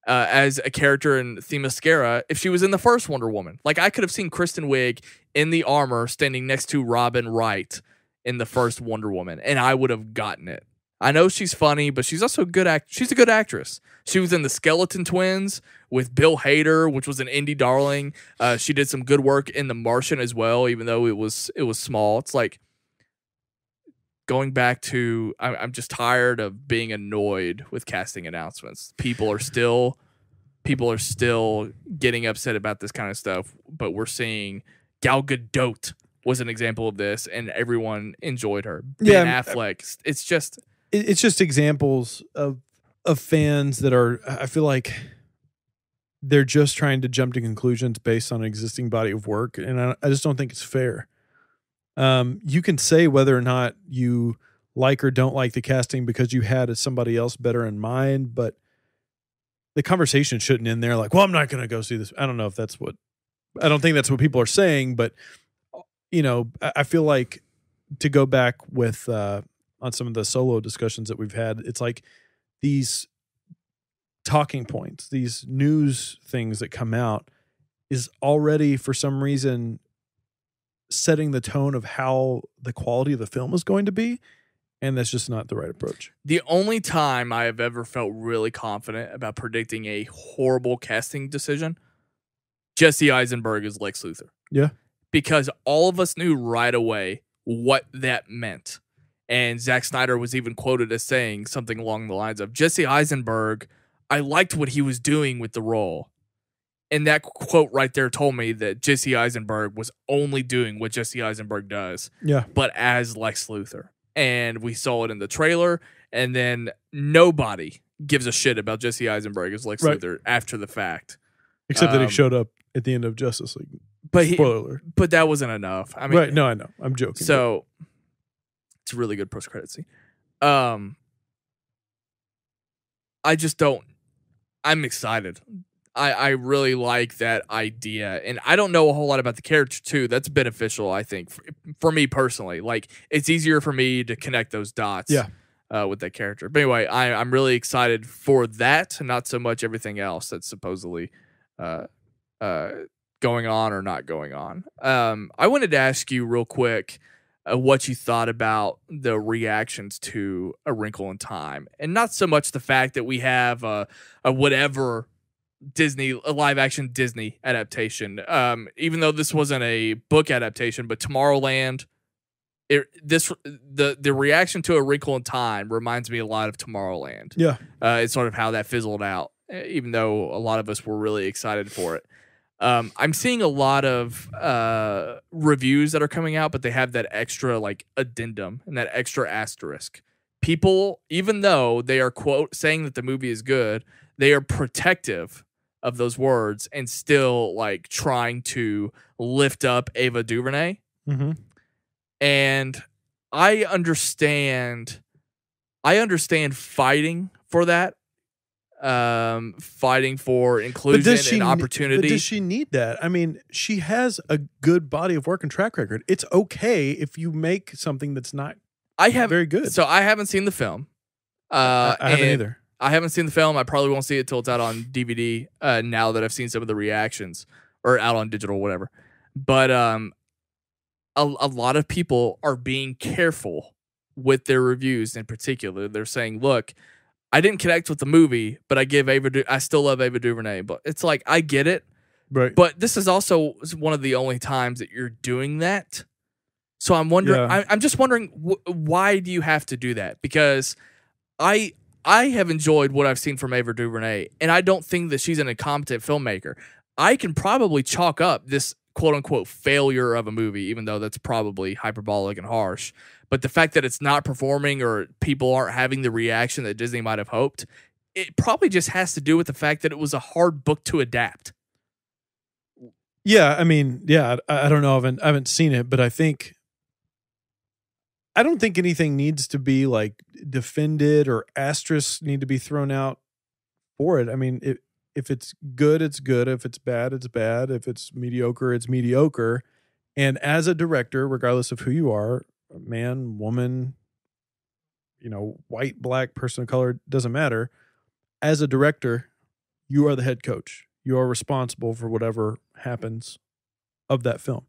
as a character in Themyscira if she was in the first Wonder Woman. Like, I could have seen Kristen Wiig in the armor standing next to Robin Wright in the first Wonder Woman, and I would have gotten it. I know she's funny, but she's also she's a good actress. She was in The Skeleton Twins with Bill Hader, which was an indie darling. She did some good work in The Martian as well, even though it was small. It's like, going back to, I'm just tired of being annoyed with casting announcements. People are still getting upset about this kind of stuff, but we're seeing Gal Gadot was an example of this, and everyone enjoyed her. Ben Affleck. It's just examples of fans that are, I feel like they're just trying to jump to conclusions based on an existing body of work, and I just don't think it's fair. You can say whether or not you like or don't like the casting because you had somebody else better in mind, but the conversation shouldn't end there like, well, I'm not going to go see this. I don't think that's what people are saying, but I feel like, to go back with on some of the solo discussions that we've had, it's like these talking points, these news things that come out is already for some reason setting the tone of how the quality of the film is going to be, and that's just not the right approach. The only time I have ever felt really confident about predicting a horrible casting decision, Jesse Eisenberg as Lex Luthor. Yeah. Because all of us knew right away what that meant. And Zack Snyder was even quoted as saying something along the lines of, Jesse Eisenberg, I liked what he was doing with the role. And that quote right there told me that Jesse Eisenberg was only doing what Jesse Eisenberg does, but as Lex Luthor. And we saw it in the trailer, and then nobody gives a shit about Jesse Eisenberg as Lex Luthor after the fact. Except that he showed up at the end of Justice League. Spoiler. But that wasn't enough. I mean, right? No, I know. I'm joking. So it's a really good post-credit scene. I just don't. I'm excited. I really like that idea, and I don't know a whole lot about the character too. That's beneficial, I think, for me personally. Like, it's easier for me to connect those dots. With that character. But anyway, I'm really excited for that, not so much everything else that's supposedly going on or not going on. I wanted to ask you real quick what you thought about the reactions to A Wrinkle in Time, and not so much the fact that we have a whatever a live action Disney adaptation. Even though this wasn't a book adaptation, but Tomorrowland. The reaction to A Wrinkle in Time reminds me a lot of Tomorrowland. Yeah, it's sort of how that fizzled out, even though a lot of us were really excited for it. I'm seeing a lot of reviews that are coming out, but they have that extra like addendum and that extra asterisk. People, even though they are quote saying that the movie is good, they are protective of those words and still like trying to lift up Ava DuVernay. Mm-hmm. And I understand fighting for that, fighting for inclusion and opportunity. But does she need that? I mean, she has a good body of work and track record. It's okay if you make something that's not very good. So I haven't seen the film. I haven't either. I haven't seen the film. I probably won't see it till it's out on DVD now that I've seen some of the reactions, or out on digital, whatever. But a lot of people are being careful with their reviews. In particular, they're saying, look, I didn't connect with the movie, but I still love Ava DuVernay. But it's like, I get it. Right. But this is also one of the only times that you're doing that. So I'm wondering, I'm just wondering, why do you have to do that? Because I have enjoyed what I've seen from Ava DuVernay, and I don't think that she's an incompetent filmmaker. I can probably chalk up this quote-unquote failure of a movie, even though that's probably hyperbolic and harsh. But the fact that it's not performing, or people aren't having the reaction that Disney might have hoped, it probably just has to do with the fact that it was a hard book to adapt. Yeah, I mean, I don't know. I haven't seen it, but I don't think anything needs to be like defended, or asterisks need to be thrown out for it. I mean, if it's good, it's good. If it's bad, it's bad. If it's mediocre, it's mediocre. And as a director, regardless of who you are, man, woman, white, black, person of color, doesn't matter. As a director, you are the head coach. You are responsible for whatever happens of that film.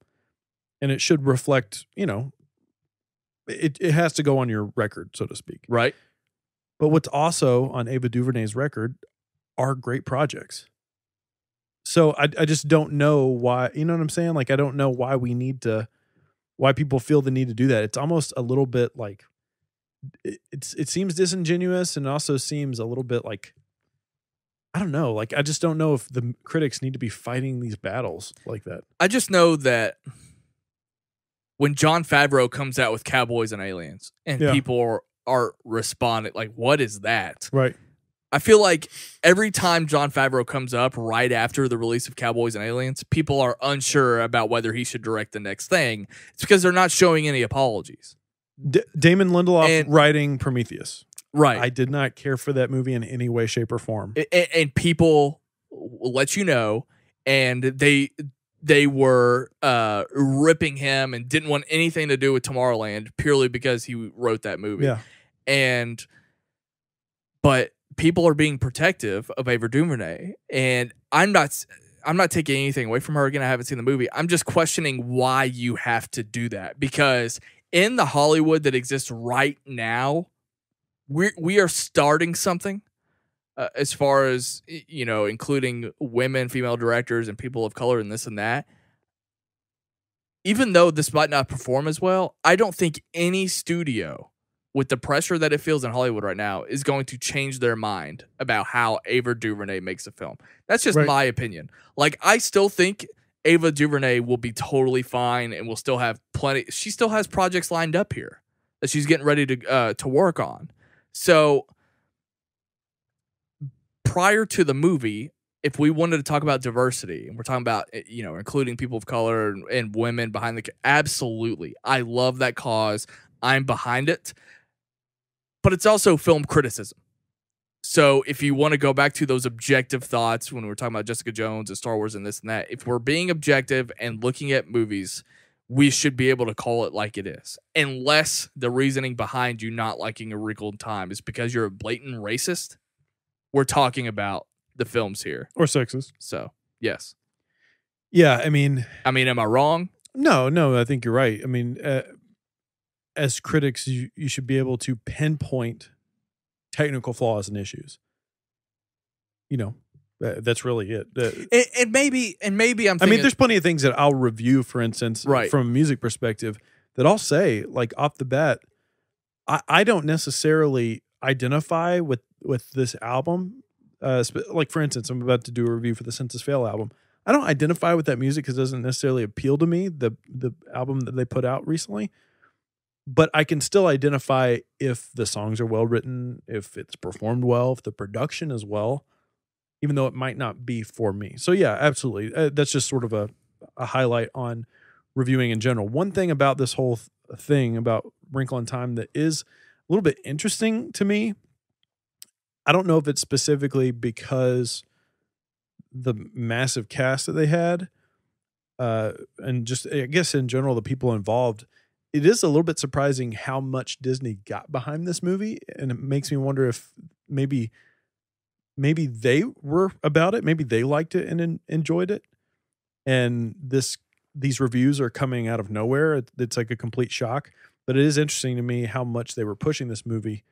And it should reflect, it has to go on your record, so to speak. Right. But what's also on Ava DuVernay's record are great projects. So I just don't know why, you know what I'm saying? Like, I don't know why why people feel the need to do that. It's almost a little bit like it seems disingenuous, and also seems a little bit like, I don't know. Like, I just don't know if the critics need to be fighting these battles like that. I just know that when Jon Favreau comes out with Cowboys and Aliens, and people are responding like, "What is that?" Right. I feel like every time Jon Favreau comes up right after the release of Cowboys and Aliens, people are unsure about whether he should direct the next thing. It's because they're not showing any apologies. Damon Lindelof writing Prometheus. Right. I did not care for that movie in any way, shape, or form. And people will let you know, and they were ripping him and didn't want anything to do with Tomorrowland purely because he wrote that movie. Yeah. But people are being protective of Ava DuVernay, and I'm not taking anything away from her. Again, I haven't seen the movie. I'm just questioning why you have to do that, because in the Hollywood that exists right now, we are starting something as far as, you know, including women, female directors, and people of color, and this and that. Even though this might not perform as well, I don't think any studio, with the pressure that it feels in Hollywood right now, is going to change their mind about how Ava DuVernay makes a film. That's just my opinion. Like, I still think Ava DuVernay will be totally fine and will still have plenty. She still has projects lined up here that she's getting ready to work on. So prior to the movie, if we wanted to talk about diversity, and we're talking about, you know, including people of color and women behind absolutely. I love that cause. I'm behind it. But it's also film criticism. So if you want to go back to those objective thoughts when we're talking about Jessica Jones and Star Wars and this and that, if we're being objective and looking at movies, we should be able to call it like it is. Unless the reasoning behind you not liking A Wrinkle in Time is because you're a blatant racist, we're talking about the films here. Or sexist. So, yes. Yeah, I mean, am I wrong? No, I think you're right. I mean, as critics, you should be able to pinpoint technical flaws and issues. You know, that's really it. And maybe I'm thinking, I mean, there's plenty of things that I'll review, for instance, from a music perspective, that I'll say, like, off the bat, I don't necessarily identify with this album. Like, for instance, I'm about to do a review for the Census Fail album. I don't identify with that music because it doesn't necessarily appeal to me, the album that they put out recently. But I can still identify if the songs are well written, if it's performed well, if the production is well, even though it might not be for me. So yeah, absolutely. That's just sort of a highlight on reviewing in general. One thing about this whole thing about Wrinkle in Time that is a little bit interesting to me, I don't know if it's specifically because the massive cast that they had, and just, I guess in general, the people involved, it is a little bit surprising how much Disney got behind this movie. And it makes me wonder if maybe they were about it. Maybe they liked it and enjoyed it. And these reviews are coming out of nowhere. It's like a complete shock. But it is interesting to me how much they were pushing this movie.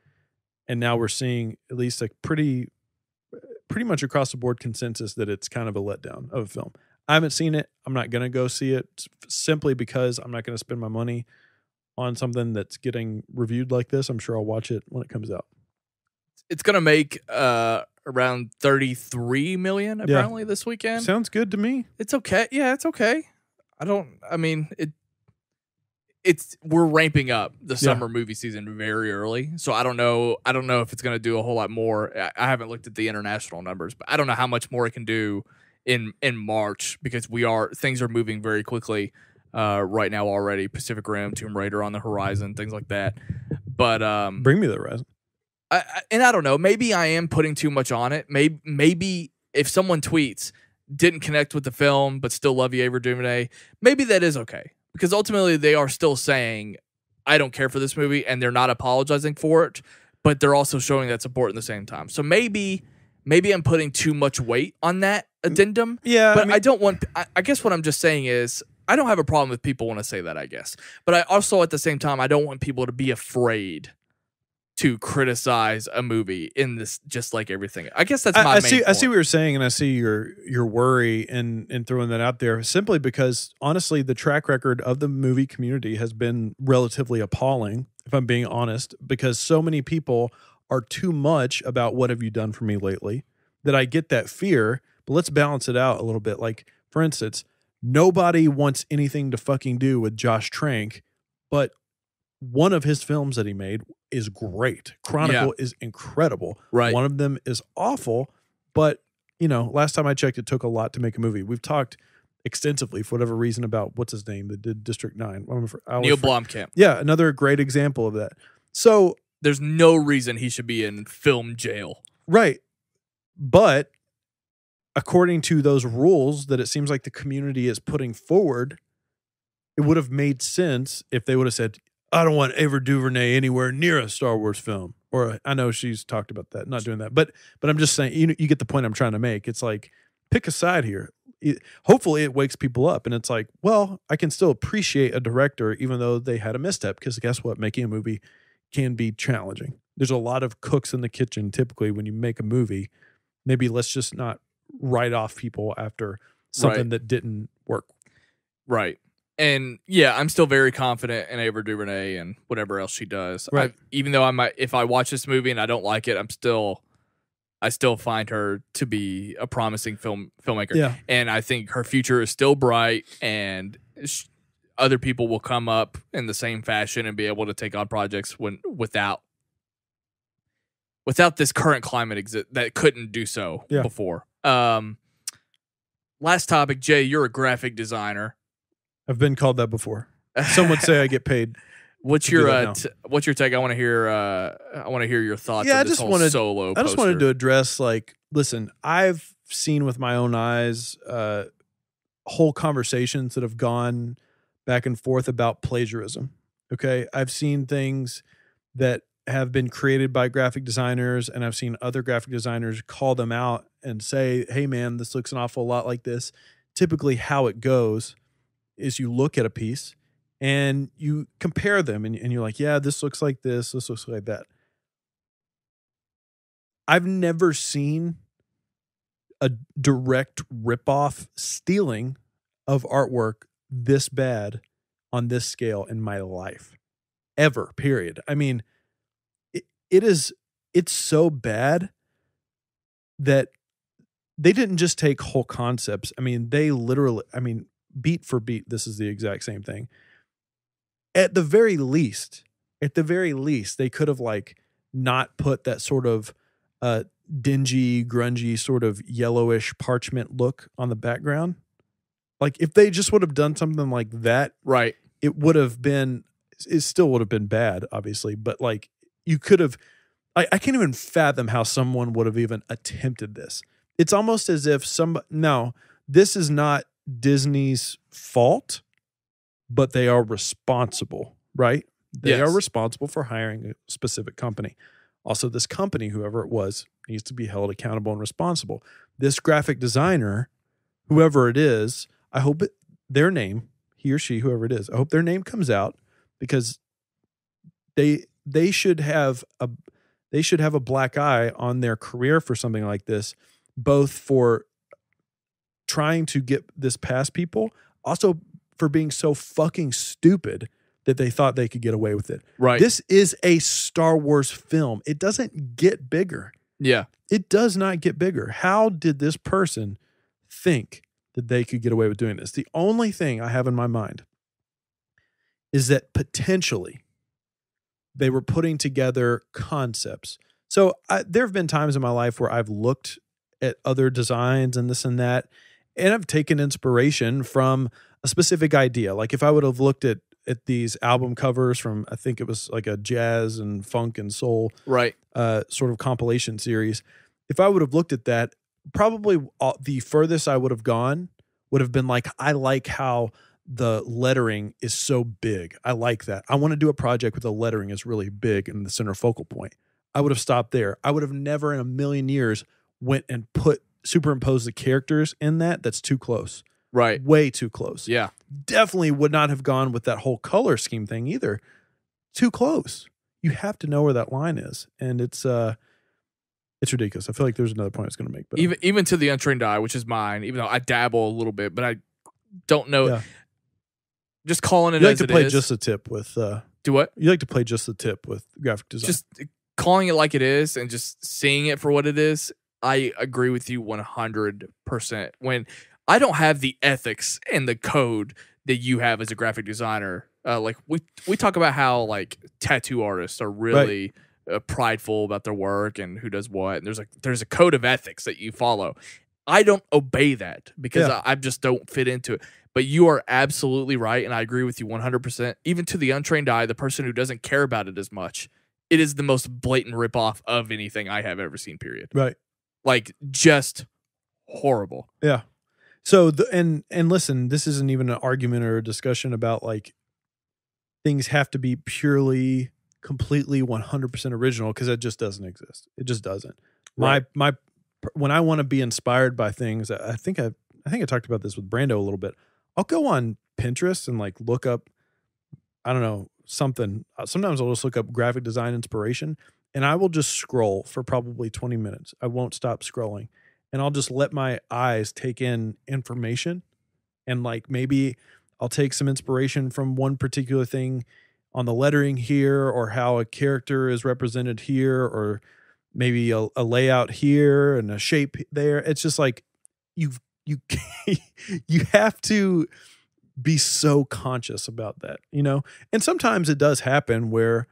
And now we're seeing at least a pretty much across the board consensus that it's kind of a letdown of a film. I haven't seen it. I'm not going to go see it simply because I'm not going to spend my money on something that's getting reviewed like this. I'm sure I'll watch it when it comes out. It's going to make around $33 million apparently this weekend. Sounds good to me. It's okay. Yeah, it's okay. We're ramping up the summer movie season very early. So I don't know if it's going to do a whole lot more. I haven't looked at the international numbers, but I don't know how much more it can do in March, because things are moving very quickly right now already. Pacific Rim, Tomb Raider on the horizon, things like that. But bring me the horizon. I don't know. Maybe I am putting too much on it. Maybe if someone tweets, didn't connect with the film but still love you, Ava DuVernay, maybe that is okay, because ultimately they are still saying, I don't care for this movie, and they're not apologizing for it, but they're also showing that support at the same time. So maybe I'm putting too much weight on that addendum. Yeah, but I don't want. I guess what I'm just saying is, I don't have a problem if people want to say that, I guess. But I also, at the same time, I don't want people to be afraid to criticize a movie in this, just like everything. I guess that's my main point. I see what you're saying, and I see your worry in throwing that out there, simply because, honestly, the track record of the movie community has been relatively appalling if I'm being honest, because so many people are too much about what have you done for me lately that I get that fear. But let's balance it out a little bit. Like, for instance, nobody wants anything to fucking do with Josh Trank, but one of his films that he made is great. Chronicle is incredible. Right. One of them is awful, but last time I checked, it took a lot to make a movie. We've talked extensively for whatever reason about what's his name that did District 9. Neil Blomkamp. Yeah, another great example of that. So there's no reason he should be in film jail. Right. But according to those rules that it seems like the community is putting forward, it would have made sense if they would have said, I don't want Ava DuVernay anywhere near a Star Wars film. Or I know she's talked about that, not doing that. But I'm just saying, you get the point I'm trying to make. It's like, pick a side here. Hopefully it wakes people up. And it's like, well, I can still appreciate a director even though they had a misstep. Because guess what? Making a movie can be challenging. There's a lot of cooks in the kitchen typically when you make a movie. Maybe let's just not write off people after something that didn't work. Right. And yeah, I'm still very confident in Ava DuVernay and whatever else she does. Right. Even though if I watch this movie and I don't like it, I still find her to be a promising filmmaker. Yeah. And I think her future is still bright, and other people will come up in the same fashion and be able to take on projects without this current climate that couldn't do so before. Last topic, Jay, you're a graphic designer. I've been called that before. Some would say I get paid. What's your take? I want to hear your thoughts on this whole Solo poster. I just wanted to address, like, listen, I've seen with my own eyes whole conversations that have gone back and forth about plagiarism. Okay? I've seen things that have been created by graphic designers, and I've seen other graphic designers call them out and say, hey man, this looks an awful lot like this. Typically how it goes is you look at a piece and you compare them and you're like, yeah, this looks like this looks like that. I've never seen a direct ripoff stealing of artwork this bad on this scale in my life. Ever, period. I mean, it's so bad that they didn't just take whole concepts. I mean, they literally, beat for beat, this is the exact same thing. At the very least, they could have like not put that sort of dingy, grungy, sort of yellowish parchment look on the background. Like if they just would have done something like that, right? It still would have been bad, obviously, but like you could have, I can't even fathom how someone would have even attempted this. It's almost as if this is not Disney's fault, but they are responsible, right? They are responsible for hiring a specific company. Also, this company, whoever it was, needs to be held accountable and responsible. This graphic designer, whoever it is, I hope their name, he or she, whoever it is, I hope their name comes out, because they should have a black eye on their career for something like this, both for trying to get this past people, also for being so fucking stupid that they thought they could get away with it. Right. This is a Star Wars film. It doesn't get bigger. Yeah. It does not get bigger. How did this person think that they could get away with doing this? The only thing I have in my mind is that potentially they were putting together concepts. So there have been times in my life where I've looked at other designs and this and that, and I've taken inspiration from a specific idea. Like if I would have looked at these album covers from, I think it was like a jazz and funk and soul sort of compilation series. If I would have looked at that, probably the furthest I would have gone would have been like, I like how the lettering is so big. I like that. I want to do a project where the lettering is really big and the center focal point. I would have stopped there. I would have never in a million years went and superimposed the characters in that's too close. Right. Way too close. Yeah. Definitely would not have gone with that whole color scheme thing either. Too close. You have to know where that line is. And it's ridiculous. I feel like there's another point I was going to make. But even to the untrained eye, which is mine, even though I dabble a little bit, but I don't know. Yeah. Just calling it you as like to it play is. just a tip with Do what? You like to play just the tip with graphic design. Just calling it like it is and just seeing it for what it is. I agree with you 100%. When I don't have the ethics and the code that you have as a graphic designer, like we talk about how like tattoo artists are really prideful about their work and who does what. And there's a code of ethics that you follow. I don't obey that because I just don't fit into it. But you are absolutely right, and I agree with you 100%. Even to the untrained eye, the person who doesn't care about it as much, it is the most blatant ripoff of anything I have ever seen, period. Right. Like, just horrible. Yeah. So, and listen, this isn't even an argument or a discussion about, like, things have to be purely, completely 100% original, because that just doesn't exist. It just doesn't. Right. When I want to be inspired by things, I think I talked about this with Brando a little bit. I'll go on Pinterest and like look up, I don't know, something. Sometimes I'll just look up graphic design inspiration and I will just scroll for probably 20 minutes. I won't stop scrolling and I'll just let my eyes take in information. And like maybe I'll take some inspiration from one particular thing on the lettering here, or how a character is represented here, or maybe a layout here and a shape there. It's just like you have to be so conscious about that, you know? And sometimes it does happen where,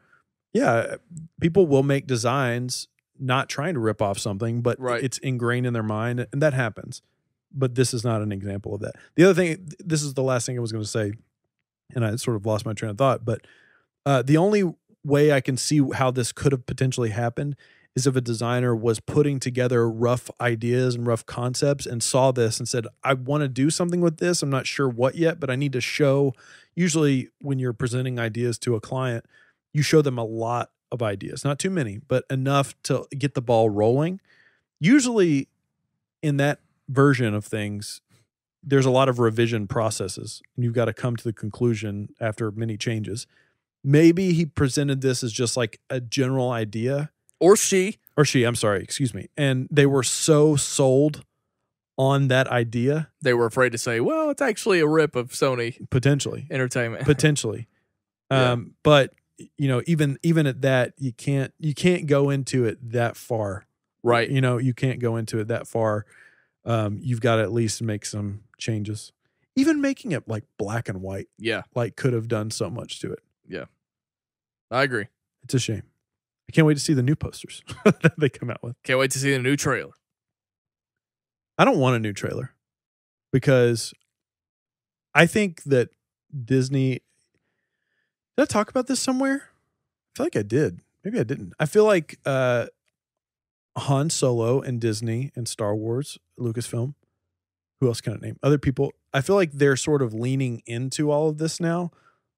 people will make designs not trying to rip off something, but it's ingrained in their mind, and that happens. But this is not an example of that. The other thing, this is the last thing I was going to say, and I sort of lost my train of thought, but the only way I can see how this could have potentially happened is if a designer was putting together rough ideas and rough concepts and saw this and said, I want to do something with this. I'm not sure what yet, but I need to show. Usually when you're presenting ideas to a client, you show them a lot of ideas, not too many, but enough to get the ball rolling. Usually in that version of things, there's a lot of revision processes, and you've got to come to the conclusion after many changes. Maybe he presented this as just like a general idea. Or she, I'm sorry, excuse me. And they were so sold on that idea. They were afraid to say, well, it's actually a rip of Sony. Potentially. Entertainment. Potentially. But, you know, even at that, you can't go into it that far. Right. You know, you can't go into it that far. You've got to at least make some changes. Even making it like black and white. Yeah. Like could have done so much to it. Yeah. I agree. It's a shame. I can't wait to see the new posters that they come out with. Can't wait to see the new trailer. I don't want a new trailer because I think that Disney... Did I talk about this somewhere? I feel like I did. Maybe I didn't. I feel like Han Solo and Disney and Star Wars, Lucasfilm, who else can I name? Other people. I feel like they're sort of leaning into all of this now.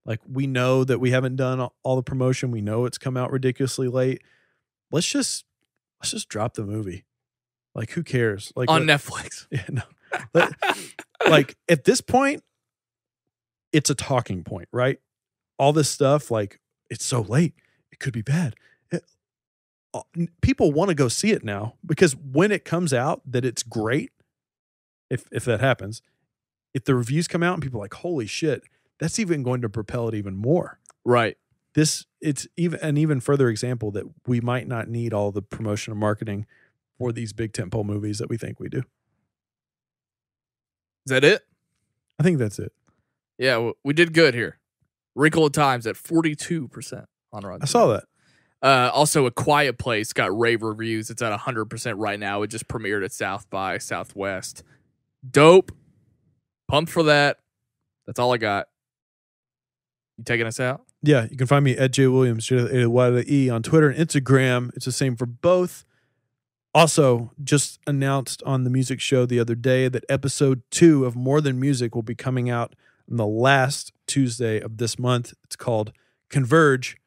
Like, we know that we haven't done all the promotion. We know it's come out ridiculously late. Let's just drop the movie. Like, who cares? Like on Netflix. Yeah, no. Like, at this point, it's a talking point, right? All this stuff, like, it's so late. It could be bad. People want to go see it now because when it comes out that it's great, if that happens, if the reviews come out and people are like, holy shit, that's even going to propel it even more. Right. It's even an even further example that we might not need all the promotion and marketing for these big tentpole movies that we think we do. Is that it? I think that's it. Yeah, we did good here. Wrinkle in Time's at 42% on Rotten. I saw that. Also, A Quiet Place got rave reviews. It's at 100% right now. It just premiered at South by Southwest. Dope. Pumped for that. That's all I got. You taking us out? Yeah, you can find me at Jaye Williams, Jaye on Twitter and Instagram. It's the same for both. Also, just announced on the music show the other day that episode 2 of More Than Music will be coming out on the last Tuesday of this month. It's called Converge.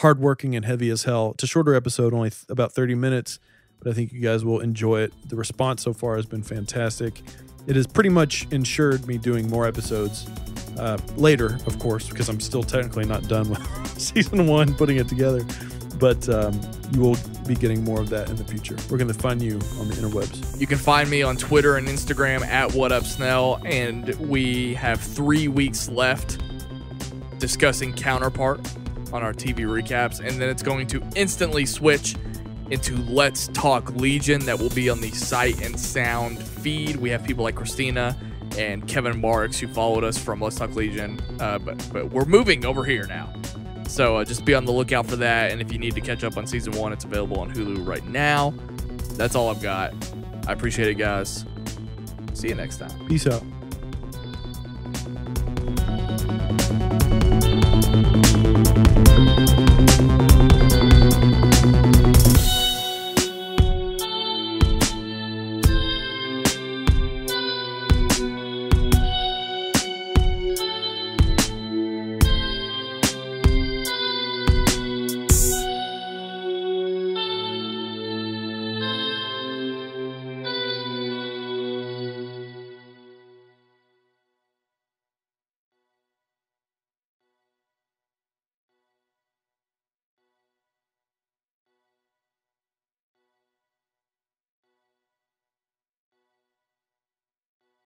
Hardworking and heavy as hell. It's a shorter episode, only about 30 minutes, but I think you guys will enjoy it. The response so far has been fantastic. It has pretty much ensured me doing more episodes later, of course, because I'm still technically not done with season 1, putting it together. But you will be getting more of that in the future. We're going to find you on the interwebs. You can find me on Twitter and Instagram at WhatUpSnell, and we have 3 weeks left discussing Counterpart on our TV recaps, and then it's going to instantly switch into Let's Talk Legion that will be on the Sight and Sound feed. We have people like Christina and Kevin Marks who followed us from Let's Talk Legion, but we're moving over here now. So just be on the lookout for that, and if you need to catch up on season 1, it's available on Hulu right now. That's all I've got. I appreciate it, guys. See you next time. Peace out.